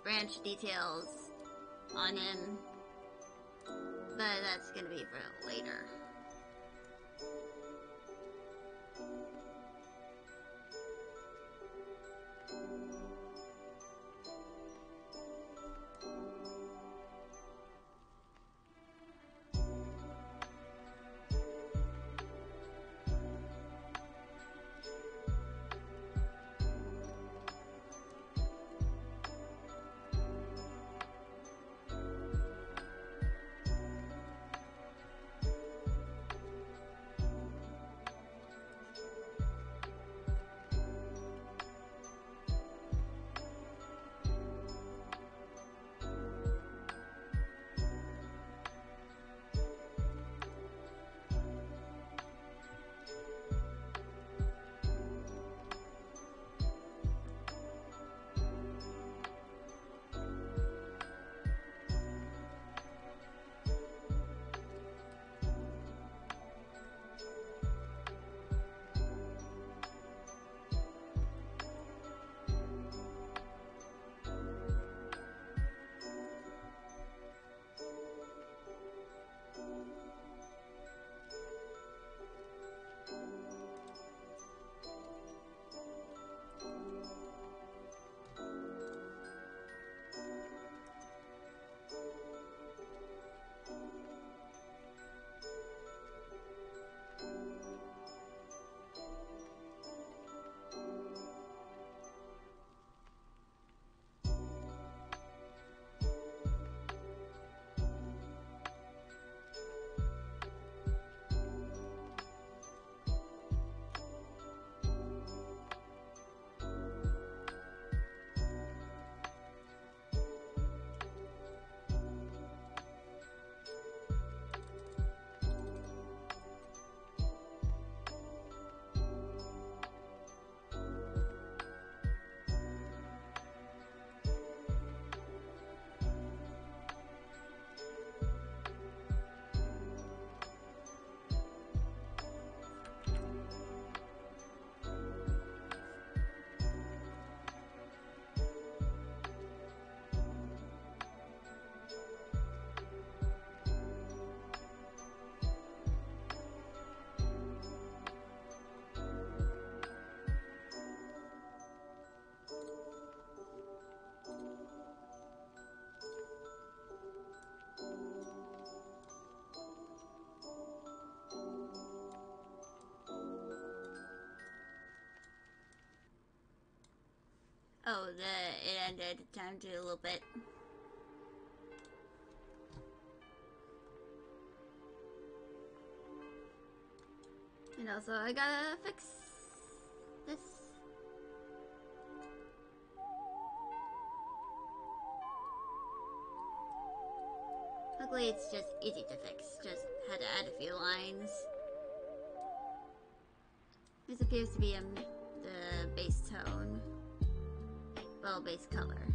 branch details on him, but that's gonna be for later. Oh, it ended. Time to a little bit. And also, I gotta fix this. Luckily, it's just easy to fix. Just had to add a few lines. This appears to be the base tone. Well, base color.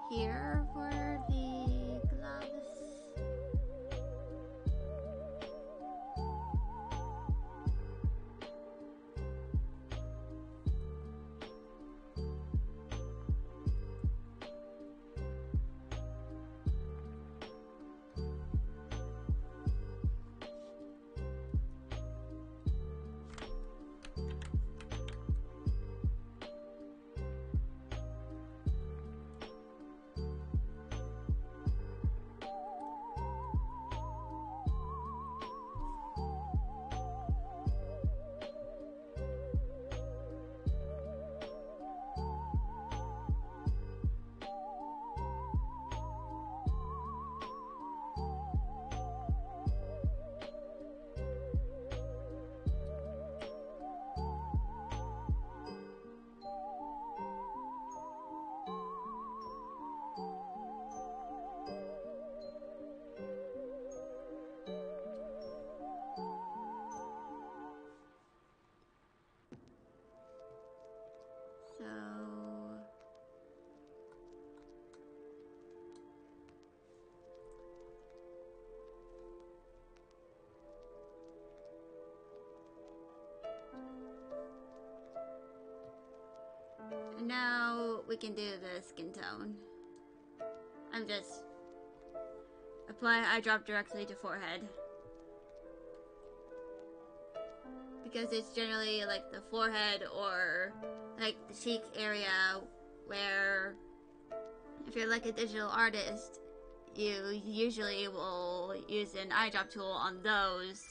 Here for the gloves. And now we can do the skin tone. I'm just apply eye drop directly to forehead. Because it's generally like the forehead or like the cheek area where if you're like a digital artist, you usually will use an eye drop tool on those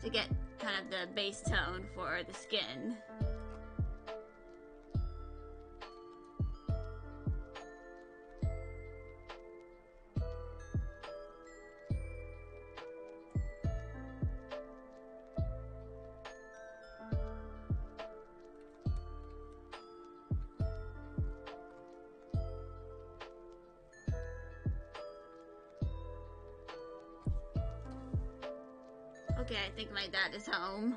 to get kind of the base tone for the skin. Okay, I think my dad is home.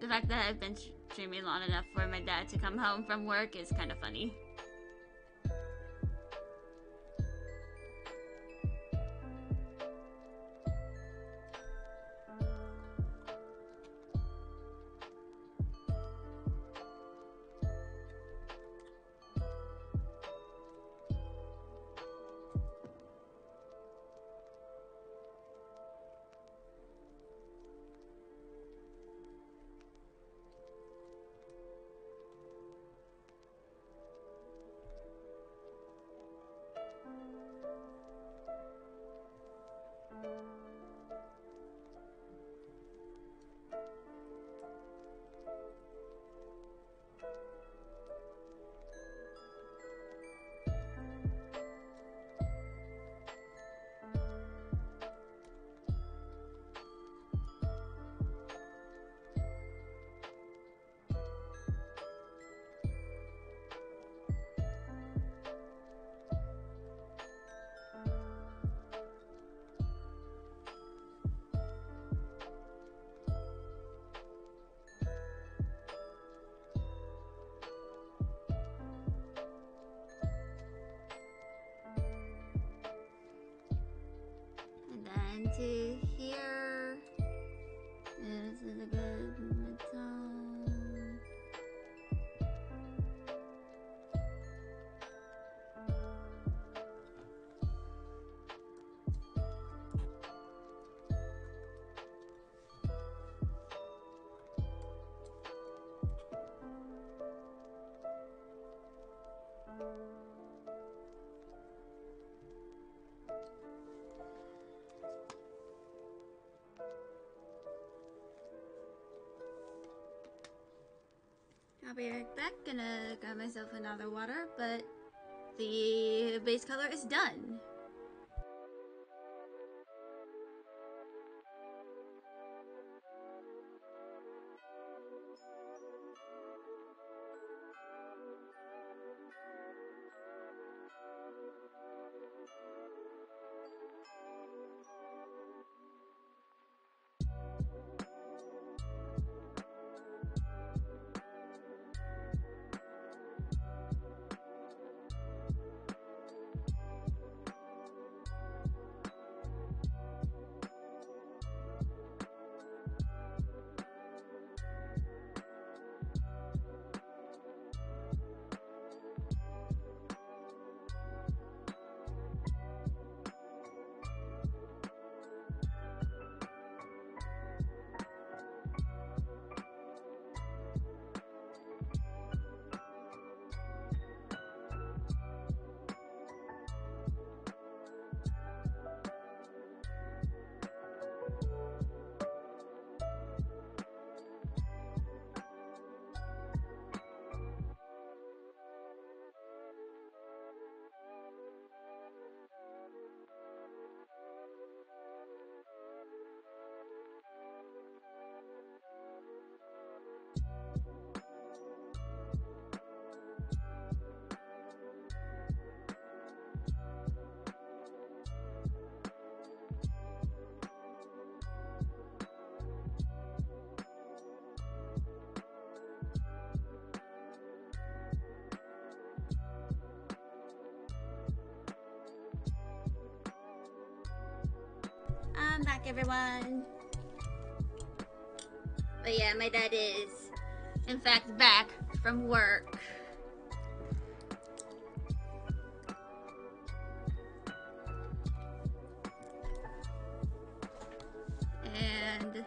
The fact that I've been streaming long enough for my dad to come home from work is kind of funny. into here. And this is a good mid-tone. I'll be right back. Gonna grab myself another water, but the base color is done. I'm back, everyone. But yeah, my dad is, in fact, back from work. And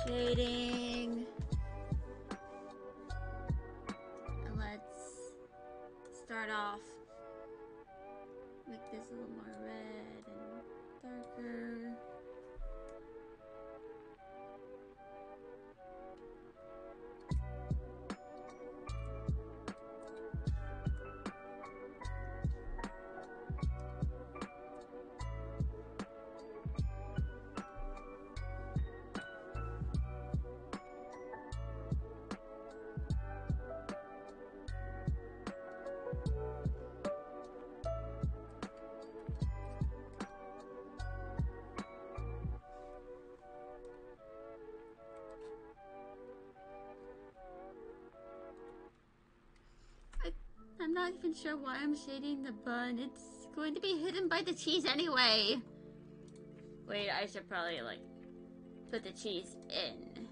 shading. And let's start off. Make this a little more red and darker. I'm not even sure why I'm shading the bun. It's going to be hidden by the cheese anyway. Wait, I should probably, like, put the cheese in.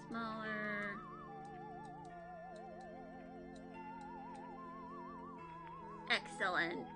Smaller. Excellent.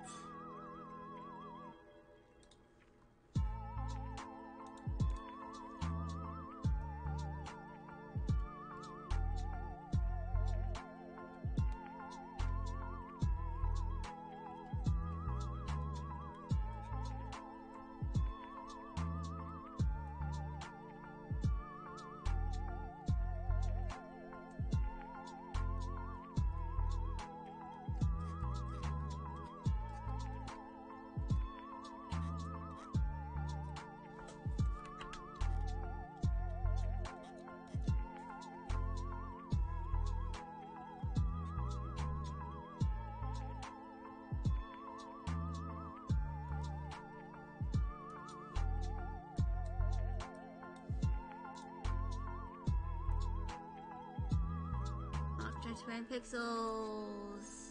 20 pixels.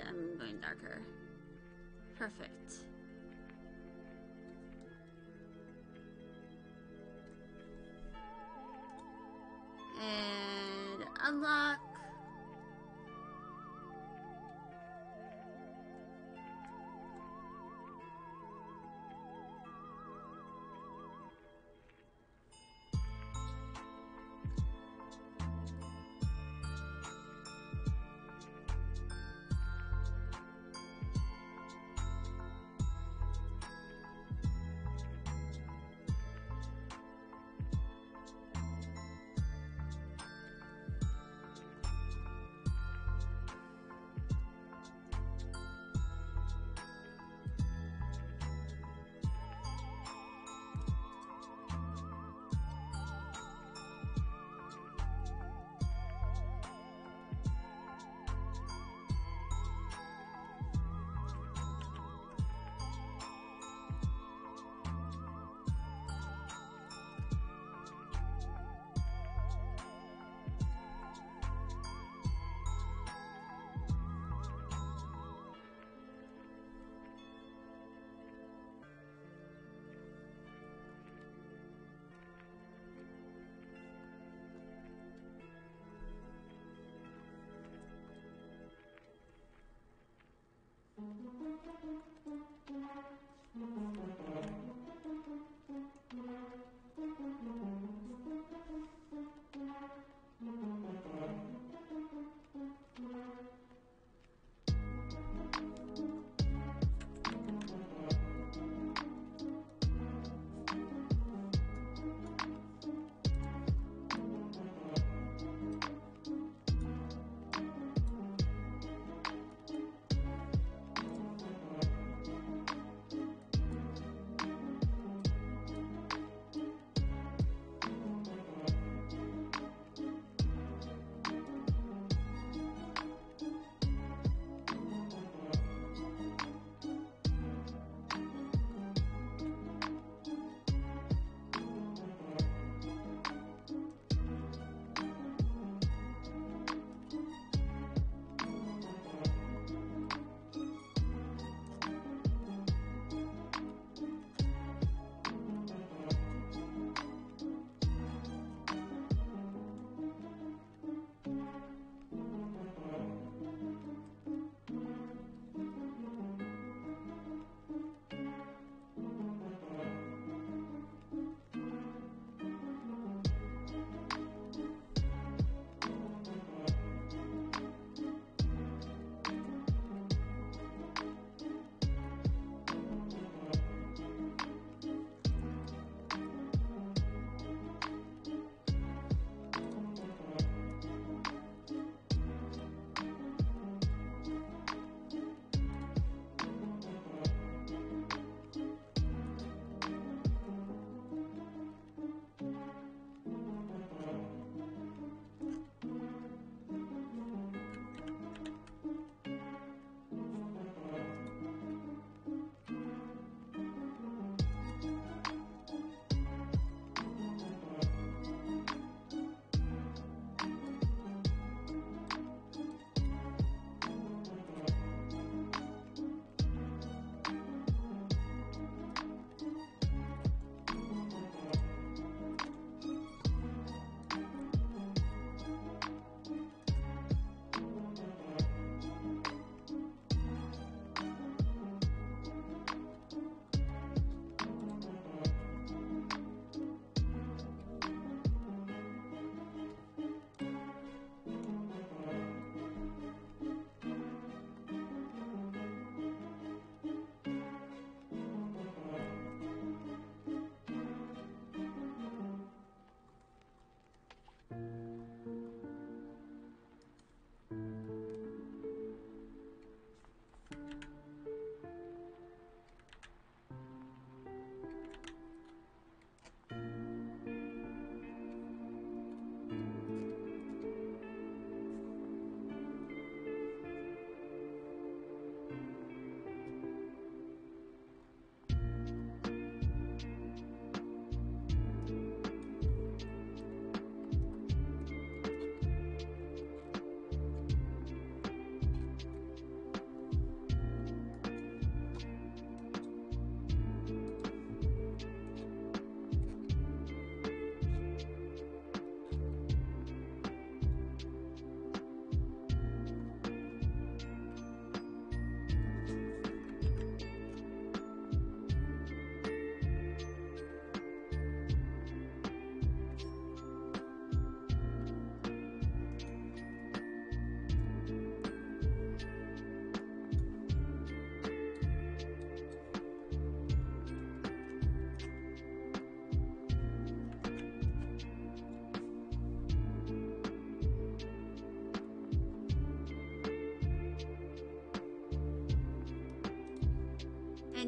I'm going darker. Perfect. And unlock.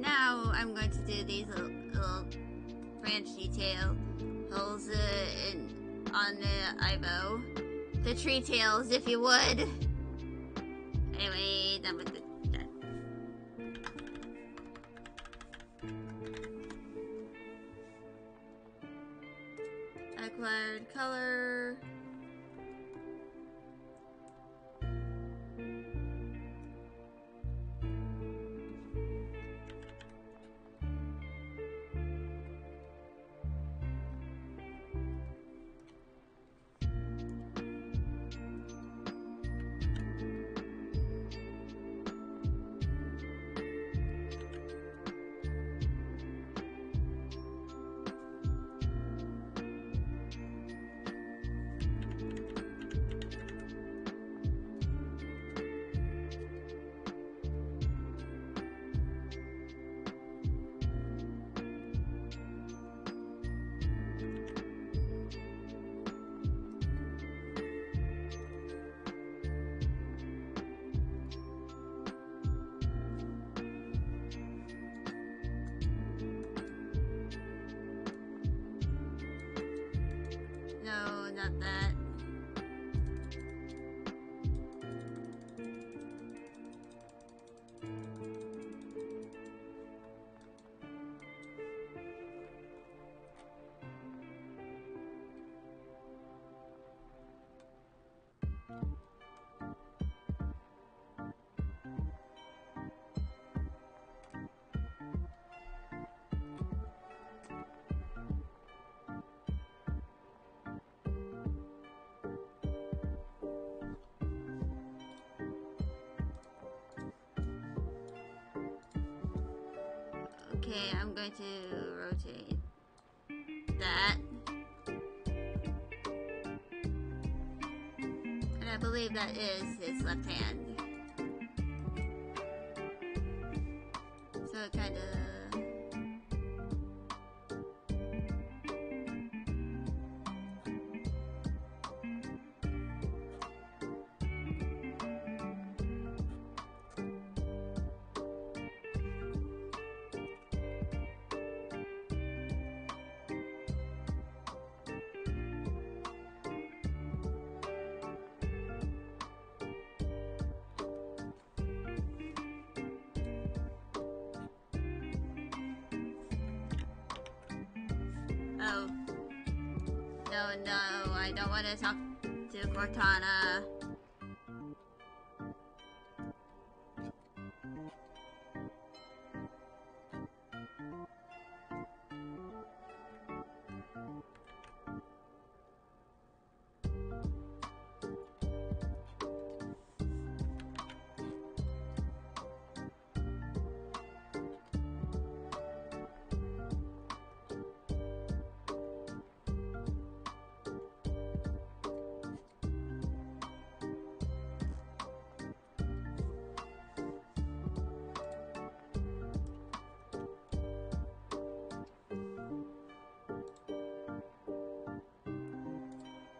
now I'm going to do these little branch detail holes on the Ivo. The tree tails, if you would. Anyway, done with that. Acquired color. No, not that. Okay, I'm going to rotate that. And I believe that is his left hand. So it kind of... Oh. No, I don't want to talk to Cortana.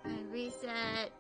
And reset.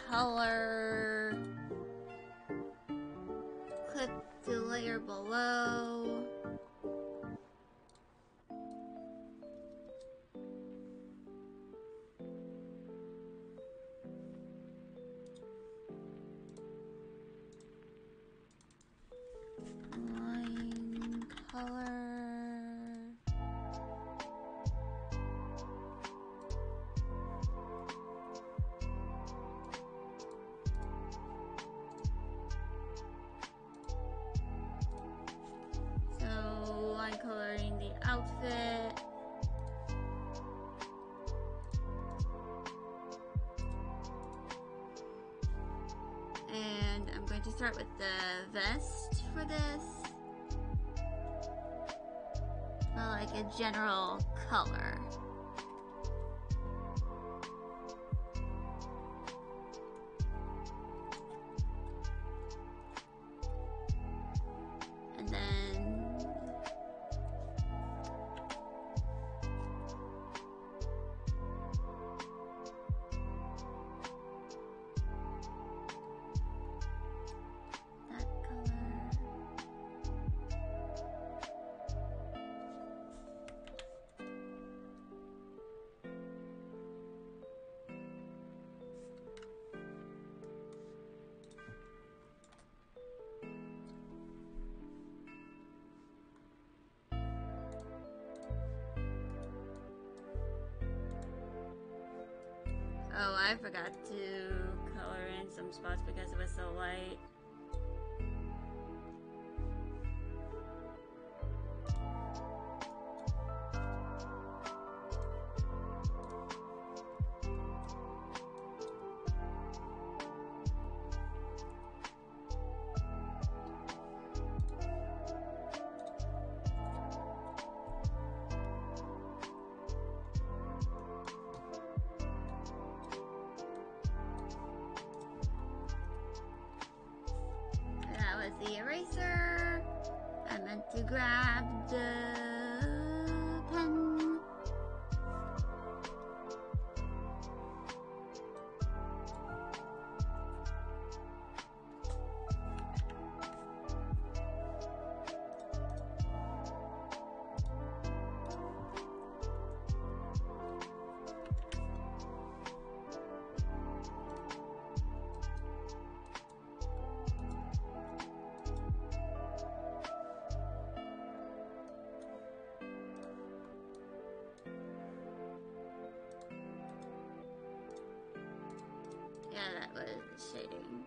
Color, click the layer below. outfit. And I'm going to start with the vest for this. Well, like a general color. And then that color. Oh, I forgot to color in some spots because it was so light. That was the eraser. I meant to grab the pen. Yeah, that was shading.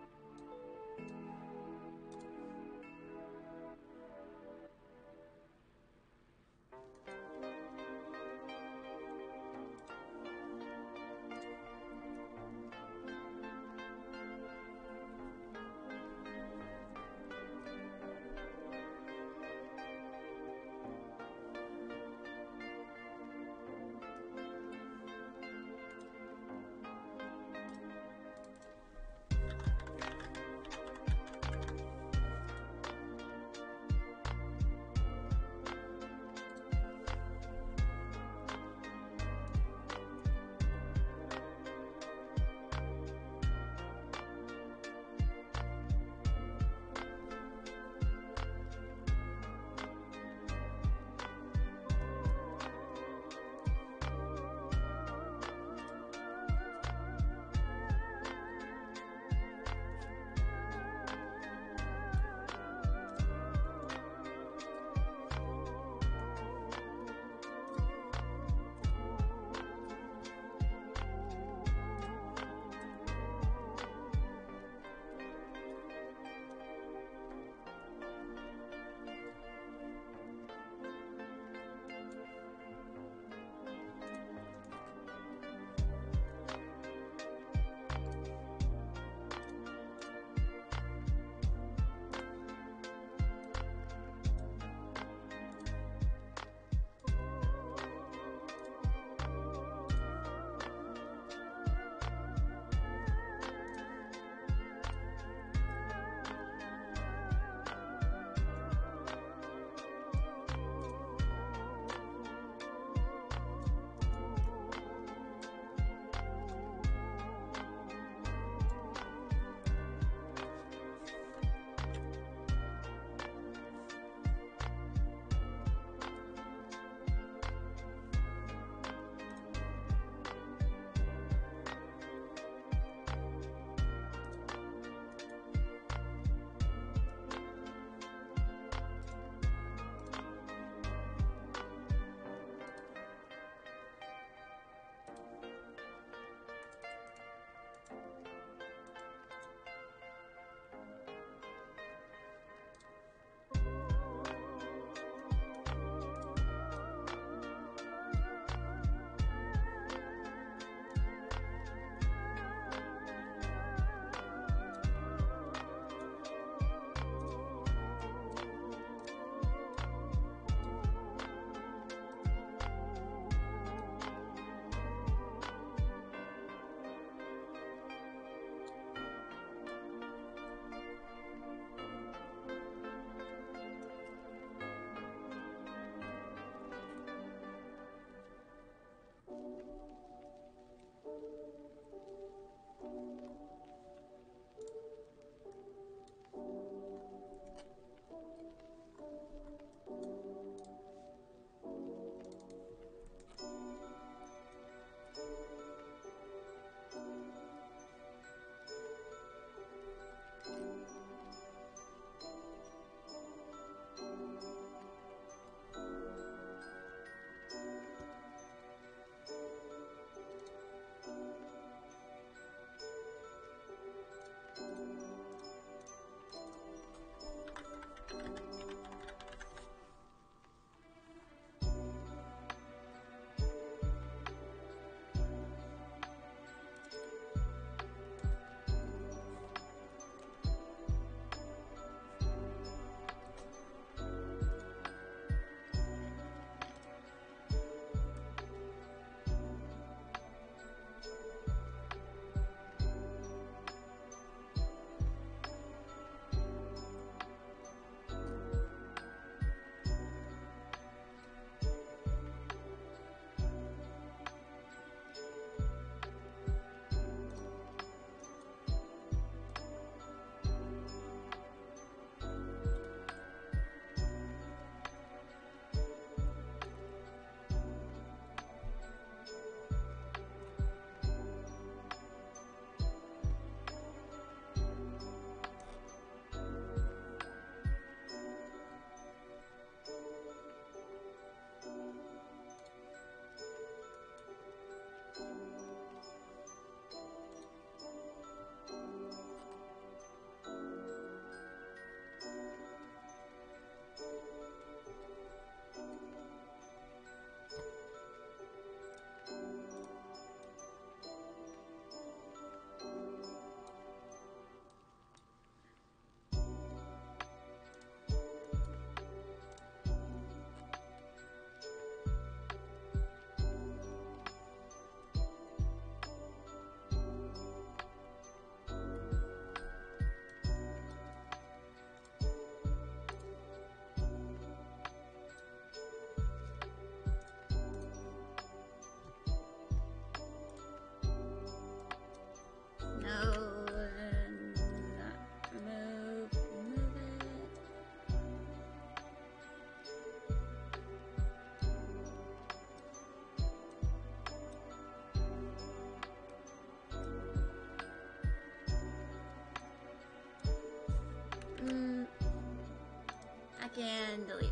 back and delete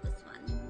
this one.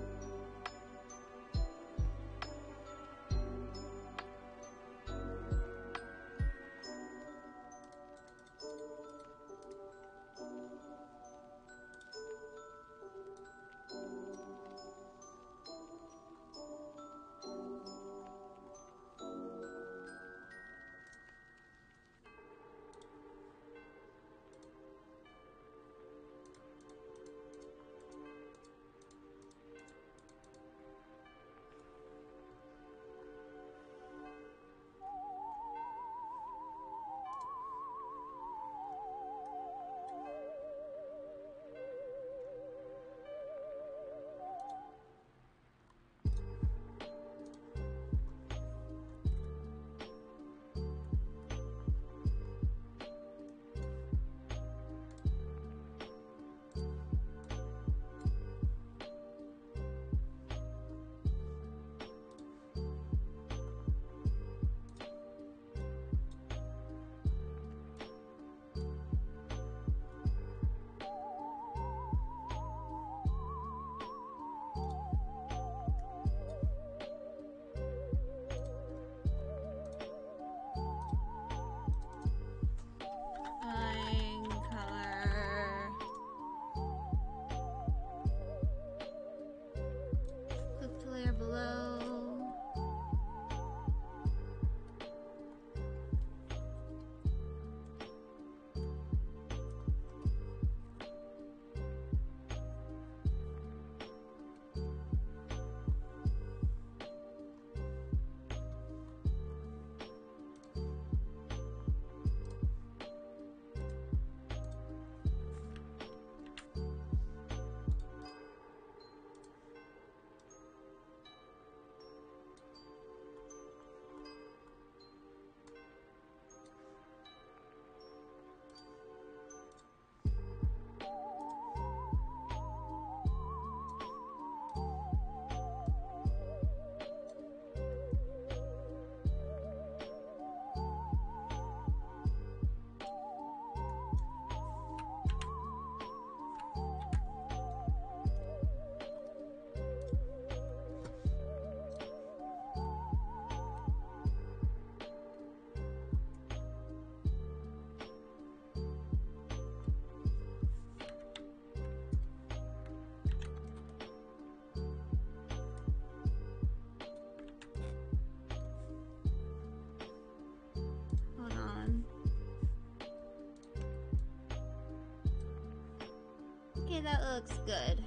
Okay, that looks good.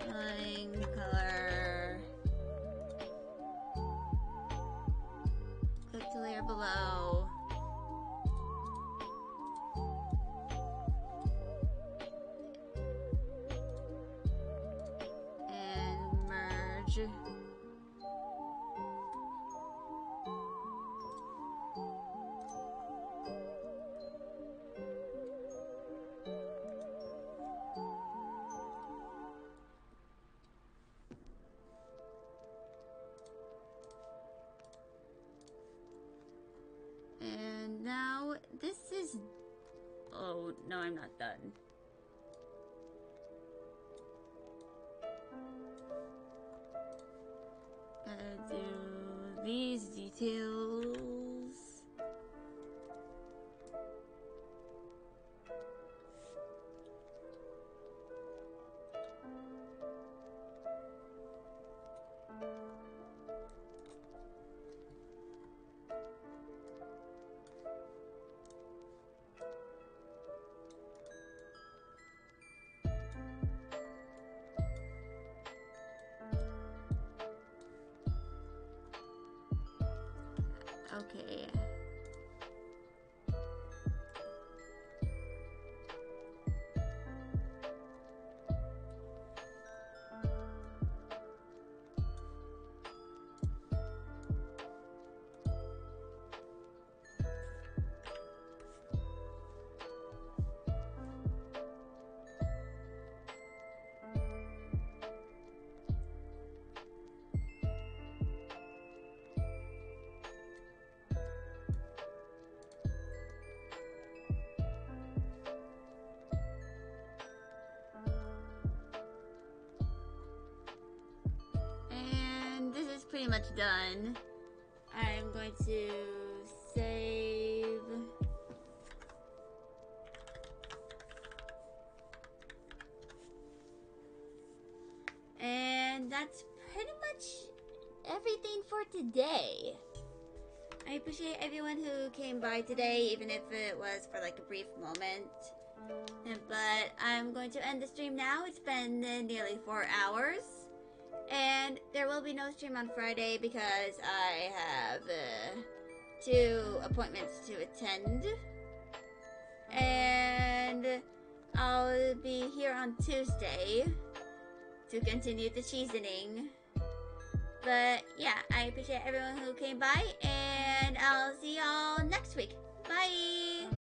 Line color. Click to layer below. And merge. And now this is... Oh, no, I'm not done. Gotta do these details. Okay. pretty much done. I'm going to save. And that's pretty much everything for today. I appreciate everyone who came by today, even if it was for like a brief moment. But I'm going to end the stream now. It's been nearly 4 hours. And there will be no stream on Friday because I have 2 appointments to attend. And I'll be here on Tuesday to continue the seasoning. But yeah, I appreciate everyone who came by, and I'll see y'all next week. Bye!